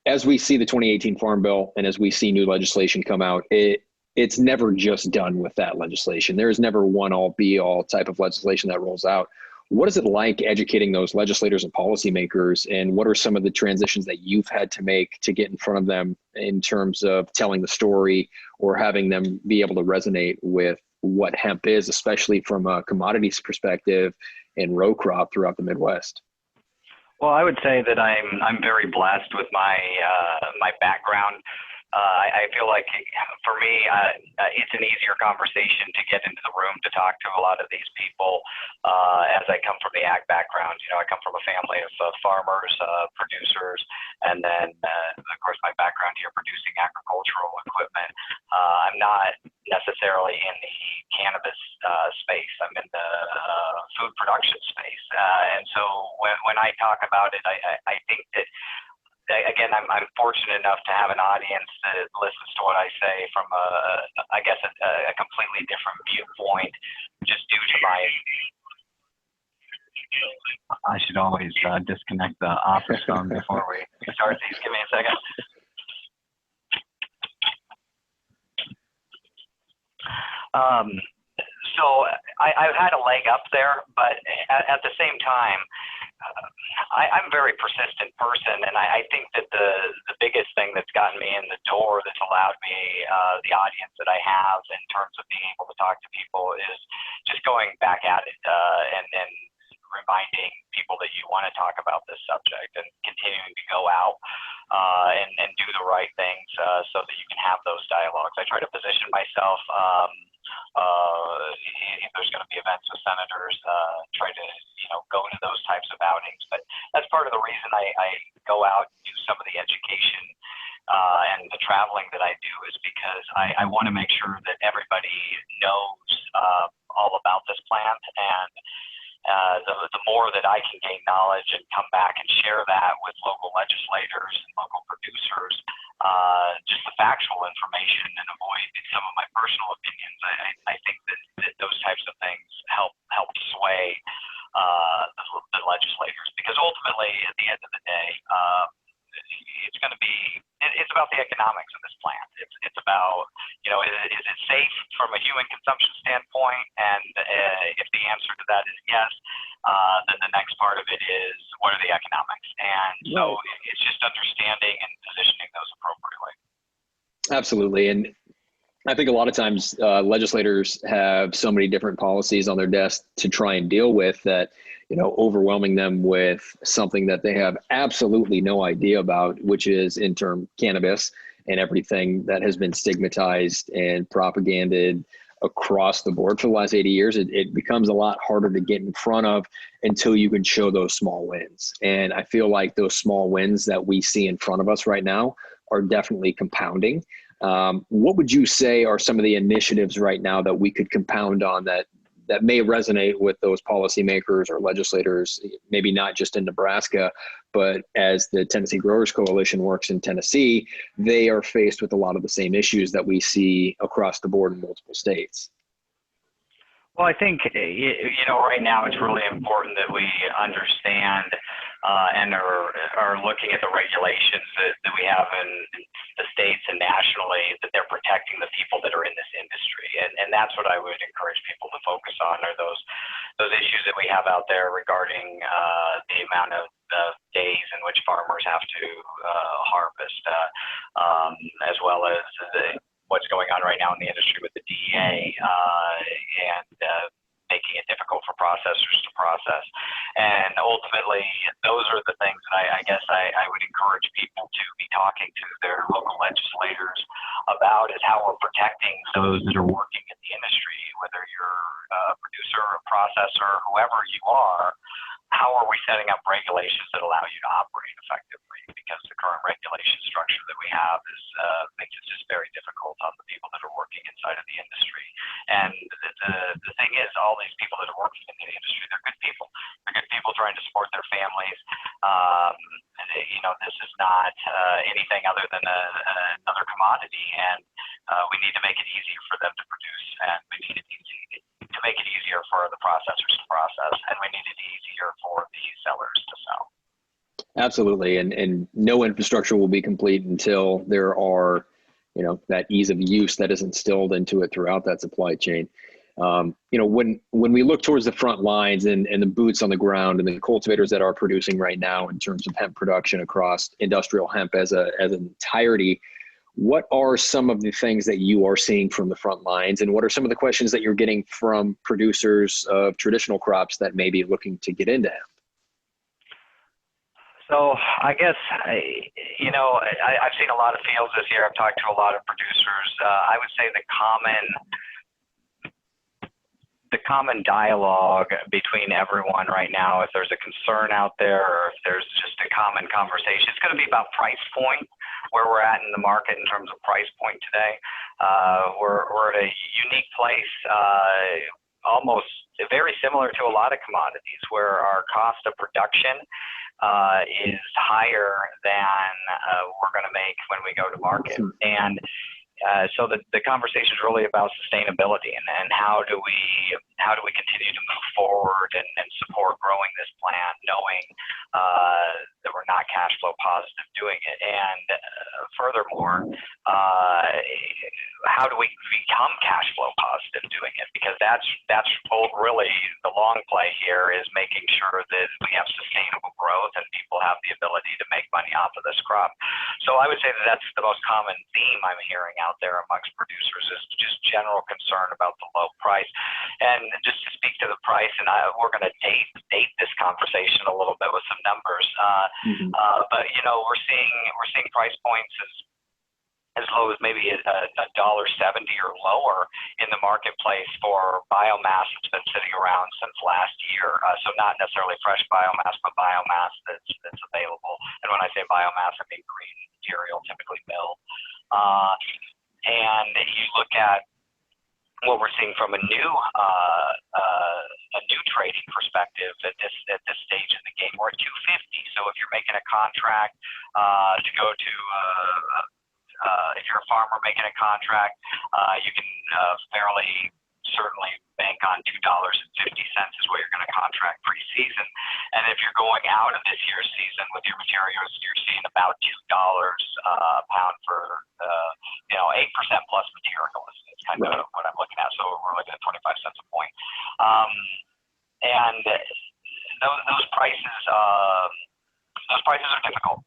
as we see the 2018 Farm Bill and as we see new legislation come out, it's never just done with that legislation. There is never one all be all type of legislation that rolls out. What is it like educating those legislators and policymakers, and what are some of the transitions that you've had to make to get in front of them in terms of telling the story or having them be able to resonate with what hemp is, especially from a commodities perspective and row crop throughout the Midwest? Well, I would say that I'm very blessed with my background. I feel like for me, it's an easier conversation to get into the room to talk to a lot of these people as I come from the ag background. I come from a family of farmers, producers, and then, of course, my background here producing agricultural equipment. I'm not necessarily in the cannabis space. I'm in the food production space. And so when I talk about it, I think that, again, I'm fortunate enough to have an audience that listens to what I say from a completely different viewpoint, just due to my. I should always disconnect the office phone before we start these. Give me a second. So I've had a leg up there, but at the same time, I'm a very persistent person, and I think that the biggest thing that's gotten me in the door, that's allowed me the audience that I have in terms of being able to talk to people, is just going back at it and reminding people that you want to talk about this subject and continuing to go out and do the right things so that you can have those dialogues. I try to position myself if there's going to be events with senators, try to go to those types of outings. But that's part of the reason I go out and do some of the education and the traveling that I do, is because I want to make sure that everybody knows all about this plant. And the more that I can gain knowledge and come back and share that with local legislators and local producers, just the factual information, and avoid some of my personal opinions, I think that those types of things help sway the legislators. Because ultimately, at the end of the day, it's going to be, it's about the economics of this plant. It's about, is it safe from a human consumption standpoint? And if the answer to that is yes, then the next part of it is, what are the economics? And so it's just understanding and positioning those appropriately. Absolutely. And I think a lot of times legislators have so many different policies on their desk to try and deal with that, overwhelming them with something that they have absolutely no idea about, which is in term cannabis and everything that has been stigmatized and propaganded across the board for the last 80 years, it becomes a lot harder to get in front of until you can show those small wins. And I feel like those small wins that we see in front of us right now are definitely compounding. What would you say are some of the initiatives right now that we could compound on that may resonate with those policymakers or legislators, maybe not just in Nebraska, but as the Tennessee Growers Coalition works in Tennessee, they are faced with a lot of the same issues that we see across the board in multiple states? Well, I think, right now it's really important that we understand and are looking at the regulations that we have in the states and nationally, that they're protecting the people that are in this industry. And that's what I would encourage people to focus on, are those issues that we have out there regarding the amount of days in which farmers have to harvest, as well as what's going on right now in the industry with the DEA and making it difficult for processors to process. And ultimately, those are the things that I guess I would encourage people to be talking to their local legislators about, is how we're protecting those that are working in the industry, whether you're a producer, a processor, whoever you are. How are we setting up regulations that allow you to operate effectively? Because the current regulation structure that we have makes it just very difficult on the people that are working inside of the industry. And the thing is, all these people that are working in the industry, they're good people. They're good people trying to support their families. This is not anything other than another commodity, and we need to make it easier for them to produce, and we need it to make it easier for the processors to process, and we need it easier for the sellers to sell. Absolutely. And no infrastructure will be complete until there are, that ease of use that is instilled into it throughout that supply chain. When we look towards the front lines and the boots on the ground and the cultivators that are producing right now in terms of hemp production across industrial hemp as an entirety, what are some of the things that you are seeing from the front lines, and what are some of the questions that you're getting from producers of traditional crops that may be looking to get into hemp? So I guess, I've seen a lot of fields this year. I've talked to a lot of producers. I would say the common dialogue between everyone right now, if there's a concern out there or if there's just a common conversation, it's going to be about price point, where we're at in the market in terms of price point today. We're at a unique place, almost very similar to a lot of commodities, where our cost of production is higher than we're going to make when we go to market. And so the conversation is really about sustainability and how do we continue to move forward and support growing this plant, knowing that we're not cash flow positive doing it. And furthermore, how do we become cash flow positive doing it? Because that's really the long play here, is making sure that we have sustainable growth and people have the ability to make money off of this crop. So I would say that that's the most common theme I'm hearing out there amongst producers, is just general concern about the low price. And just to speak to the price, and we're going to date this conversation a little bit with some numbers, but we're seeing price points as low as maybe $1.70 or lower in the marketplace for biomass that's been sitting around since last year. So not necessarily fresh biomass, but biomass that's available. And when I say biomass, I mean green material, typically milled. And you look at what we're seeing from a new trading perspective at this stage in the game. We're at $2.50. So if you're making a contract to go to if you're a farmer making a contract, you can fairly certainly bank on $2.50 is what you're going to contract pre-season. And if you're going out of this year's season with your materials, you're seeing about $2 a pound for 8% plus material is kind of what I'm looking at. So we're looking at 25 cents a point. And those prices are difficult.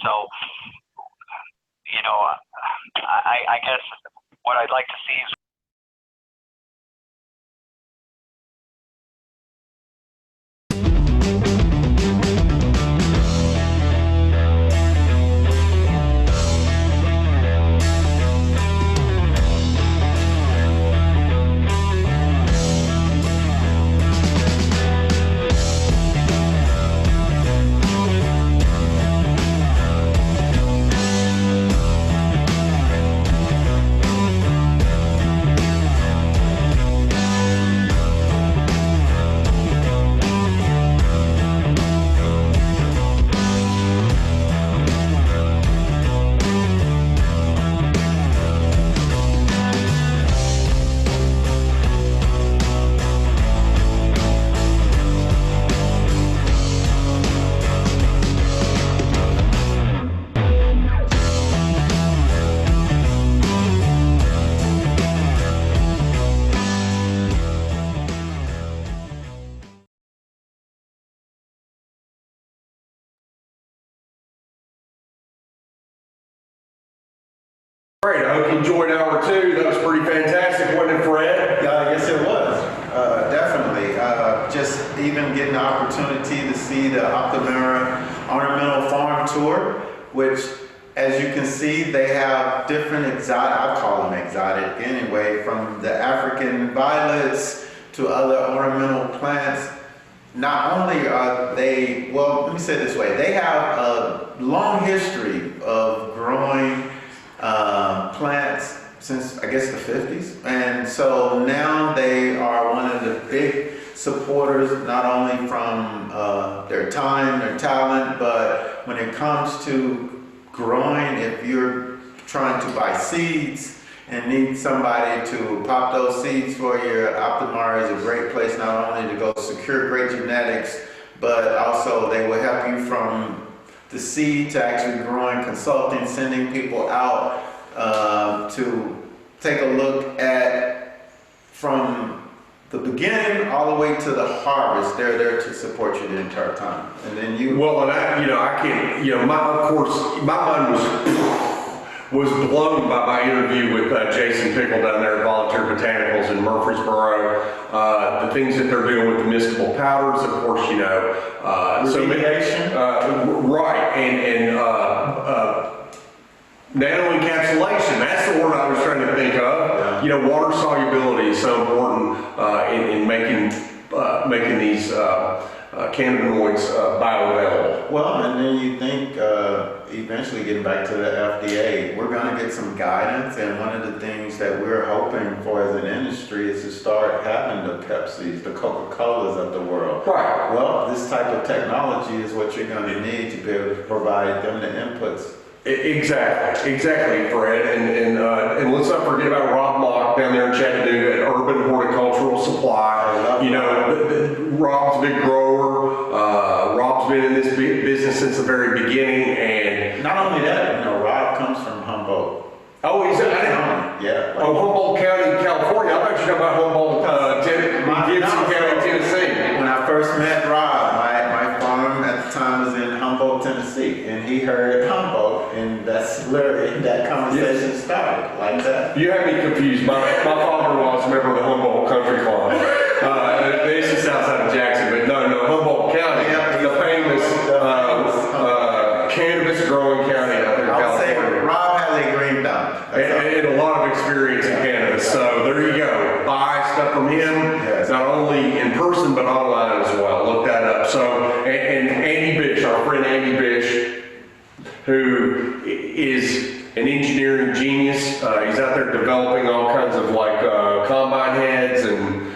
So I guess what I'd like to see is Great, I hope you enjoyed hour 2. That was pretty fantastic, wasn't it, Fred? Yes, it was. Definitely. Just even getting the opportunity to see the Optimera Ornamental Farm Tour, which, as you can see, they have different exotic, I call them exotic anyway, from the African violets to other ornamental plants. Not only are they, well, let me say it this way, they have a long history of growing plants since, I guess, the 50s. And so now they are one of the big supporters, not only from their time, their talent, but when it comes to growing, if you're trying to buy seeds and need somebody to pop those seeds for you, Optimera is a great place not only to go secure great genetics, but also they will help you from the seed to actually growing, consulting, sending people out to take a look at from the beginning all the way to the harvest. They're there to support you the entire time. And then you... Well, and I can't, of course, my mind was blown by my interview with Jason Pickle down there at Volunteer Botanicals in Murfreesboro. The things that they're doing with the mystical powders, of course, remediation. Right, and nano-encapsulation, that's the word I was trying to think of. Yeah. Water solubility is so important in making these cannabinoids bioavailable. Well, and then you think eventually getting back to the FDA, we're going to get some guidance, and one of the things that we're hoping for as an industry is to start having the Pepsis, the Coca-Colas of the world. Right. Well, this type of technology is what you're going to need to be able to provide them the inputs. Exactly, Fred, and let's not forget about Rob Mock down there in Chattanooga at Urban Horticultural Supply. Rob's a big grower. Rob's been in this business since the very beginning, and not only that, Rob comes from Humboldt. Oh, he's yeah. Humboldt County, California. I thought you were talking about Humboldt, Gibson County, Tennessee. When I first met Rob, my farm at the time was in Humboldt, Tennessee, and he heard Humboldt, and that's literally that conversation started like that. You have me confused. My father-in-law is a member of the Humboldt Country Club. This is outside of Jackson, but no, Humboldt County, the famous cannabis growing county out there in California. Say Rob has a green thumb. And a lot of experience in cannabis. So there you go. Buy stuff from him, not only in person, but online as well. Look that up. So, and Andy Bish, our friend Andy Bish, who is an engineering genius. He's out there developing all kinds of combine heads and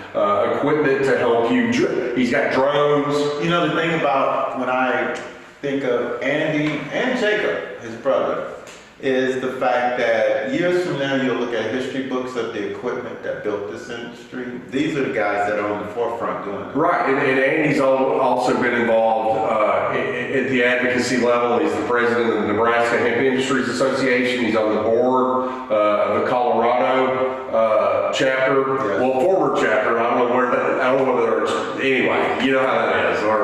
equipment to help you. He's got drones. The thing about when I think of Andy and Jacob, his brother, is the fact that years from now you'll look at history books of the equipment that built this industry. These are the guys that are on the forefront doing it. Right, and Andy's also been involved at the advocacy level. He's the president of the Nebraska Hemp Industries Association. He's on the board of the Colorado chapter. Yes. Well, former chapter. I don't know whether it's, anyway, you know how that is, or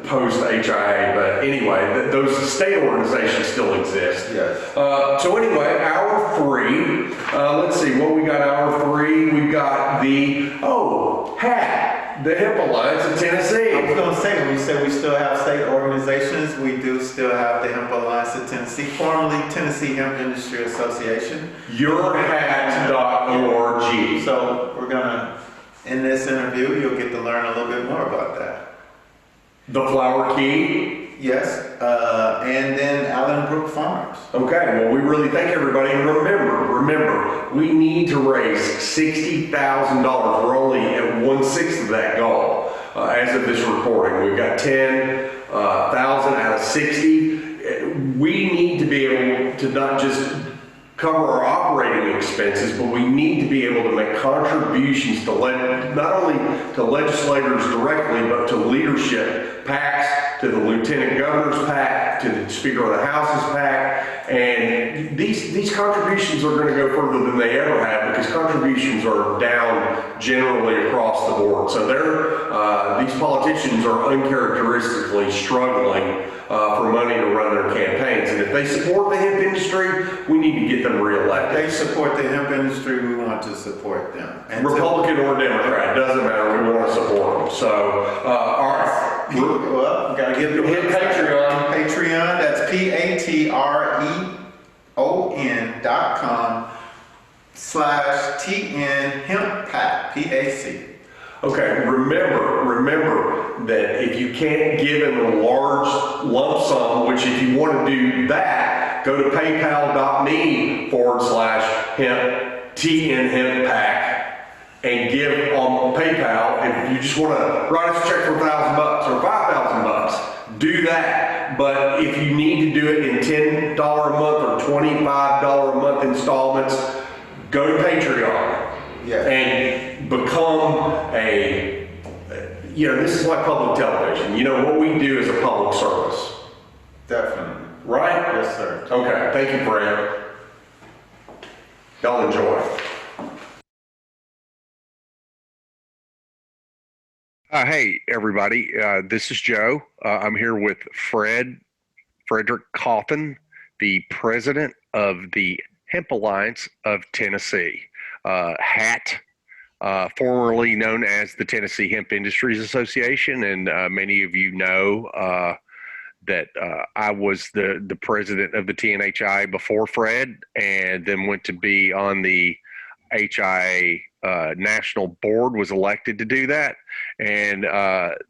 post HIA, but anyway, those state organizations still exist. Yes. So anyway, hour 3, let's see what we got. Hour 3, we've got the Hemp Alliance of Tennessee. I was going to say, when you said we still have state organizations, we do still have the Hemp Alliance of Tennessee, formerly Tennessee Hemp Industry Association. Yourhat.org. So we're going to, in this interview, you'll get to learn a little bit more about that. The Flower Key. Yes, and then Allenbrook Farms. Okay, well, we really thank everybody. And remember, we need to raise $60,000. We're only at 1/6 of that goal as of this recording. We've got 10,000 out of 60. We need to be able to not just cover our operating expenses, but we need to be able to make contributions to not only to legislators directly, but to leadership PACs, to the Lieutenant Governor's PAC, to the Speaker of the House's PAC, and these these contributions are going to go further than they ever have, because contributions are down generally across the board. So these politicians are uncharacteristically struggling for money to run their campaigns. And if they support the hemp industry, we need to get them reelected. They support the hemp industry, we want to support them. And Republican or Democrat, doesn't matter, we want to support them. So, all right. Well, we got to get the Patreon. Patreon, that's patreon.com/TN Hemp PAC, PAC. Okay, remember that if you can't give in a large lump sum, which if you want to do that, go to paypal.me/TN Hemp PAC and give on PayPal. If you just want to write us a check for $1,000 or $5,000, do that. But if you need to do it in $10 a month or $25 a month installments, go to Patreon. Yeah. And become this is like public television. What we do is a public service. Definitely. Right? Yes, sir. Okay. Thank you, Fred. Y'all enjoy. Hey, everybody. This is Joe. I'm here with Frederick Coffin, the president of the Hemp Alliance of Tennessee. HAT, formerly known as the Tennessee Hemp Industries Association, and many of you know that I was the president of the TNHI before Fred, and then went to be on the HIA national board, was elected to do that. And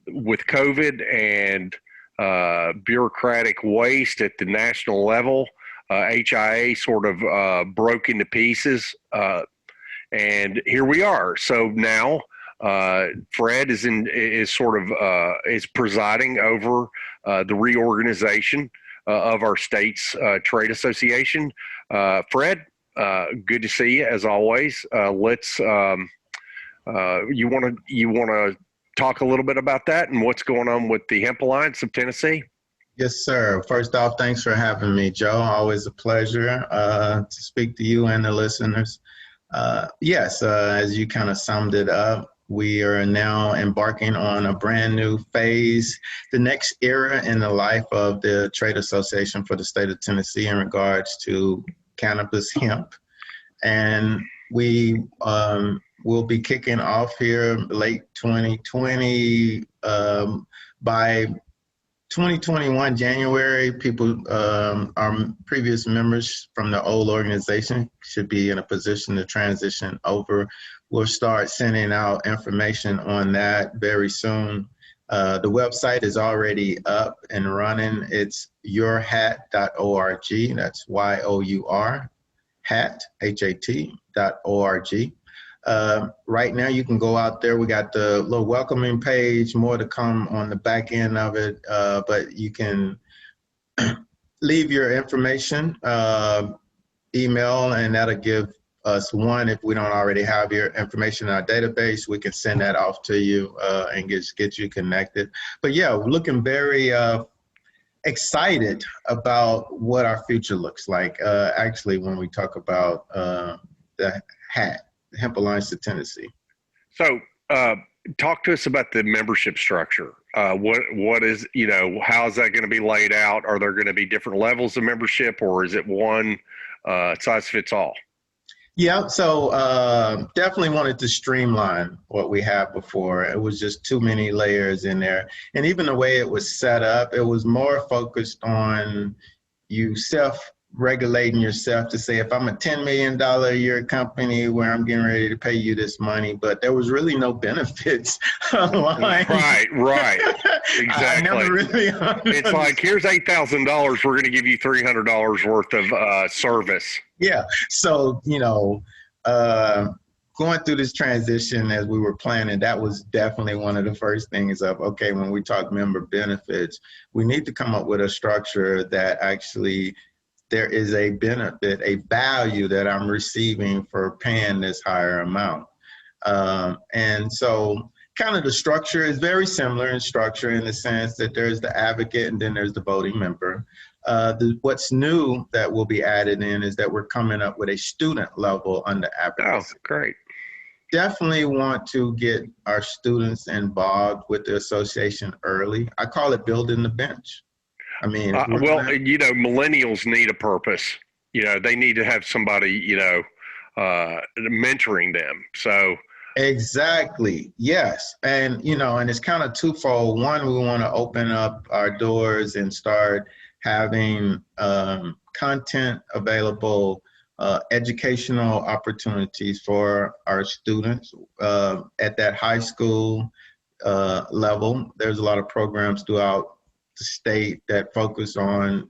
with COVID and bureaucratic waste at the national level, HIA sort of broke into pieces. And here we are. So now Fred is presiding over the reorganization of our state's trade association. Fred, good to see you as always. You want to talk a little bit about that and what's going on with the Hemp Alliance of Tennessee? Yes, sir. First off, thanks for having me, Joe. Always a pleasure to speak to you and the listeners. Yes, as you kind of summed it up, we are now embarking on a brand new phase, the next era in the life of the Trade Association for the state of Tennessee in regards to cannabis hemp. And we will be kicking off here late 2020. By 2021 January, our previous members from the old organization should be in a position to transition over. We'll start sending out information on that very soon. The website is already up and running. It's yourhat.org. That's YOUR, hat, HAT.org. Right now you can go out there. We got the little welcoming page, more to come on the back end of it, but you can leave your information, email, and that'll give us one. If we don't already have your information in our database, we can send that off to you and get you connected. But yeah, we're looking very excited about what our future looks like. Actually, when we talk about the HAT, Hemp Alliance of Tennessee. So talk to us about the membership structure. What is, how is that going to be laid out? Are there going to be different levels of membership, or is it one size fits all? Yeah, so definitely wanted to streamline what we had before. It was just too many layers in there. And even the way it was set up, it was more focused on you self-regulating yourself to say, if I'm a $10 million a year company where I'm getting ready to pay you this money, but there was really no benefits online. Right, exactly. I never really it's like, here's $8,000, we're going to give you $300 worth of service. Yeah, so, going through this transition as we were planning, that was definitely one of the first things of, okay, when we talk member benefits, we need to come up with a structure that actually there is a benefit, a value that I'm receiving for paying this higher amount. And so kind of the structure is very similar in structure in the sense that there's the advocate and then there's the voting member. What's new that will be added in is that we're coming up with a student level under advocacy. Oh, great. Definitely want to get our students involved with the association early. I call it building the bench. I mean, millennials need a purpose. They need to have somebody, mentoring them. So exactly, yes, and and it's kind of twofold. One, we want to open up our doors and start having content available, educational opportunities for our students at that high school level. There's a lot of programs throughout the state that focus on,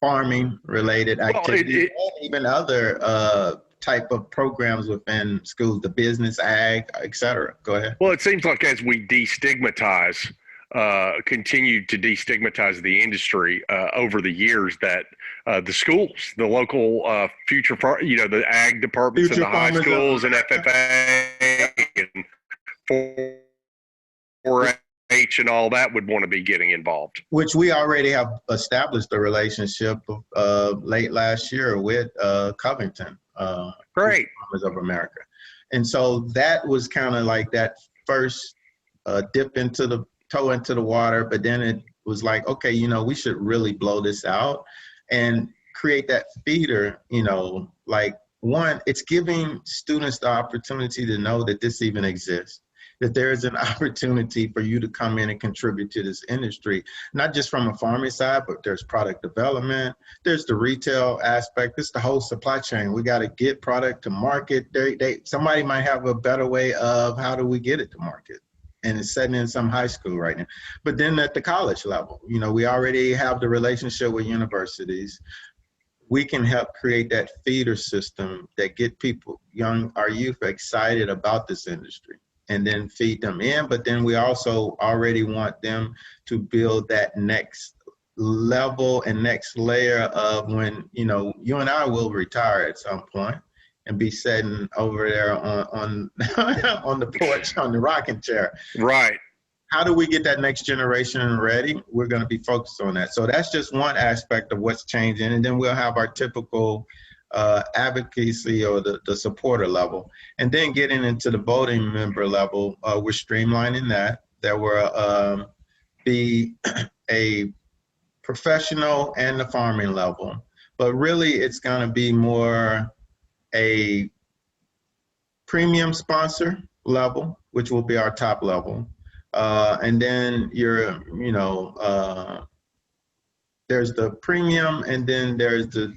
farming related activities and even other type of programs within schools, the business, ag, et cetera. Go ahead. Well, it seems like as we destigmatize, continue to destigmatize the industry over the years, that the schools, the local the ag departments in the high schools and FFA and 4-H and all that would want to be getting involved. Which we already have established a relationship late last year with Covington. Great. Farmers of America. And so that was kind of like that first dip into the toe into the water, but then it was like, okay, we should really blow this out and create that feeder, like one, it's giving students the opportunity to know that this even exists, that there is an opportunity for you to come in and contribute to this industry, not just from a farming side, but there's product development, there's the retail aspect, it's the whole supply chain. We got to get product to market. Somebody might have a better way of how do we get it to market. And it's setting in some high school right now. But then at the college level, we already have the relationship with universities. We can help create that feeder system that get people, our youth excited about this industry and then feed them in. But then we also already want them to build that next level and next layer of when, you and I will retire at some point and be sitting over there on on the porch, on the rocking chair. Right. How do we get that next generation ready? We're going to be focused on that. So that's just one aspect of what's changing. And then we'll have our typical advocacy or the supporter level. And then getting into the voting member level, we're streamlining that. There will be a professional and the farming level. But really, it's going to be more a premium sponsor level, which will be our top level. And then there's the premium, and then there's the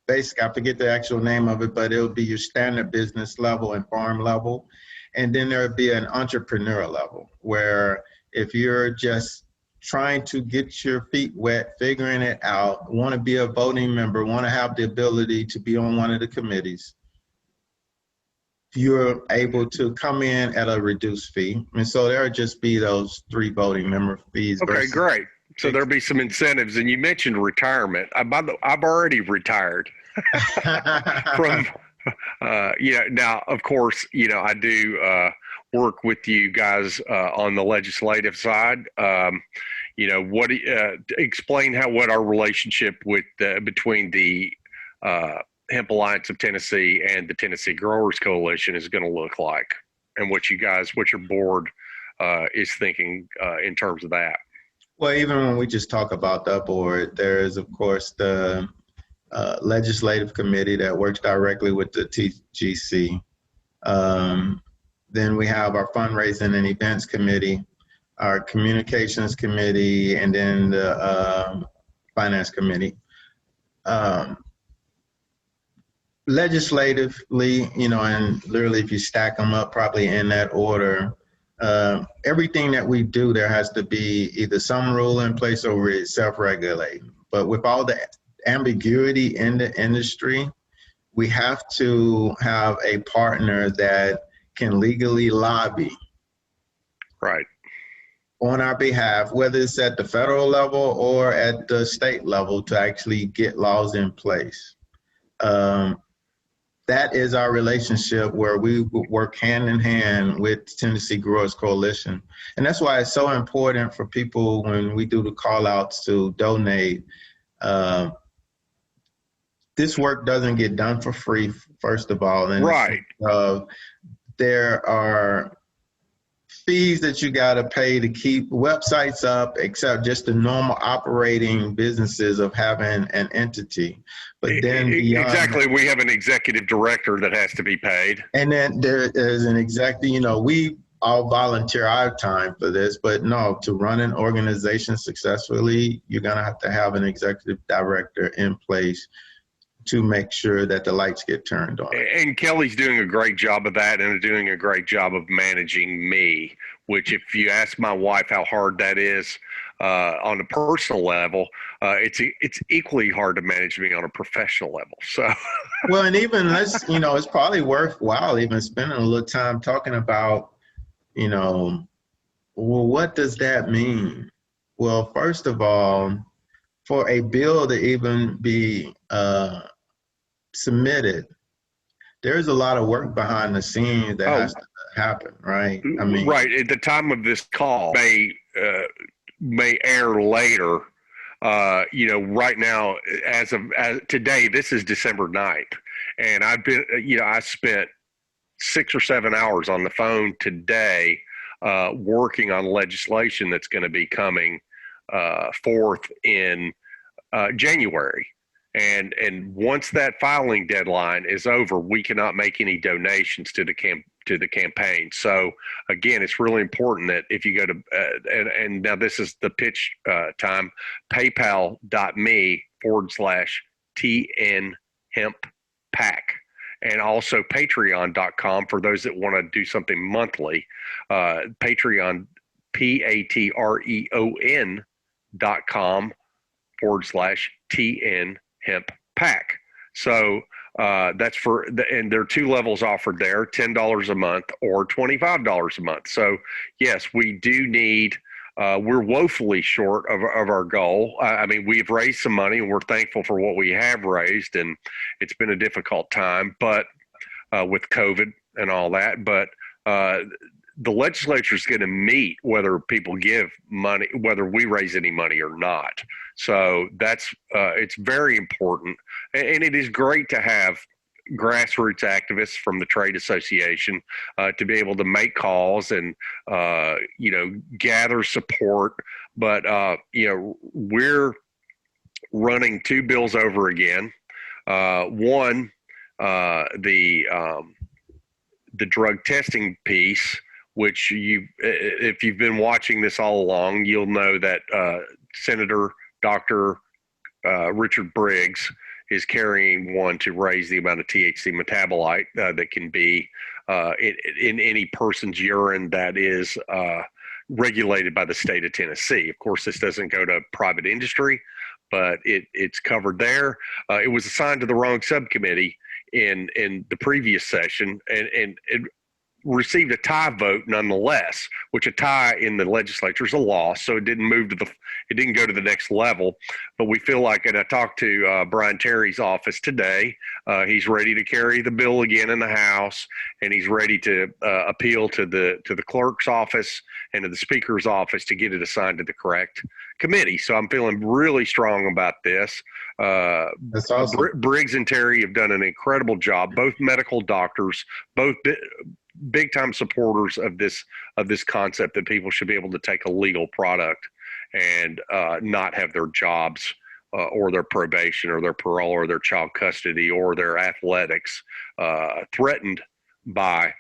basic, I forget the actual name of it, but it'll be your standard business level and farm level. And then there'll be an entrepreneur level, where if you're just trying to get your feet wet, figuring it out, want to be a voting member, want to have the ability to be on one of the committees, you're able to come in at a reduced fee. And so there'll just be those 3 voting member fees. Okay, great. So there'll be some incentives. And you mentioned retirement. I've already retired from, now, of course, I do work with you guys on the legislative side. Explain what our relationship between the Hemp Alliance of Tennessee and the Tennessee Growers Coalition is going to look like, and what your board is thinking in terms of that. Well, even when we just talk about the board, there is, of course, the legislative committee that works directly with the TGC. Then we have our fundraising and events committee, our communications committee, and then the finance committee. Legislatively, and literally if you stack them up probably in that order, everything that we do, there has to be either some rule in place or it's self-regulating. But with all the ambiguity in the industry, we have to have a partner that can legally lobby. Right. On our behalf, whether it's at the federal level or at the state level, to actually get laws in place. that is our relationship where we work hand in hand with Tennessee Growers Coalition. And that's why it's so important for people when we do the call outs to donate. This work doesn't get done for free, first of all. And right. There are fees that you got to pay to keep websites up, except just the normal operating businesses of having an entity. But then beyond exactly, we have an executive director that has to be paid. And then there is an executive, we all volunteer our time for this, but no, to run an organization successfully, you're going to have an executive director in place to make sure that the lights get turned on. And Kelly's doing a great job of that and doing a great job of managing me, which if you ask my wife how hard that is on a personal level, it's equally hard to manage me on a professional level. So, well, and even it's probably worthwhile even spending a little time talking about, well, what does that mean? Well, first of all, for a bill to even be submitted, there's a lot of work behind the scenes that has to happen, right? I mean, right at the time of this call may air later. Right now, as today, this is December 9th, and I spent 6 or 7 hours on the phone today working on legislation that's going to be coming forth in January. And once that filing deadline is over, we cannot make any donations to the campaign. So again, it's really important that if you go to and now this is the pitch time, paypal.me/TN-HEMP-PAC, and also patreon.com for those that want to do something monthly. Patreon, patreon.com/TN-HEMP-PAC. So that's and there are 2 levels offered there, $10 a month or $25 a month. So yes, we do need, we're woefully short of our goal. I mean, we've raised some money and we're thankful for what we have raised, and it's been a difficult time, but with COVID and all that, but the legislature is going to meet whether people give money, whether we raise any money or not. So that's it's very important, and it is great to have grassroots activists from the trade association to be able to make calls and gather support. But we're running 2 bills over again. One, the drug testing piece, which if you've been watching this all along, you'll know that Senator Dr. Richard Briggs is carrying one to raise the amount of THC metabolite that can be in any person's urine that is regulated by the state of Tennessee. Of course, this doesn't go to private industry, but it's covered there. It was assigned to the wrong subcommittee in the previous session, and it received a tie vote nonetheless, which a tie in the legislature is a loss. So it didn't go to the next level. But we feel like, and I talked to Brian Terry's office today, he's ready to carry the bill again in the House, and he's ready to appeal to the clerk's office and to the speaker's office to get it assigned to the correct committee. So I'm feeling really strong about this. That's awesome. Briggs and Terry have done an incredible job, both medical doctors, both big time supporters of this concept that people should be able to take a legal product and not have their jobs or their probation or their parole or their child custody or their athletics threatened by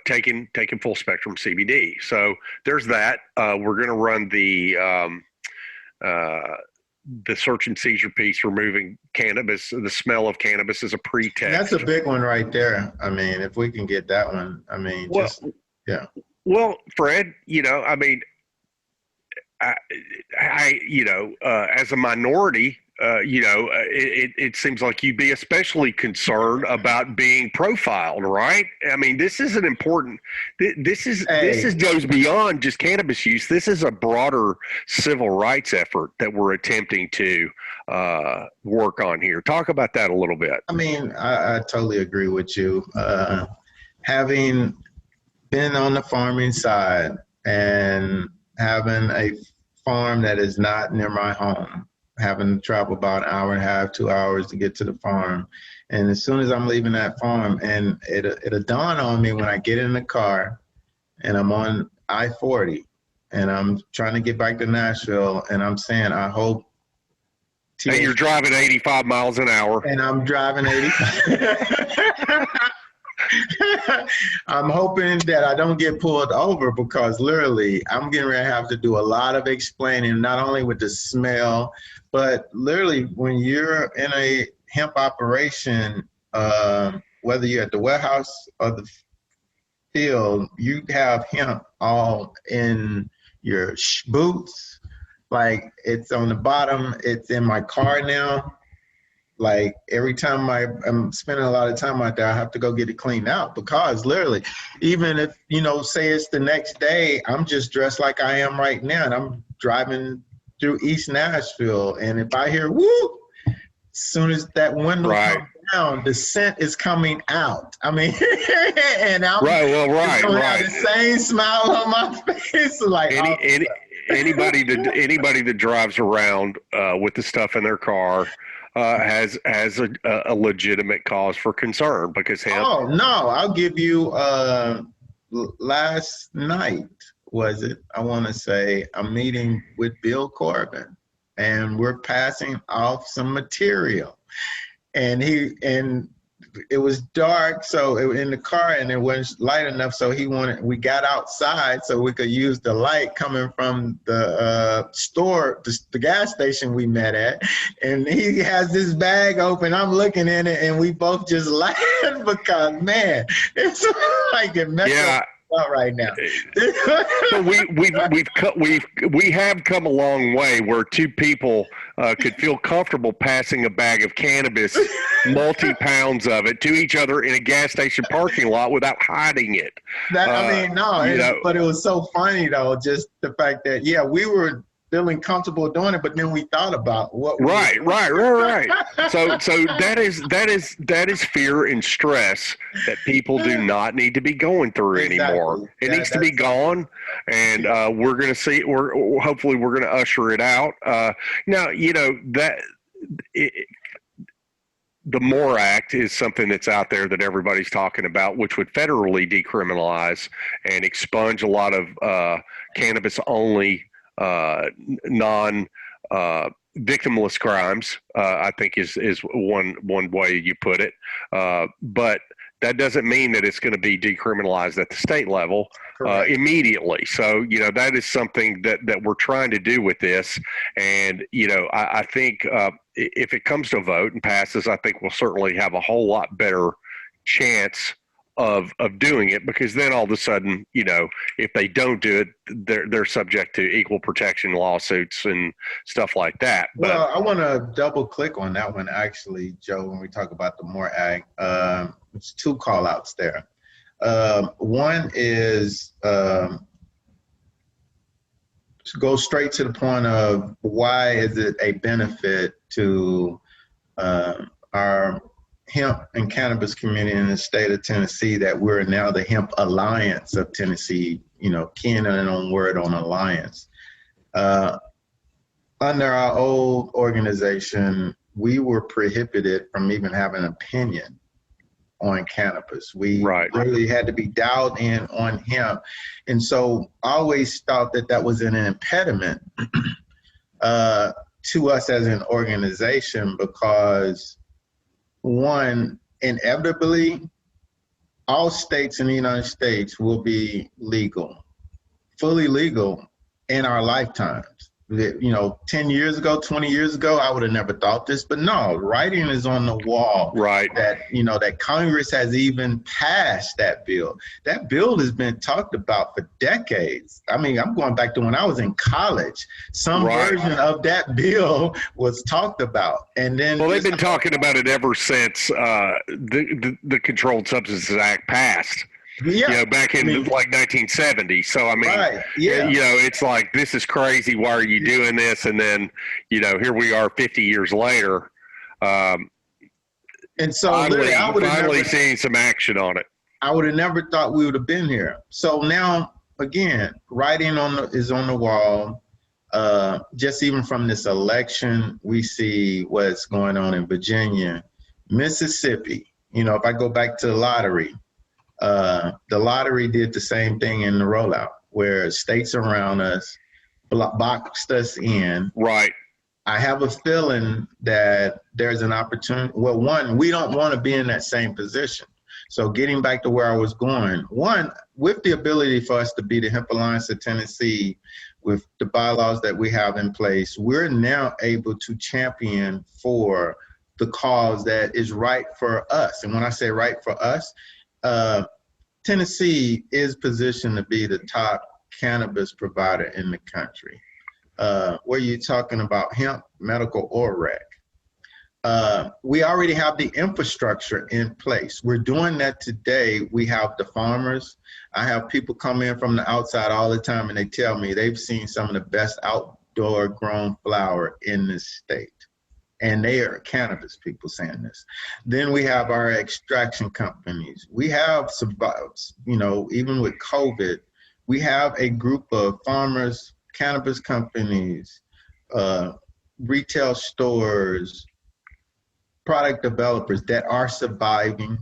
taking full spectrum CBD. So there's that. We're going to run the search and seizure piece, removing cannabis, the smell of cannabis as a pretext. That's a big one right there. I mean, if we can get that one, I mean, yeah. Well, Fred, I mean, I as a minority it seems like you'd be especially concerned about being profiled, right? I mean, this is an important. This goes beyond just cannabis use. This is a broader civil rights effort that we're attempting to work on here. Talk about that a little bit. I mean, I totally agree with you. Having been on the farming side and having a farm that is not near my home, having to travel about an hour and a half, 2 hours to get to the farm. And as soon as I'm leaving that farm, and it'll dawn on me when I get in the car and I'm on I-40 and I'm trying to get back to Nashville, and I'm saying, I hope. And you're driving 85 miles an hour. And I'm driving 85. I'm hoping that I don't get pulled over, because literally I'm getting ready to have to do a lot of explaining, not only with the smell, but literally when you're in a hemp operation, whether you're at the warehouse or the field, you have hemp all in your boots. Like, it's on the bottom, it's in my car now. Like, every time I'm spending a lot of time out there, I have to go get it cleaned out, because literally, even if, say it's the next day, I'm just dressed like I am right now, and I'm driving through East Nashville, and if I hear whoop, as soon as that window comes down, the scent is coming out. I mean, and I'm gonna have the same smile on my face, like anybody that drives around with the stuff in their car has a legitimate cause for concern, because hemp. Oh no, I'll give you last night, was it? I want to say a meeting with Bill Corbin, and we're passing off some material, and it was dark, so in the car, and it wasn't light enough, so we got outside so we could use the light coming from the store, the gas station we met at, and he has this bag open, I'm looking in it, and we both just laughed, because man, it's like it messed up right now. So we have come a long way where two people could feel comfortable passing a bag of cannabis, multi-pounds of it, to each other in a gas station parking lot without hiding it. But it was so funny though, just the fact that we were feeling comfortable doing it, but then we thought about what. Right. So that is fear and stress that people do not need to be going through anymore. It needs to be gone, and we're going to see. Hopefully we're going to usher it out. Now, the MORE Act is something that's out there that everybody's talking about, which would federally decriminalize and expunge a lot of cannabis-only victimless crimes, I think is one way you put it. But that doesn't mean that it's going to be decriminalized at the state level immediately. So, that is something that we're trying to do with this. And, I think if it comes to a vote and passes, I think we'll certainly have a whole lot better chance of doing it, because then all of a sudden, if they don't do it, they're subject to equal protection lawsuits and stuff like that. But, well, I want to double click on that one, actually, Joe, when we talk about the MORE Act. It's two call outs there. One is to go straight to the point of why is it a benefit to our hemp and cannabis community in the state of Tennessee that we're now the Hemp Alliance of Tennessee, keying in on word on alliance. Under our old organization, we were prohibited from even having an opinion on cannabis. We really had to be dialed in on hemp. And so I always thought that was an impediment to us as an organization, because one, inevitably, all states in the United States will be legal, fully legal in our lifetimes. You know, 10 years ago, 20 years ago, I would have never thought this, but no, writing is on the wall. Right. That, you know, that Congress has even passed that bill. That bill has been talked about for decades. I mean, I'm going back to when I was in college. Some version of that bill was talked about. And then, well, they've been talking about it ever since the Controlled Substances Act passed. Yeah. You know, back in like 1970. So, I mean, you know, it's like, this is crazy. Why are you doing this? And then, you know, here we are 50 years later. And so finally seeing some action on it. I would have never thought we would have been here. So now, again, writing is on the wall. Just even from this election, we see what's going on in Virginia, Mississippi. You know, if I go back to the lottery did the same thing in the rollout, where states around us boxed us in. Right. I have a feeling that there's an opportunity. Well, one, we don't want to be in that same position. So getting back to where I was going, one, with the ability for us to be the Hemp Alliance of Tennessee, with the bylaws that we have in place, we're now able to champion for the cause that is right for us. And when I say right for us, Tennessee is positioned to be the top cannabis provider in the country. Where you're talking about hemp, medical, or rec. We already have the infrastructure in place. We're doing that today. We have the farmers. I have people come in from the outside all the time and they tell me they've seen some of the best outdoor grown flower in this state. And they are cannabis people saying this. Then we have our extraction companies. We have, you know, even with COVID, we have a group of farmers, cannabis companies, retail stores, product developers that are surviving,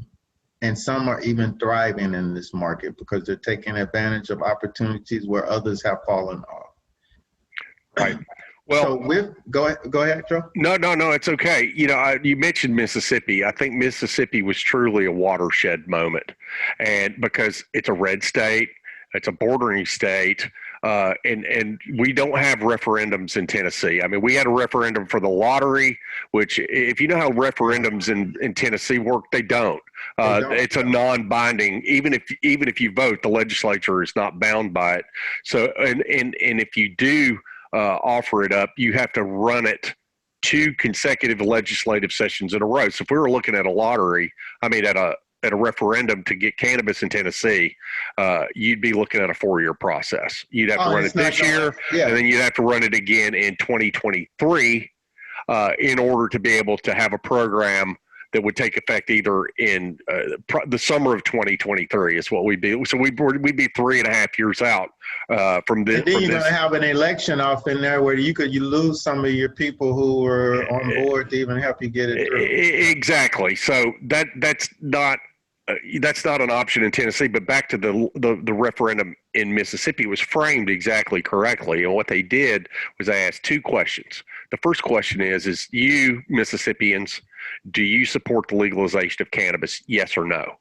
and some are even thriving in this market because they're taking advantage of opportunities where others have fallen off. Right. Well, so go ahead, Joe. No, it's okay. You know, you mentioned Mississippi. I think Mississippi was truly a watershed moment, and because it's a red state, it's a bordering state, and we don't have referendums in Tennessee. I mean, we had a referendum for the lottery, which, if you know how referendums in Tennessee work, they don't. It's a non-binding. Even if you vote, the legislature is not bound by it. So, and if you do offer it up, you have to run it 2 consecutive legislative sessions in a row. So if we were looking at a lottery, I mean, at a referendum to get cannabis in Tennessee, you'd be looking at a 4-year process. You'd have to run it this year, and then you'd have to run it again in 2023 in order to be able to have a program that would take effect either in the summer of 2023 is what we'd be. So we'd be 3.5 years out from this. And then you're going to have an election off in there where you lose some of your people who were on board to even help you get it through. Exactly. So that's not an option in Tennessee. But back to the referendum in Mississippi was framed exactly correctly. And what they did was they asked 2 questions. The first question is you Mississippians, do you support the legalization of cannabis? Yes or no?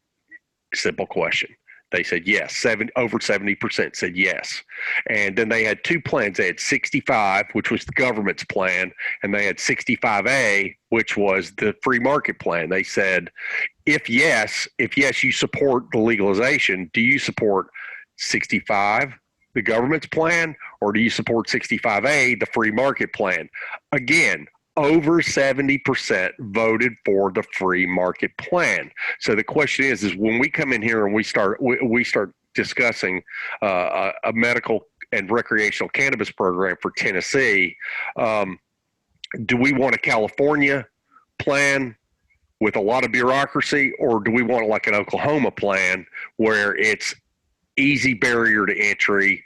Simple question. They said yes. Over 70% said yes. And then they had 2 plans. They had 65, which was the government's plan, and they had 65A, which was the free market plan. They said, if yes, you support the legalization, do you support 65, the government's plan, or do you support 65A, the free market plan? Again, over 70% voted for the free market plan. So the question is when we come in here and we start discussing a medical and recreational cannabis program for Tennessee, do we want a California plan with a lot of bureaucracy, or do we want like an Oklahoma plan where it's easy barrier to entry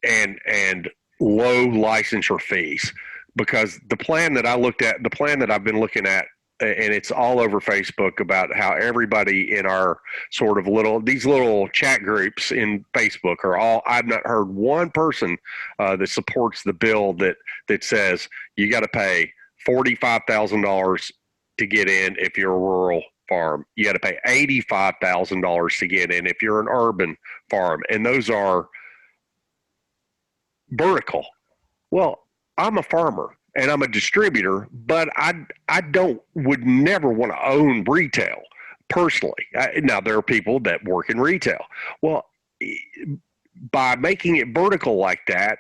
and low licensure fees? Because the plan that I've been looking at, and it's all over Facebook about how everybody in our sort of these little chat groups in Facebook are all, I've not heard one person that supports the bill that says you got to pay $45,000 to get in if you're a rural farm. You got to pay $85,000 to get in if you're an urban farm. And those are vertical. Well, I'm a farmer and I'm a distributor, but would never want to own retail personally. Now there are people that work in retail. Well, by making it vertical like that,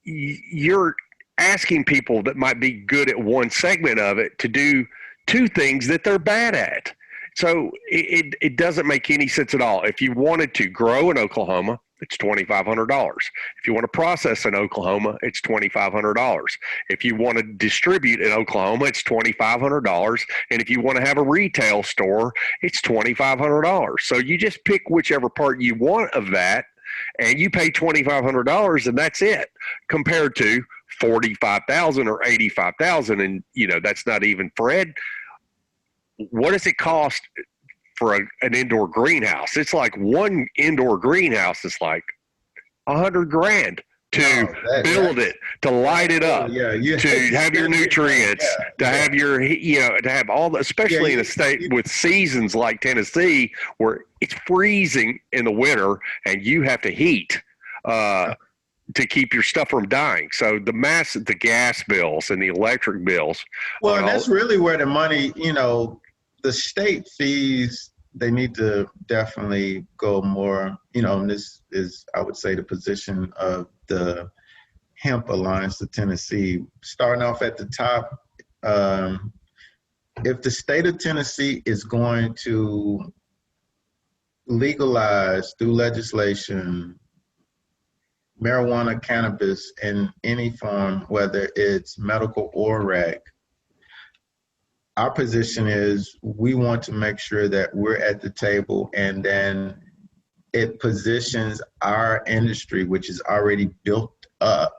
you're asking people that might be good at one segment of it to do two things that they're bad at. So it doesn't make any sense at all. If you wanted to grow in Oklahoma, it's $2,500. If you want to process in Oklahoma, it's $2,500. If you want to distribute in Oklahoma, it's $2,500. And if you want to have a retail store, it's $2,500. So you just pick whichever part you want of that, and you pay $2,500, and that's it, compared to $45,000 or $85,000. And, that's not even, Fred, what does it cost for an indoor greenhouse? It's like one indoor greenhouse is like $100,000 to build it, to light it up, to have your nutrients, to have your, to have all the, especially in a state with seasons like Tennessee, where it's freezing in the winter and you have to heat to keep your stuff from dying. So the gas bills and the electric bills. Well, and that's really where the money, the state fees, they need to definitely go more, and this is, I would say, the position of the Hemp Alliance of Tennessee. Starting off at the top, if the state of Tennessee is going to legalize through legislation marijuana, cannabis in any form, whether it's medical or rec, our position is we want to make sure that we're at the table, and then it positions our industry, which is already built up.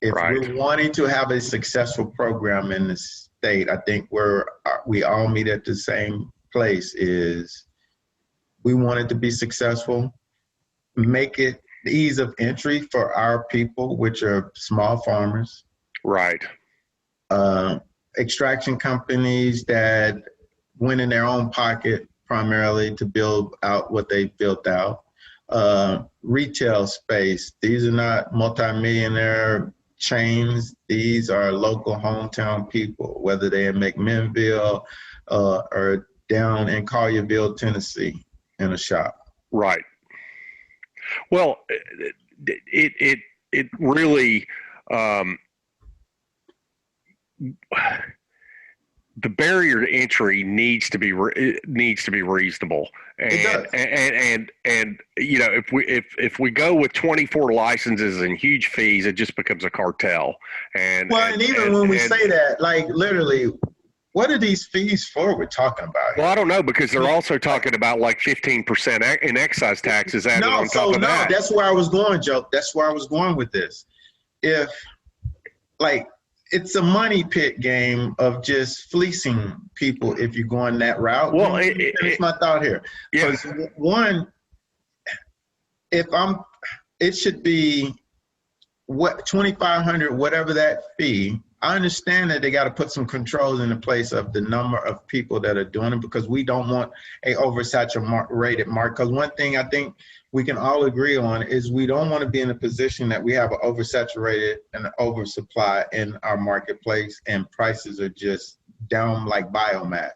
If we're wanting to have a successful program in the state, I think we all meet at the same place, is we want it to be successful, make it the ease of entry for our people, which are small farmers. Right. Extraction companies that went in their own pocket primarily to build out what they built out. Retail space, these are not multimillionaire chains. These are local hometown people, whether they're in McMinnville or down in Collierville, Tennessee, in a shop. Right. Well, it really, the barrier to entry needs to be reasonable, and if we go with 24 licenses and huge fees, it just becomes a cartel. And even when we say that, like, literally, what are these fees for we're talking about here? Well, I don't know, because they're also talking about like 15% in excise taxes added on top of that. That's where I was going, Joe. That's where I was going with this. If, like, it's a money pit game of just fleecing people if you're going that route. Well, finish my thought here. Yeah. One, it should be what $2,500, whatever that fee. I understand that they got to put some controls into place of the number of people that are doing it, because we don't want a oversaturated market. Because one thing I think we can all agree on is we don't want to be in a position that we have an oversaturated and an oversupply in our marketplace and prices are just down like biomass.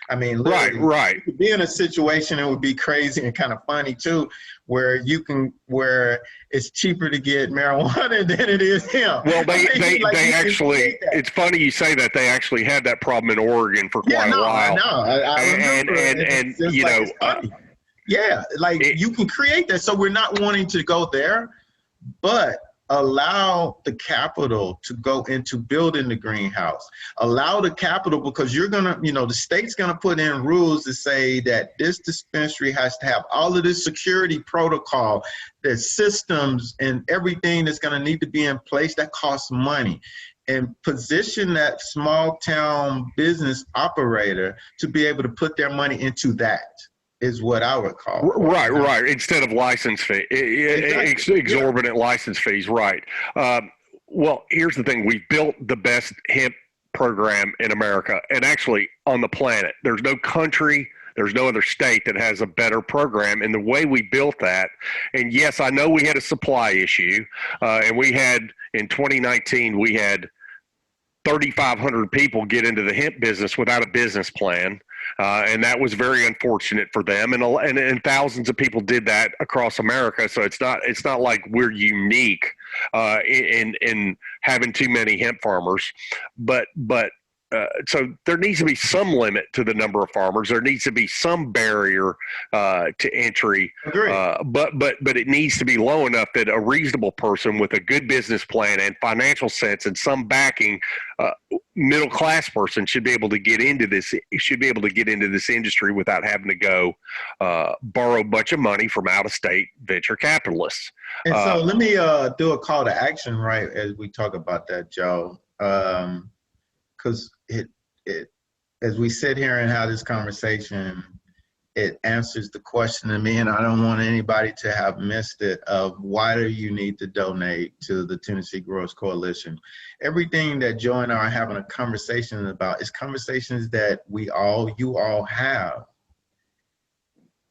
I mean, right. You could be in a situation, it would be crazy and kind of funny too, where it's cheaper to get marijuana than it is hemp. Well, they actually, it's funny you say that. They actually had that problem in Oregon for quite a while. I know. I remember. And you know, you can create that. So we're not wanting to go there, but allow the capital to go into building the greenhouse. Allow the capital, because you're going to, the state's going to put in rules to say that this dispensary has to have all of this security protocol, the systems and everything that's going to need to be in place that costs money. And position that small town business operator to be able to put their money into that. Is what I would call it. Right. Instead of license fee, exorbitant license fees. Right. Well, here's the thing: we've built the best hemp program in America, and actually on the planet. There's no country There's no other state that has a better program. And the way we built that, and yes, I know we had a supply issue, and we had in 2019 we had 3,500 people get into the hemp business without a business plan. And that was very unfortunate for them, and thousands of people did that across America. So it's not like we're unique in having too many hemp farmers, but so there needs to be some limit to the number of farmers. There needs to be some barrier to entry, but it needs to be low enough that a reasonable person with a good business plan and financial sense and some backing, middle class person should be able to get into this. Should be able to get into this industry without having to go borrow a bunch of money from out of state venture capitalists. And so let me do a call to action right as we talk about that, Joe. Because as we sit here and have this conversation, it answers the question to me, and I don't want anybody to have missed it, of why do you need to donate to the Tennessee Growers Coalition? Everything that Joe and I are having a conversation about is conversations that you all have,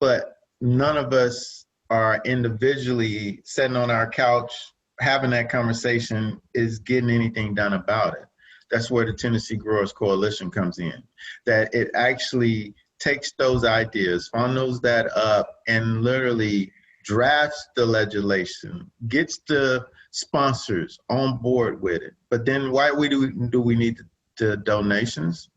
but none of us are individually sitting on our couch having that conversation is getting anything done about it. That's where the Tennessee Growers Coalition comes in, that it actually takes those ideas, funnels that up, and literally drafts the legislation, gets the sponsors on board with it. But then why do we need the donations?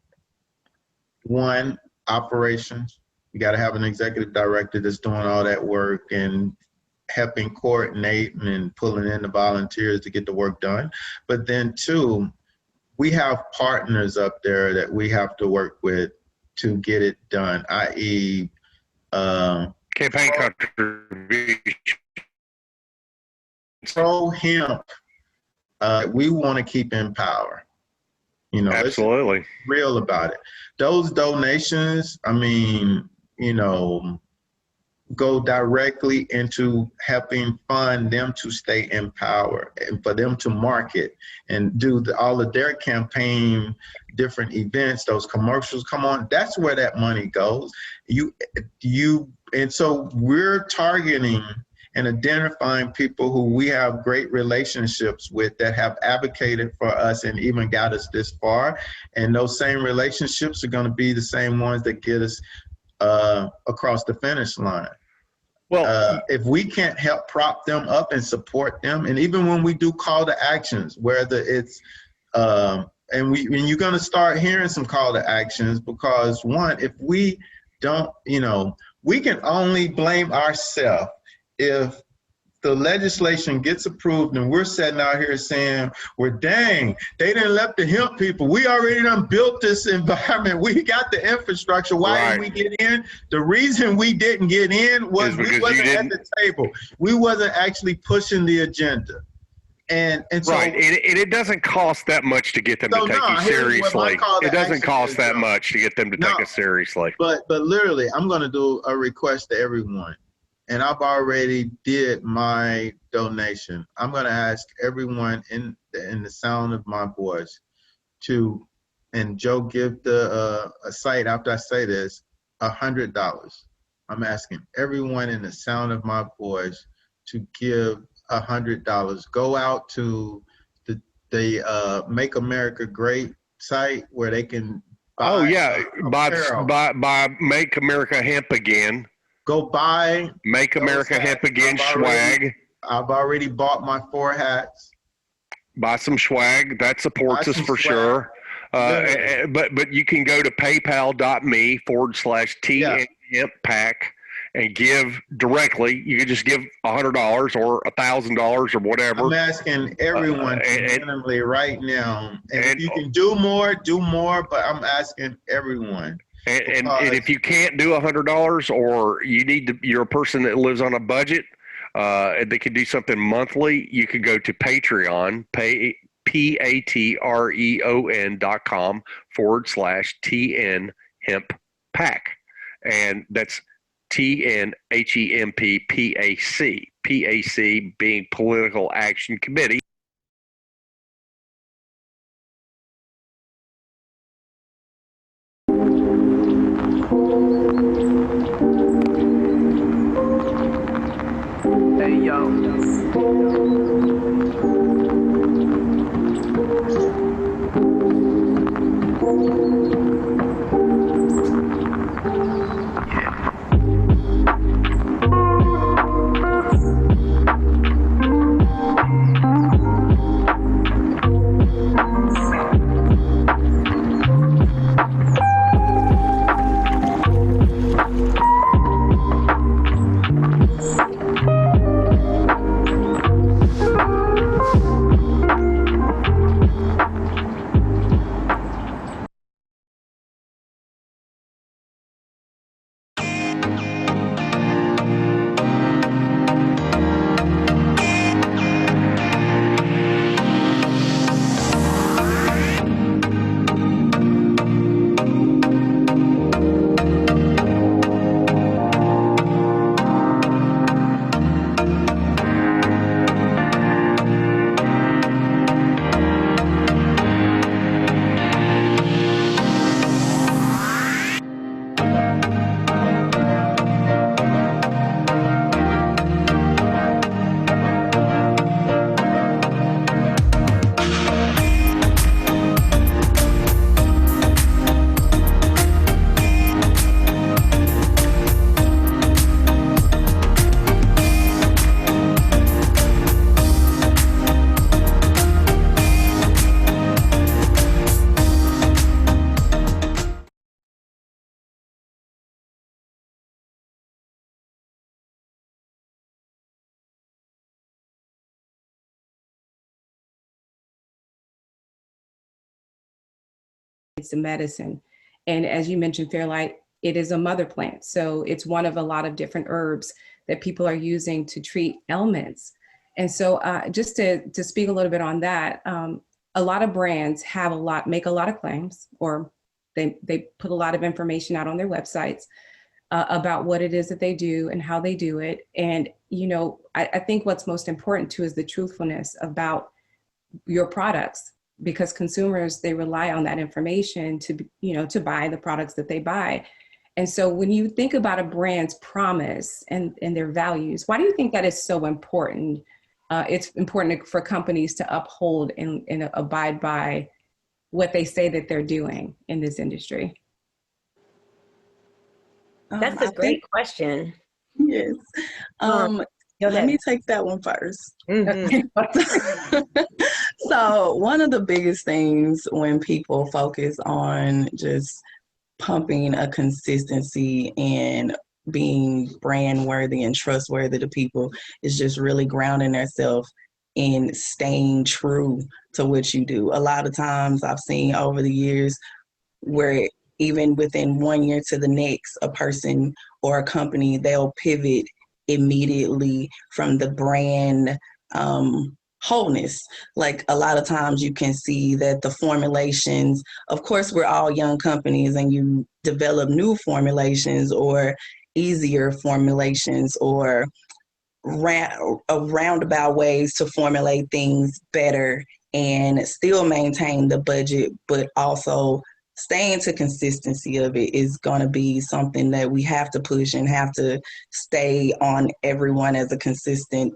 One, operations. You got to have an executive director that's doing all that work and helping coordinate and pulling in the volunteers to get the work done. But then two, we have partners up there that we have to work with to get it done, i.e. campaign contribution. Pro hemp, we want to keep in power. You know, absolutely. Let's be real about it. Those donations, I mean, you know, go directly into helping fund them to stay in power and for them to market and do all of their campaign, different events, those commercials come on. That's where that money goes. And so we're targeting and identifying people who we have great relationships with that have advocated for us and even got us this far. And those same relationships are going to be the same ones that get us across the finish line. Well, if we can't help prop them up and support them, and even when we do call to actions, whether it's and you're going to start hearing some call to actions, because one, if we don't, you know, we can only blame ourselves if the legislation gets approved and we're sitting out here saying, well, dang, they didn't let the hemp people, we already done built this environment, we got the infrastructure, why didn't we get in? The reason we didn't get in was we wasn't at the table. We wasn't actually pushing the agenda. And so, right, and it doesn't cost that much to get them to take you seriously. It doesn't cost that much to get them to take us seriously. But literally, I'm going to do a request to everyone. And I've already did my donation. I'm going to ask everyone in the sound of my voice to, and Joe, give the a site after I say this, $100. I'm asking everyone in the sound of my voice to give $100. Go out to the Make America Great site where they can buy by Make America Hemp Again. Go buy Make America Hemp Again swag. I've already bought my 4 hats. Buy some swag. That supports us for sure. But you can go to paypal.me/TN Hemp Pack and give directly. You can just give $100 or $1,000 or whatever. I'm asking everyone randomly right now. And if you can do more, but I'm asking everyone. And if you can't do $100 or you're a person that lives on a budget and they can do something monthly, you can go to Patreon, patreon.com/TN Hemp Pack. And that's TNHEMP PAC being Political Action Committee. it's a medicine. And as you mentioned, Fairlight, it is a mother plant. So it's one of a lot of different herbs that people are using to treat ailments. And so just to speak a little bit on that, a lot of brands make a lot of claims, or they put a lot of information out on their websites about what it is that they do and how they do it. And, I think what's most important too is the truthfulness about your products, because consumers, they rely on that information to buy the products that they buy. And so when you think about a brand's promise and their values, why do you think that is so important? It's important for companies to uphold and abide by what they say that they're doing in this industry. That's a great question. Yes. Let me take that one first. So one of the biggest things when people focus on just pumping a consistency and being brand worthy and trustworthy to people is just really grounding themselves in staying true to what you do. A lot of times I've seen over the years where even within 1 year to the next, a person or a company, they'll pivot immediately from the brand wholeness. Like a lot of times you can see that the formulations, of course, we're all young companies and you develop new formulations or easier formulations or roundabout ways to formulate things better and still maintain the budget, but also staying to consistency of it is going to be something that we have to push and have to stay on everyone as a consistent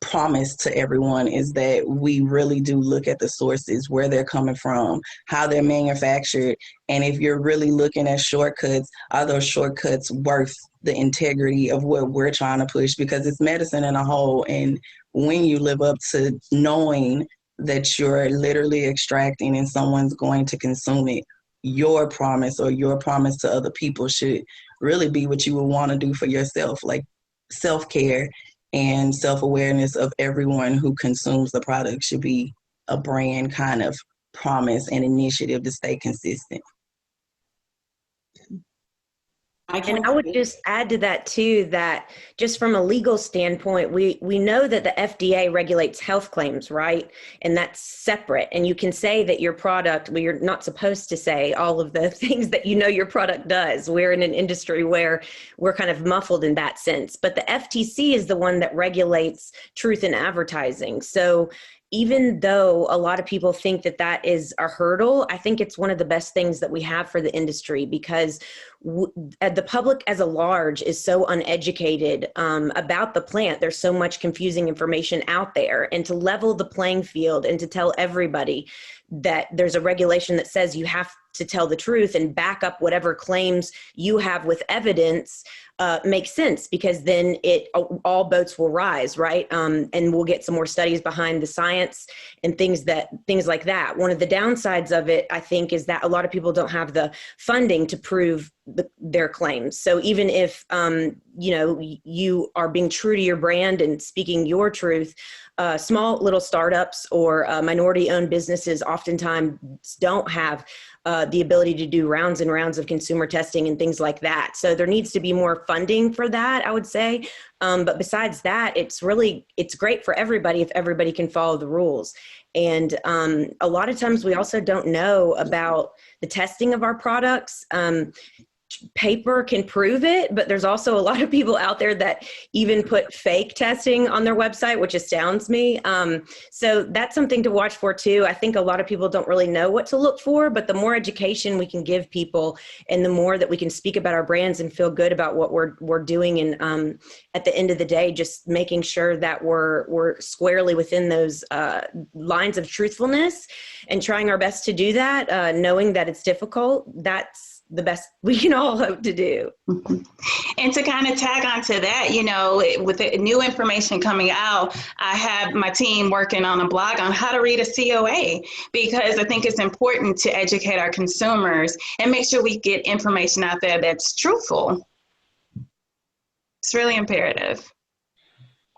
promise to everyone, is that we really do look at the sources, where they're coming from, how they're manufactured. And if you're really looking at shortcuts, are those shortcuts worth the integrity of what we're trying to push? Because it's medicine in a whole. And when you live up to knowing that you're literally extracting and someone's going to consume it, your promise or your promise to other people should really be what you would want to do for yourself, like self-care and self-awareness of everyone who consumes the product should be a brand kind of promise and initiative to stay consistent. And I would just add to that too, that just from a legal standpoint, we know that the FDA regulates health claims, right? And that's separate. And you can say that your product, well, you're not supposed to say all of the things that your product does. We're in an industry where we're kind of muffled in that sense. But the FTC is the one that regulates truth in advertising. So even though a lot of people think that that is a hurdle, I think it's one of the best things that we have for the industry, because the public as a large is so uneducated about the plant. There's so much confusing information out there, and to level the playing field and to tell everybody that there's a regulation that says you have to tell the truth and back up whatever claims you have with evidence makes sense, because then all boats will rise, right? And we'll get some more studies behind the science and things like that. One of the downsides of it, I think, is that a lot of people don't have the funding to prove their claims. So even if you are being true to your brand and speaking your truth, small little startups or minority-owned businesses oftentimes don't have the ability to do rounds and rounds of consumer testing and things like that. So there needs to be more funding for that, I would say. But besides that, it's great for everybody if everybody can follow the rules. And a lot of times we also don't know about the testing of our products. Paper can prove it, but there's also a lot of people out there that even put fake testing on their website, which astounds me. So that's something to watch for too. I think a lot of people don't really know what to look for, but the more education we can give people and the more that we can speak about our brands and feel good about what we're doing, and at the end of the day, just making sure that we're squarely within those lines of truthfulness and trying our best to do that, knowing that it's difficult. That's the best we can all hope to do. And to kind of tag onto that, with the new information coming out, I have my team working on a blog on how to read a COA, because I think it's important to educate our consumers and make sure we get information out there that's truthful. It's really imperative.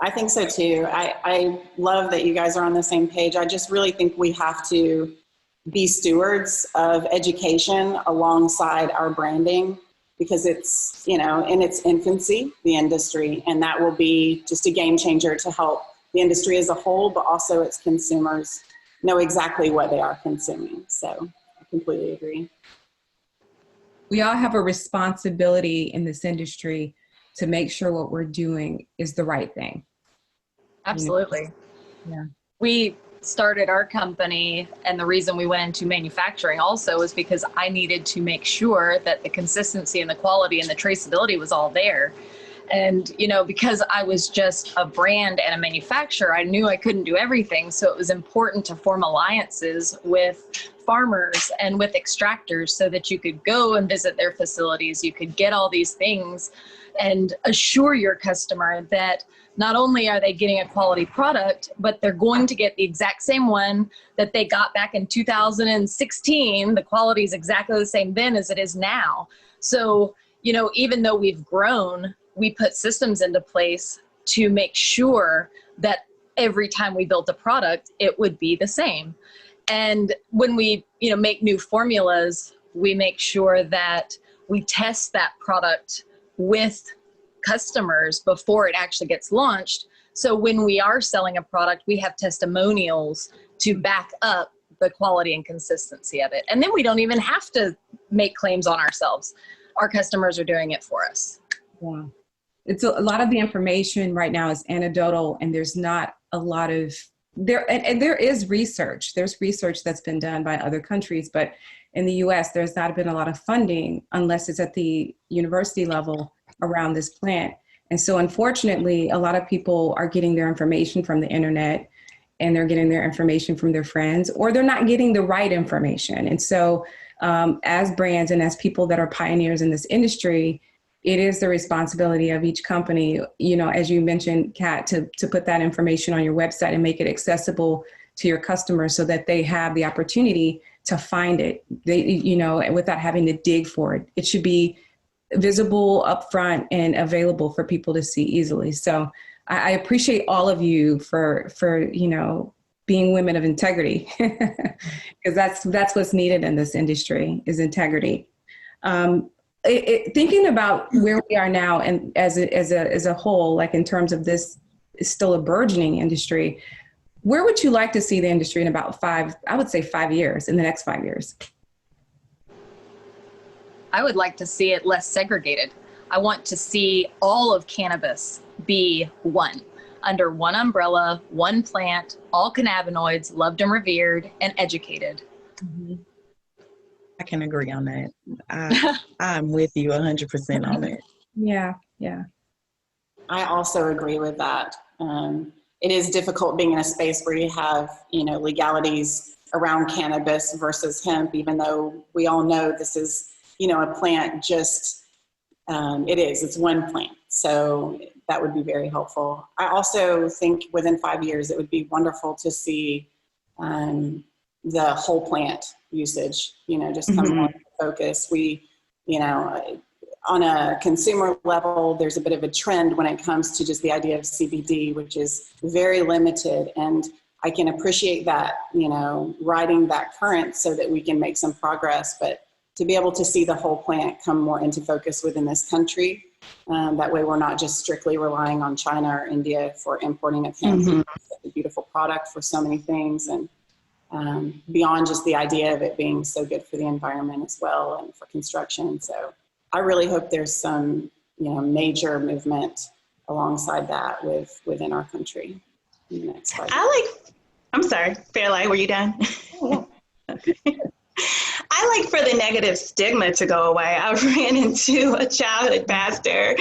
I think so too. I love that you guys are on the same page. I just really think we have to be stewards of education alongside our branding, because it's, you know, in its infancy, the industry, and that will be just a game changer to help the industry as a whole, but also its consumers know exactly what they are consuming. So I completely agree. We all have a responsibility in this industry to make sure what we're doing is the right thing. Absolutely. Yeah. We started our company, and the reason we went into manufacturing also was because I needed to make sure that the consistency and the quality and the traceability was all there. And, you know, because I was just a brand and a manufacturer, I knew I couldn't do everything. So it was important to form alliances with farmers and with extractors so that you could go and visit their facilities. You could get all these things and assure your customer that not only are they getting a quality product, but they're going to get the exact same one that they got back in 2016. The quality is exactly the same then as it is now. So, you know, even though we've grown, we put systems into place to make sure that every time we built a product, it would be the same. And when we, you know, make new formulas, we make sure that we test that product with customers before it actually gets launched. So when we are selling a product, we have testimonials to back up the quality and consistency of it. And then we don't even have to make claims on ourselves. Our customers are doing it for us. Yeah. It's a lot of the information right now is anecdotal, and there's not a lot of there. And there is research. There's research that's been done by other countries, but in the US, there's not been a lot of funding unless it's at the university level around this plant. And so unfortunately, a lot of people are getting their information from the internet, and they're getting their information from their friends, or they're not getting the right information. And so as brands and as people that are pioneers in this industry, it is the responsibility of each company, you know, as you mentioned, Kat, to put that information on your website and make it accessible to your customers so that they have the opportunity to find it, they, you know, without having to dig for it. It should be visible, upfront, and available for people to see easily. So I appreciate all of you for you know, being women of integrity, because that's what's needed in this industry is integrity. Thinking about where we are now and as a whole, like in terms of this is still a burgeoning industry, where would you like to see the industry in about 5 years, in the next 5 years? I would like to see it less segregated. I want to see all of cannabis be one, under one umbrella, one plant, all cannabinoids, loved and revered and educated. Mm-hmm. I can agree on that. I'm with you 100% on it. Yeah, yeah. I also agree with that. It is difficult being in a space where you have, you know, legalities around cannabis versus hemp, even though we all know this is, you know, a plant just, it's one plant. So that would be very helpful. I also think within 5 years, it would be wonderful to see the whole plant usage, you know, just come more into focus. We, you know, on a consumer level, there's a bit of a trend when it comes to just the idea of CBD, which is very limited. And I can appreciate that, you know, riding that current so that we can make some progress. But to be able to see the whole plant come more into focus within this country, that way we're not just strictly relying on China or India for importing of hemp. It's a beautiful product for so many things, and beyond just the idea of it being so good for the environment as well and for construction. So I really hope there's some, you know, major movement alongside that within our country in the next 5 years. I'm sorry, Fairlight, were you done? I like for the negative stigma to go away. I ran into a childhood pastor.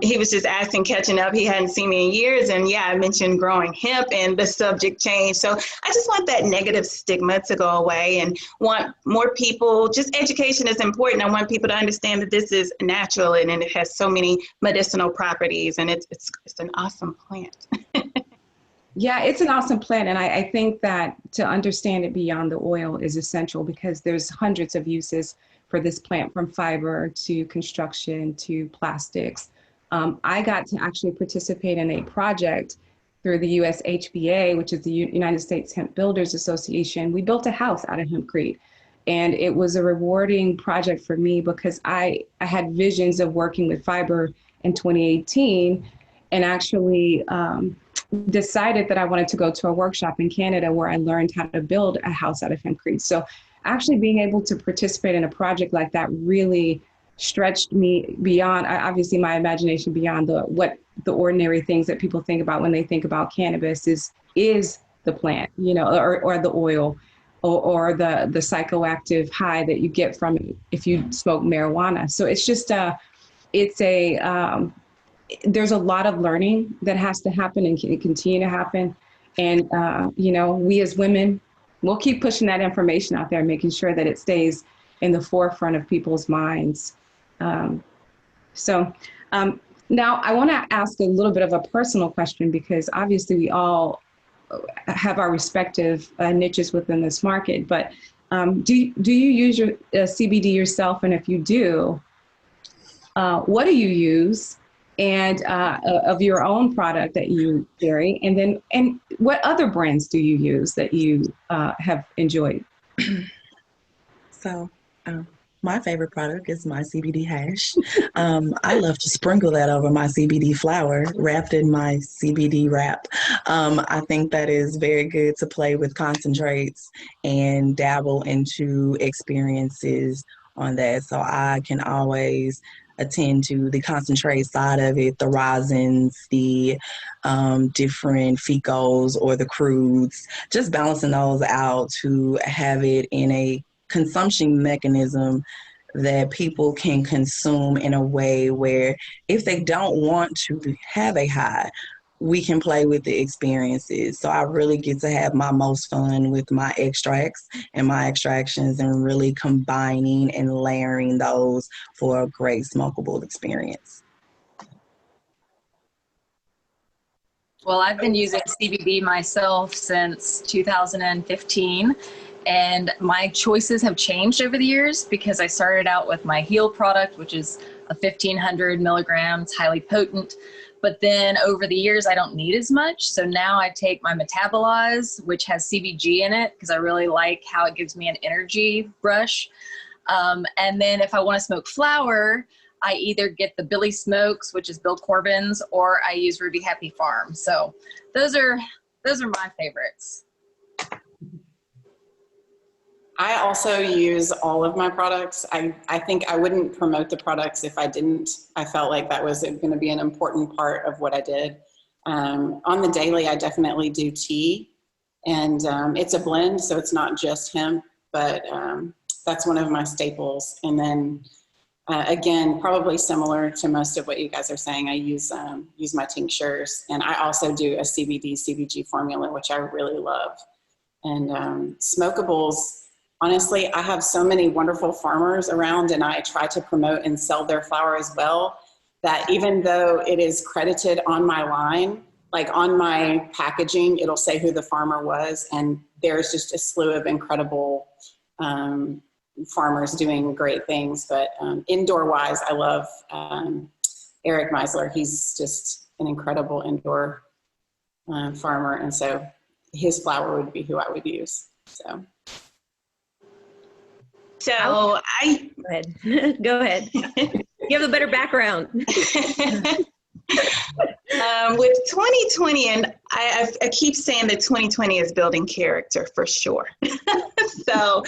He was just asking, catching up. He hadn't seen me in years. And yeah, I mentioned growing hemp and the subject changed. So I just want that negative stigma to go away and want more people, just education is important. I want people to understand that this is natural and it has so many medicinal properties, and it's an awesome plant. Yeah, it's an awesome plant. And I think that to understand it beyond the oil is essential, because there's hundreds of uses for this plant, from fiber to construction to plastics. I got to actually participate in a project through the USHBA, which is the United States Hemp Builders Association, we built a house out of hempcrete. And it was a rewarding project for me because I had visions of working with fiber in 2018 and actually decided that I wanted to go to a workshop in Canada where I learned how to build a house out of hempcrete. So actually being able to participate in a project like that really stretched me beyond, obviously my imagination beyond what the ordinary things that people think about when they think about cannabis is the plant, you know, or the oil or the psychoactive high that you get from it if you smoke marijuana. So it's just there's a lot of learning that has to happen and can continue to happen. And, you know, we as women, we'll keep pushing that information out there, making sure that it stays in the forefront of people's minds. Now I want to ask a little bit of a personal question, because obviously we all have our respective niches within this market, but do you use your CBD yourself? And if you do, what do you use? And of your own product that you carry, and what other brands do you use that you have enjoyed? So my favorite product is my CBD hash. I love to sprinkle that over my CBD flower wrapped in my CBD wrap. I think that is very good to play with concentrates and dabble into experiences on that. So I can always attend to the concentrate side of it, the rosins, the different ficos or the crudes, just balancing those out to have it in a consumption mechanism that people can consume in a way where if they don't want to have a high, we can play with the experiences. So I really get to have my most fun with my extracts and my extractions and really combining and layering those for a great smokable experience. Well, I've been using CBD myself since 2015, and my choices have changed over the years because I started out with my Heal product, which is a 1,500 milligrams, highly potent. But then over the years, I don't need as much. So now I take my Metabolize, which has CBG in it, because I really like how it gives me an energy rush. And then if I want to smoke flower, I either get the Billy Smokes, which is Bill Corbin's, or I use Ruby Happy Farm. So those are my favorites. I also use all of my products. I think I wouldn't promote the products if I didn't. I felt like that was going to be an important part of what I did. On the daily, I definitely do tea, and it's a blend, so it's not just hemp, but that's one of my staples. And then again, probably similar to most of what you guys are saying, I use my tinctures, and I also do a CBG formula, which I really love. And smokables, honestly, I have so many wonderful farmers around, and I try to promote and sell their flower as well, that even though it is credited on my line, like on my packaging, it'll say who the farmer was, and there's just a slew of incredible farmers doing great things. But indoor-wise, I love Eric Meisler. He's just an incredible indoor farmer, and so his flower would be who I would use. So go ahead. Go ahead. You have a better background. With 2020, and I keep saying that 2020 is building character for sure. So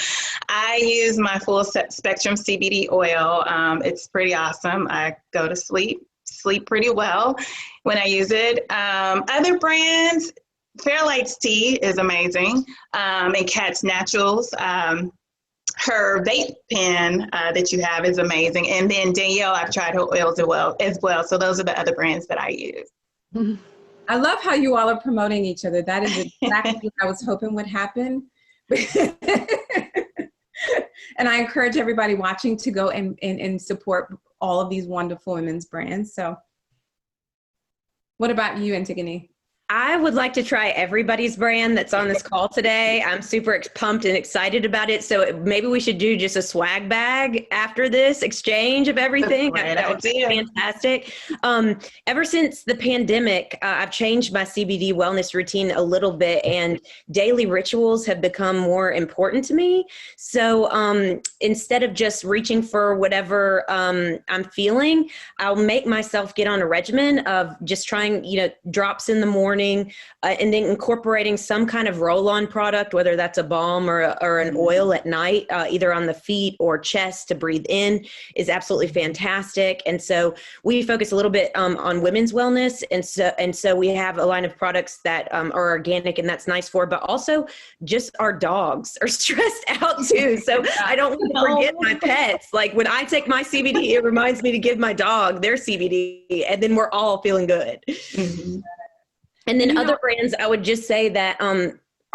I use my full spectrum CBD oil. It's pretty awesome. I go to sleep pretty well when I use it. Other brands, Fairlight's tea is amazing, and Cat's Naturals. Her vape pen that you have is amazing. And then Danielle, I've tried her oils as well. So those are the other brands that I use. I love how you all are promoting each other. That is exactly what I was hoping would happen. And I encourage everybody watching to go and support all of these wonderful women's brands. So what about you, Antigone? I would like to try everybody's brand that's on this call today. I'm super pumped and excited about it. So maybe we should do just a swag bag after this exchange of everything. That would be fantastic. Ever since the pandemic, I've changed my CBD wellness routine a little bit, and daily rituals have become more important to me. So instead of just reaching for whatever I'm feeling, I'll make myself get on a regimen of just trying, drops in the morning, and then incorporating some kind of roll-on product, whether that's a balm or an oil at night, either on the feet or chest to breathe in, is absolutely fantastic. And so we focus a little bit on women's wellness, and so we have a line of products that are organic, and that's nice for. But also, just our dogs are stressed out too. So I don't want to forget my pets. Like when I take my CBD, it reminds me to give my dog their CBD, and then we're all feeling good. Mm-hmm. And then other brands, I would just say that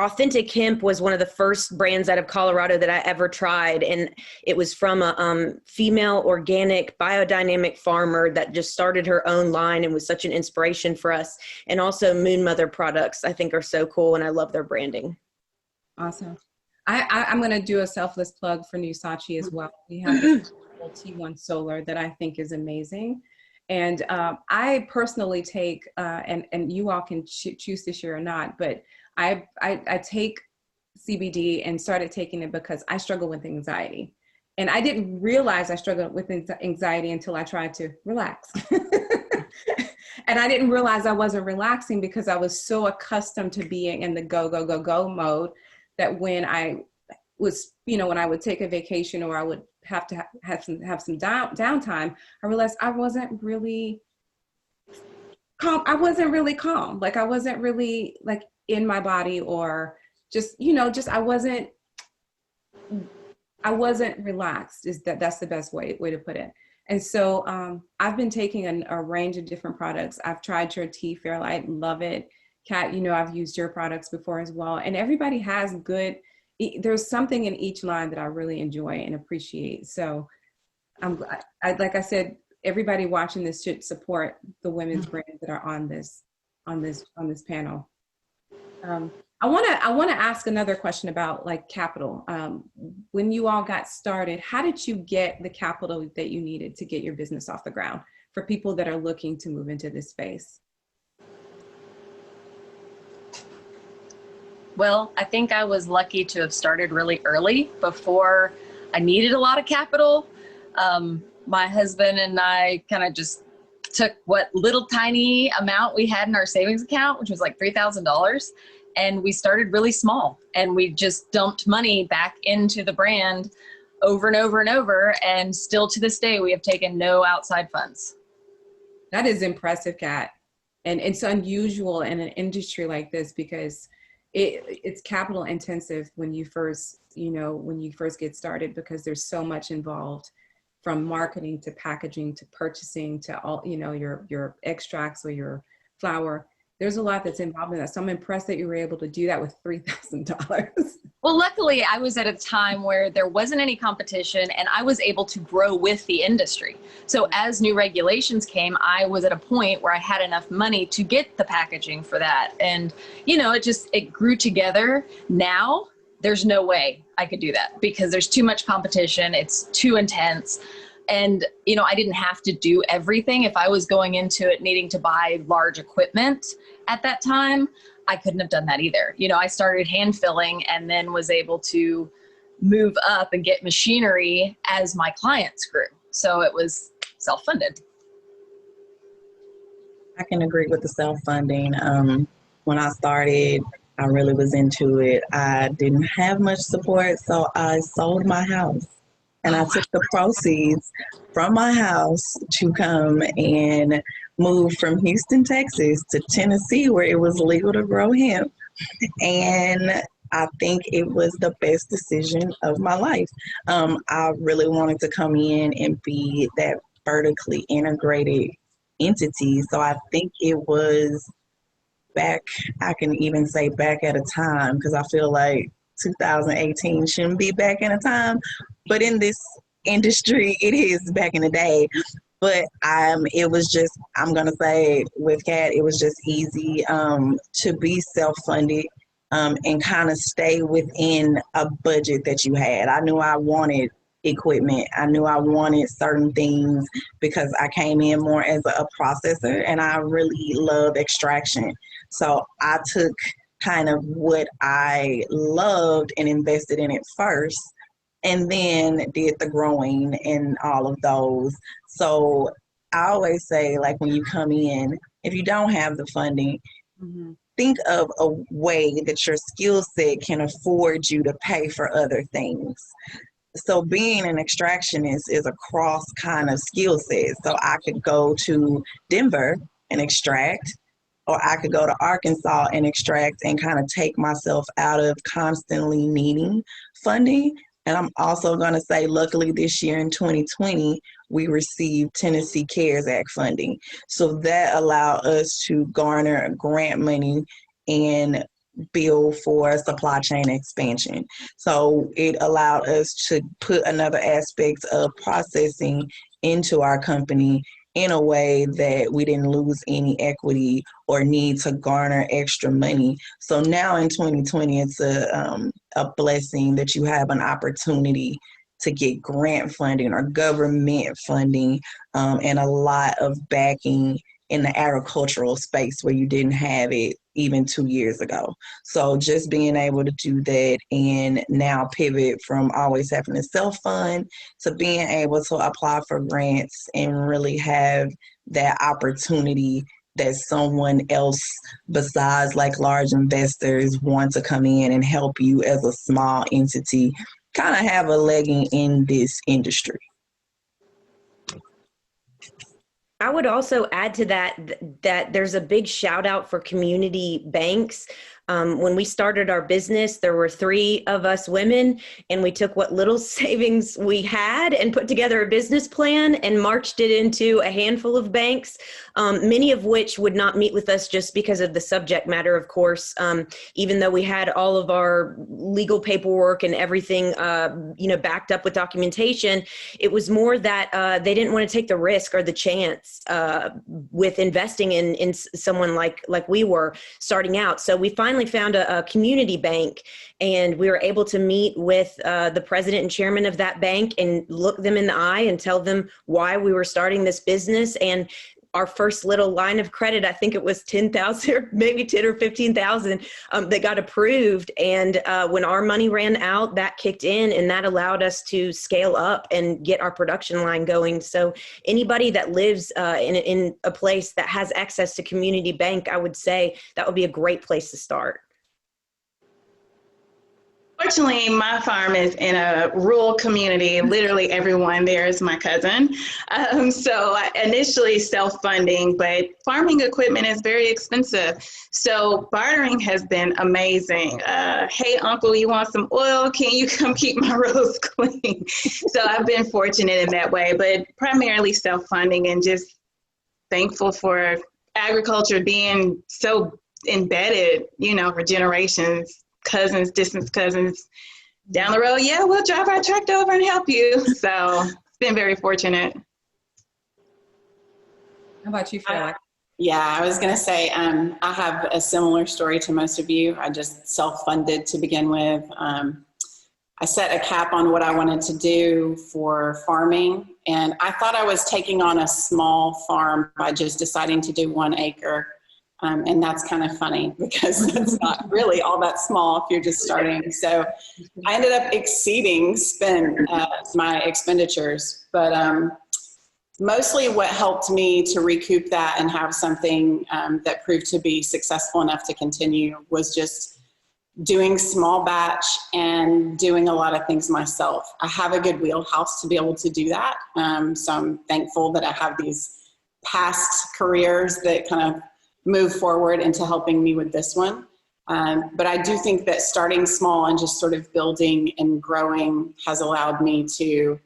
Authentic Hemp was one of the first brands out of Colorado that I ever tried. And it was from a female organic biodynamic farmer that just started her own line and was such an inspiration for us. And also Moon Mother products, I think, are so cool, and I love their branding. Awesome. I'm going to do a selfless plug for New Sachi as well. We have this T1 Solar that I think is amazing. And I personally take, and you all can choose to share or not, but I take CBD and started taking it because I struggle with anxiety. And I didn't realize I struggled with anxiety until I tried to relax. And I didn't realize I wasn't relaxing because I was so accustomed to being in the go, go, go, go mode that when I was, when I would take a vacation or I would have to have some downtime, I realized I wasn't really calm. I wasn't really calm. Like I wasn't really like in my body, or just, I wasn't relaxed. That's the best way to put it. And so I've been taking a range of different products. I've tried your tea, Fairlight, love it. Kat, I've used your products before as well. And everybody has there's something in each line that I really enjoy and appreciate. So I'm glad, like I said, everybody watching this should support the women's brands that are on this panel. I want to ask another question about like capital. When you all got started, how did you get the capital that you needed to get your business off the ground for people that are looking to move into this space? Well, I think I was lucky to have started really early before I needed a lot of capital. My husband and I kind of just took what little tiny amount we had in our savings account, which was like $3,000. And we started really small, and we just dumped money back into the brand over and over and over. And still to this day, we have taken no outside funds. That is impressive, Kat. And it's unusual in an industry like this because it's capital intensive when you first get started, because there's so much involved, from marketing to packaging to purchasing to all, your extracts or your flour. There's a lot that's involved in that. So I'm impressed that you were able to do that with $3,000. Well, luckily I was at a time where there wasn't any competition and I was able to grow with the industry. So as new regulations came, I was at a point where I had enough money to get the packaging for that. And, it grew together. Now there's no way I could do that because there's too much competition. It's too intense. And, I didn't have to do everything. If I was going into it needing to buy large equipment at that time, I couldn't have done that either. I started hand filling and then was able to move up and get machinery as my clients grew. So it was self-funded. I can agree with the self-funding. When I started, I really was into it. I didn't have much support, so I sold my house. And I took the proceeds from my house to come and move from Houston, Texas to Tennessee, where it was legal to grow hemp. And I think it was the best decision of my life. I really wanted to come in and be that vertically integrated entity. So I think it was I can even say back at a time, because I feel like 2018 shouldn't be back in a time, but in this industry, it is back in the day. But it was just, I'm gonna say with Cat, it was just easy to be self-funded and kind of stay within a budget that you had. I knew I wanted equipment. I knew I wanted certain things because I came in more as a processor and I really love extraction. So I took kind of what I loved and invested in it first and then did the growing and all of those. So I always say, like, when you come in, if you don't have the funding, think of a way that your skill set can afford you to pay for other things. So being an extractionist is a cross kind of skill set. So I could go to Denver and extract, or I could go to Arkansas and extract and kind of take myself out of constantly needing funding. And I'm also going to say, luckily this year in 2020, we received Tennessee CARES Act funding. So that allowed us to garner grant money and bill for supply chain expansion. So it allowed us to put another aspect of processing into our company in a way that we didn't lose any equity or need to garner extra money. So now in 2020, it's a blessing that you have an opportunity to get grant funding or government funding and a lot of backing in the agricultural space where you didn't have it even 2 years ago. So just being able to do that and now pivot from always having to self-fund to being able to apply for grants and really have that opportunity that someone else besides like large investors want to come in and help you as a small entity kind of have a legging in this industry. I would also add to that there's a big shout out for community banks. When we started our business, there were 3 of us women, and we took what little savings we had and put together a business plan and marched it into a handful of banks, many of which would not meet with us just because of the subject matter, of course. Even though we had all of our legal paperwork and everything, backed up with documentation, it was more that they didn't want to take the risk or the chance with investing in someone like we were starting out. So we finally found a community bank, and we were able to meet with the president and chairman of that bank and look them in the eye and tell them why we were starting this business. And our first little line of credit, I think it was 10,000 or maybe 10 or 15,000 that got approved. And when our money ran out, that kicked in, and that allowed us to scale up and get our production line going. So anybody that lives in a place that has access to community bank, I would say that would be a great place to start. Fortunately, my farm is in a rural community. Literally everyone there is my cousin. So initially self-funding, but farming equipment is very expensive. So bartering has been amazing. Hey, uncle, you want some oil? Can you come keep my roads clean? So I've been fortunate in that way, but primarily self-funding and just thankful for agriculture being so embedded, for generations. Cousins, distant cousins down the road. Yeah, we'll drive our tractor over and help you. So it's been very fortunate. How about you, Phil? Yeah, I was going to say, I have a similar story to most of you. I just self-funded to begin with. I set a cap on what I wanted to do for farming. And I thought I was taking on a small farm by just deciding to do 1 acre. And that's kind of funny because it's not really all that small if you're just starting. So I ended up exceeding my expenditures. But mostly what helped me to recoup that and have something that proved to be successful enough to continue was just doing small batch and doing a lot of things myself. I have a good wheelhouse to be able to do that. So I'm thankful that I have these past careers that kind of move forward into helping me with this one. But I do think that starting small and just sort of building and growing has allowed me to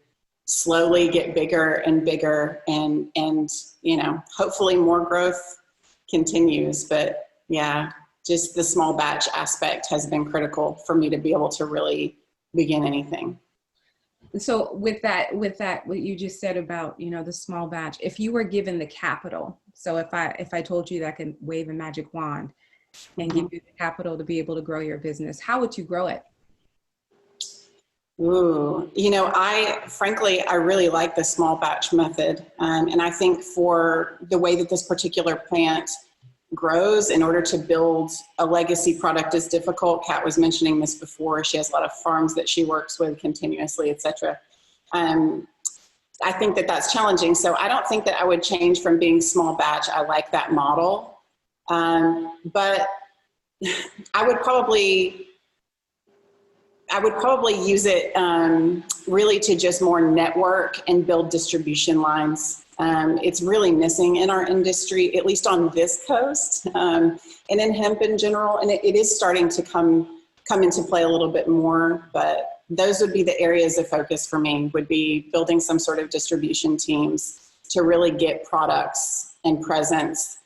slowly get bigger and bigger and hopefully more growth continues. But yeah, just the small batch aspect has been critical for me to be able to really begin anything. So with that, what you just said about, the small batch, if you were given the capital, so if I told you that I could wave a magic wand and give you the capital to be able to grow your business, how would you grow it? Ooh, frankly, I really like the small batch method. And I think for the way that this particular plant grows, in order to build a legacy product is difficult. Kat was mentioning this before. She has a lot of farms that she works with continuously, et cetera. I think that that's challenging. So I don't think that I would change from being small batch. I like that model. But I would probably use it really to just more network and build distribution lines. It's really missing in our industry, at least on this coast, and in hemp in general. And it is starting to come into play a little bit more, but those would be the areas of focus for me, would be building some sort of distribution teams to really get products and presence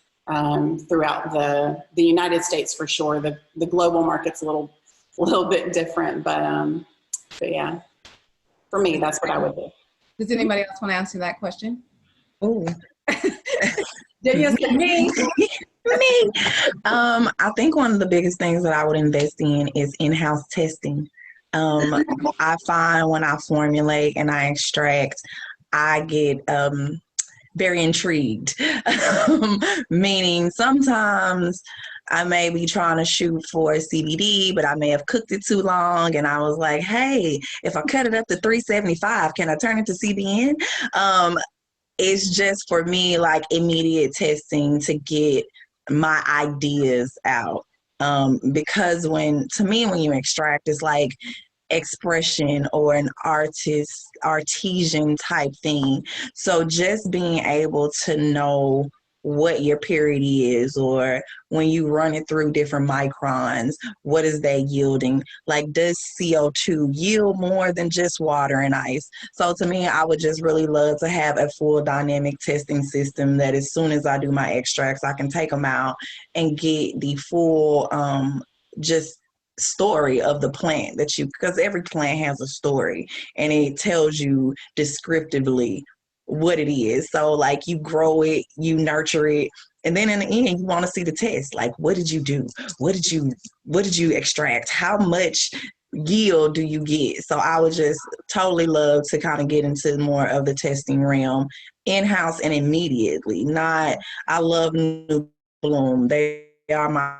throughout the United States for sure. The global market's a little bit different, but yeah, for me, that's what I would do. Does anybody else want to answer that question? Oh, Danielle said me. Me. I think one of the biggest things that I would invest in is in-house testing. I find when I formulate and I extract, I get very intrigued. Meaning sometimes I may be trying to shoot for CBD, but I may have cooked it too long, and I was like, hey, if I cut it up to 375, can I turn it to CBN? It's just for me like immediate testing to get my ideas out. Because when you extract, it's like expression or an artesian type thing. So just being able to know what your purity is, or when you run it through different microns, what is that yielding? Like, does CO2 yield more than just water and ice? So to me, I would just really love to have a full dynamic testing system that as soon as I do my extracts, I can take them out and get the full just story of the plant because every plant has a story and it tells you descriptively what it is. So like you grow it, you nurture it, and then in the end you want to see the test. Like, what did you do? What did you extract? How much yield do you get? So I would just totally love to kind of get into more of the testing realm in-house and immediately. I love New Bloom. They are my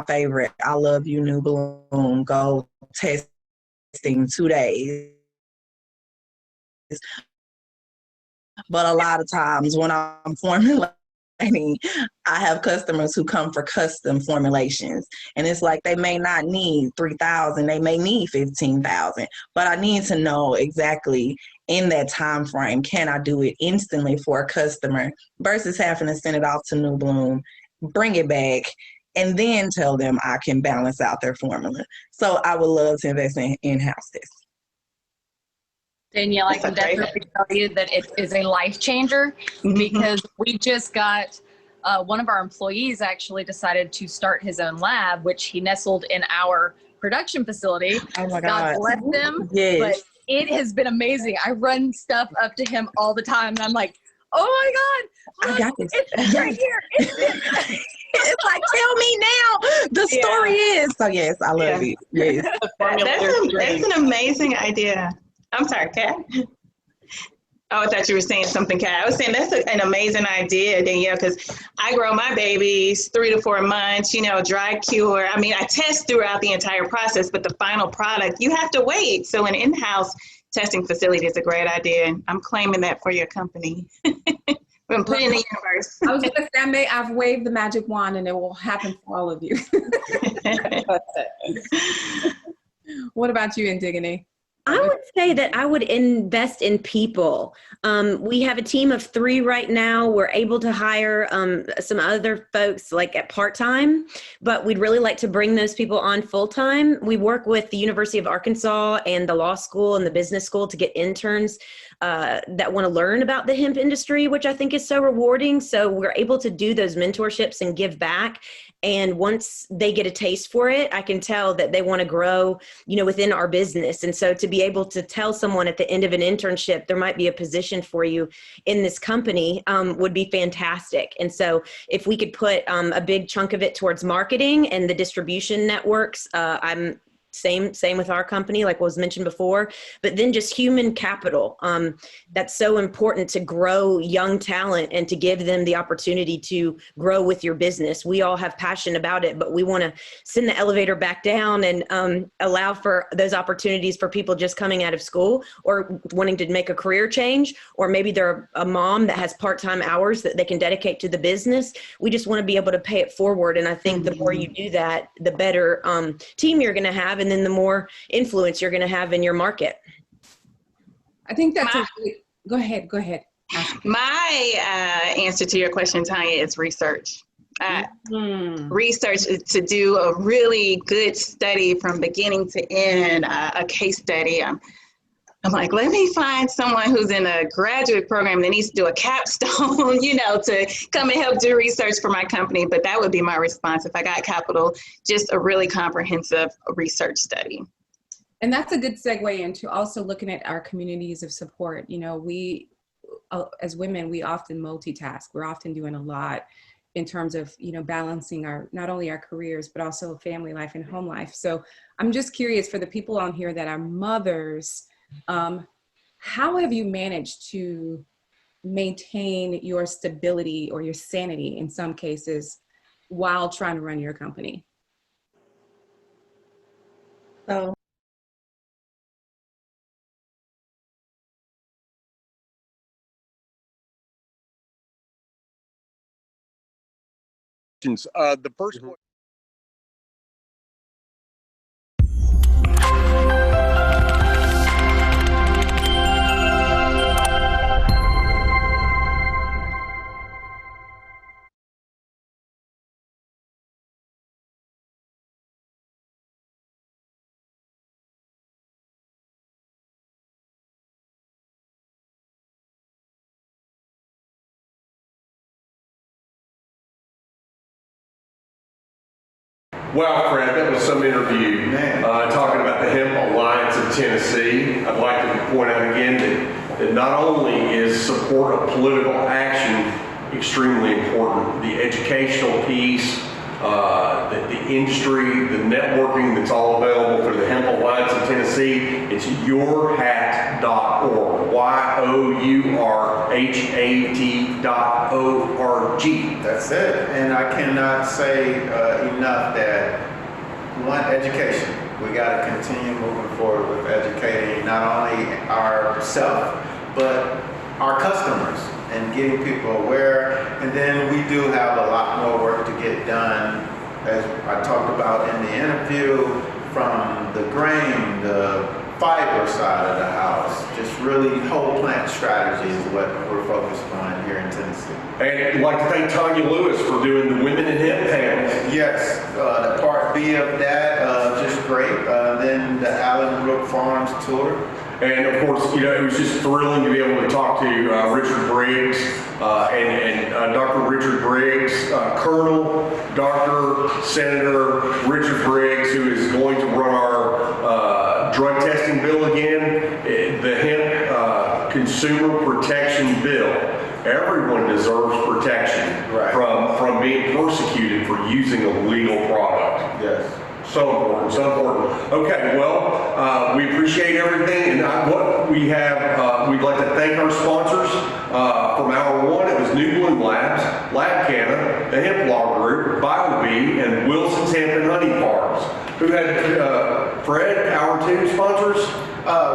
favorite. I love you, New Bloom. Go testing 2 days. But a lot of times when I'm formulating, I have customers who come for custom formulations, and it's like they may not need 3,000, they may need 15,000, but I need to know exactly in that time frame, can I do it instantly for a customer versus having to send it off to New Bloom, bring it back, and then tell them I can balance out their formula. So I would love to invest in in-house testing. Danielle, I can definitely tell you that it is a life changer, because we just got one of our employees actually decided to start his own lab, which he nestled in our production facility. Oh my God God. bless him. Yes. But it has been amazing. I run stuff up to him all the time, and I'm like, oh my God, look, I got this. it's right here. It's like, tell me now. The story is. So yes, I love it. Yes. That's an amazing idea. I'm sorry, Kat. Oh, I thought you were saying something, Kat. I was saying that's an amazing idea, Danielle, because I grow my babies 3 to 4 months, dry cure. I mean, I test throughout the entire process, but the final product, you have to wait. So an in-house testing facility is a great idea. I'm claiming that for your company. We're putting it in the universe. I was going to say, I've waved the magic wand and it will happen for all of you. What about you, Antigone? I would say that I would invest in people. We have a team of 3 right now. We're able to hire some other folks like at part-time, but we'd really like to bring those people on full-time. We work with the University of Arkansas and the law school and the business school to get interns that want to learn about the hemp industry, which I think is so rewarding. So we're able to do those mentorships and give back. And once they get a taste for it, I can tell that they want to grow, within our business. And so to be able to tell someone at the end of an internship, there might be a position for you in this company would be fantastic. And so if we could put a big chunk of it towards marketing and the distribution networks, I'm same with our company, like was mentioned before, but then just human capital. That's so important to grow young talent and to give them the opportunity to grow with your business. We all have passion about it, but we want to send the elevator back down and allow for those opportunities for people just coming out of school or wanting to make a career change, or maybe they're a mom that has part-time hours that they can dedicate to the business. We just want to be able to pay it forward. And I think the more you do that, the better team you're going to have, and then the more influence you're going to have in your market. I think that's go ahead. My answer to your question, Tanya, is research. Research to do a really good study from beginning to end, a case study. I'm like, let me find someone who's in a graduate program that needs to do a capstone, to come and help do research for my company. But that would be my response if I got capital, just a really comprehensive research study. And that's a good segue into also looking at our communities of support. We, as women, we often multitask. We're often doing a lot in terms of, balancing not only our careers, but also family life and home life. So I'm just curious, for the people on here that are mothers, how have you managed to maintain your stability or your sanity in some cases while trying to run your company? So the first one. Well, Fred, that was some interview talking about the Hemp Alliance of Tennessee. I'd like to point out again that not only is support of political action extremely important, the educational piece, the industry, the networking that's all available through the Hemp Alliance of Tennessee. It's yourhat.org, yourhat.org. That's it. And I cannot say enough that one, education. We got to continue moving forward with educating not only ourselves, but our customers and getting people aware. And then we do have a lot more work to get done, as I talked about in the interview, from the grain, the fiber side of the house. Just really whole plant strategy is what we're focused on here in Tennessee. And I'd like to thank Tanya Lewis for doing the Women in Hemp panel. Yes, the part B of that, just great. Then the Allenbrook Farms tour. And of course, it was just thrilling to be able to talk to Richard Briggs and Dr. Richard Briggs, Colonel Dr. Senator Richard Briggs, who is going to run our drug testing bill again, the Hemp Consumer Protection Bill. Everyone deserves protection from being persecuted for using a legal product. Yes. So important, so important. Okay, well, we appreciate everything, and what we have, we'd like to thank our sponsors. From hour one, it was New Bloom Labs, Lab Canna, the Hemp Law Group, BioBee, and Wilson's Hemp and Honey Farms. Who had, Fred, hour two sponsors?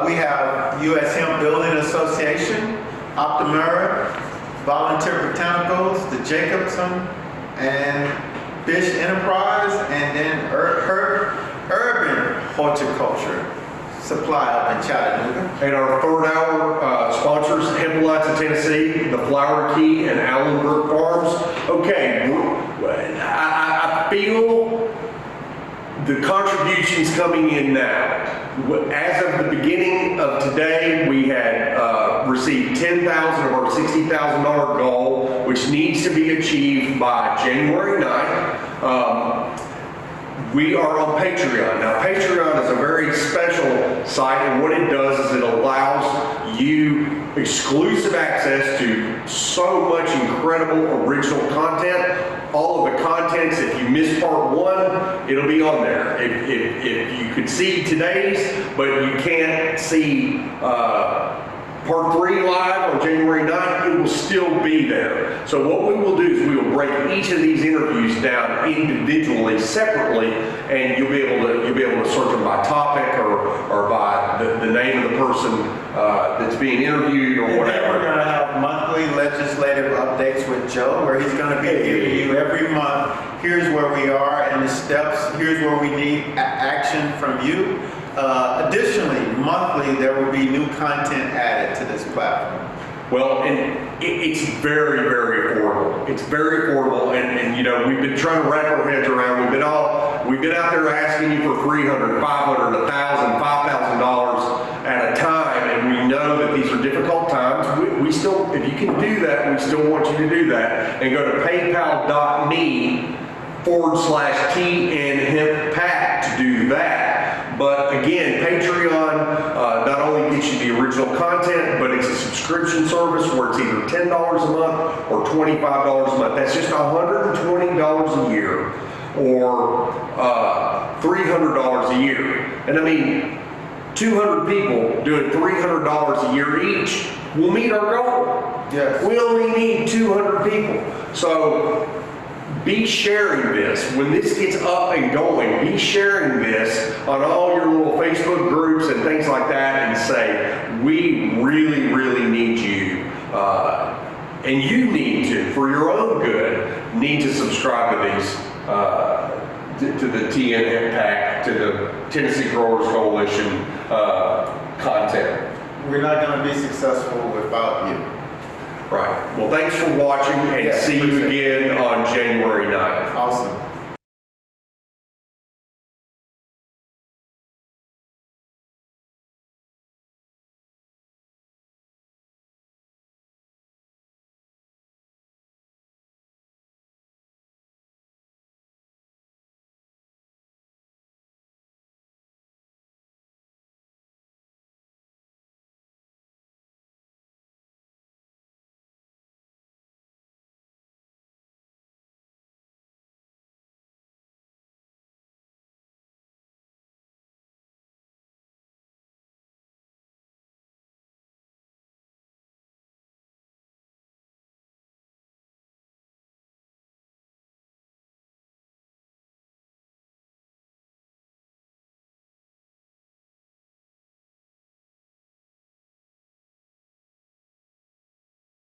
We have U.S. Hemp Building Association, Optimera, Volunteer Botanicals, the Jacobson, and Fish Enterprise, and then Urban Horticulture Supply up in Chattanooga. And our third hour sponsors, Hemp Alliance of Tennessee, the Flower Key, and Allenbrook Farms. Okay, I feel the contributions coming in now. As of the beginning of today, we had received $10,000 of our $60,000 goal, which needs to be achieved by January 9th. We are on Patreon. Now, Patreon is a very special site, and what it does is it allows you exclusive access to so much incredible original content. All of the contents, if you missed part 1, it'll be on there. If you could see today's, but you can't see part 3 live on January 9th, it will still be there. So what we will do is we will break each of these interviews down individually, separately, and you'll be able to search them by topic or by the name of the person that's being interviewed or whatever. And then we're going to have monthly legislative updates with Joe, where he's going to be giving you every month, here's where we are and the steps, here's where we need action from you. Additionally, monthly, there will be new content added to this platform. Well, and it's very, very affordable. It's very affordable, and you know, we've been trying to wrap our heads around. We've been out there asking you for $300, $500, $1,000, $5,000 at a time, and we know that these are difficult times. We still, if you can do that, we still want you to do that, and go to paypal.me/TNHempPack to do that. But again, Patreon not only gets you the original content, but it's a subscription service where it's either $10 a month or $25 a month. That's just $120 a year or $300 a year. And I mean, 200 people doing $300 a year each will meet our goal. Yes. We only need 200 people. So be sharing this. When this gets up and going, be sharing this on all your little Facebook groups and things like that, and say, we really, really need you. And you need to, for your own good, need to subscribe to these, to the TNHempPack, to the Tennessee Growers Coalition content. We're not going to be successful without you. Right. Well, thanks for watching, and see you again on January 9th. Awesome.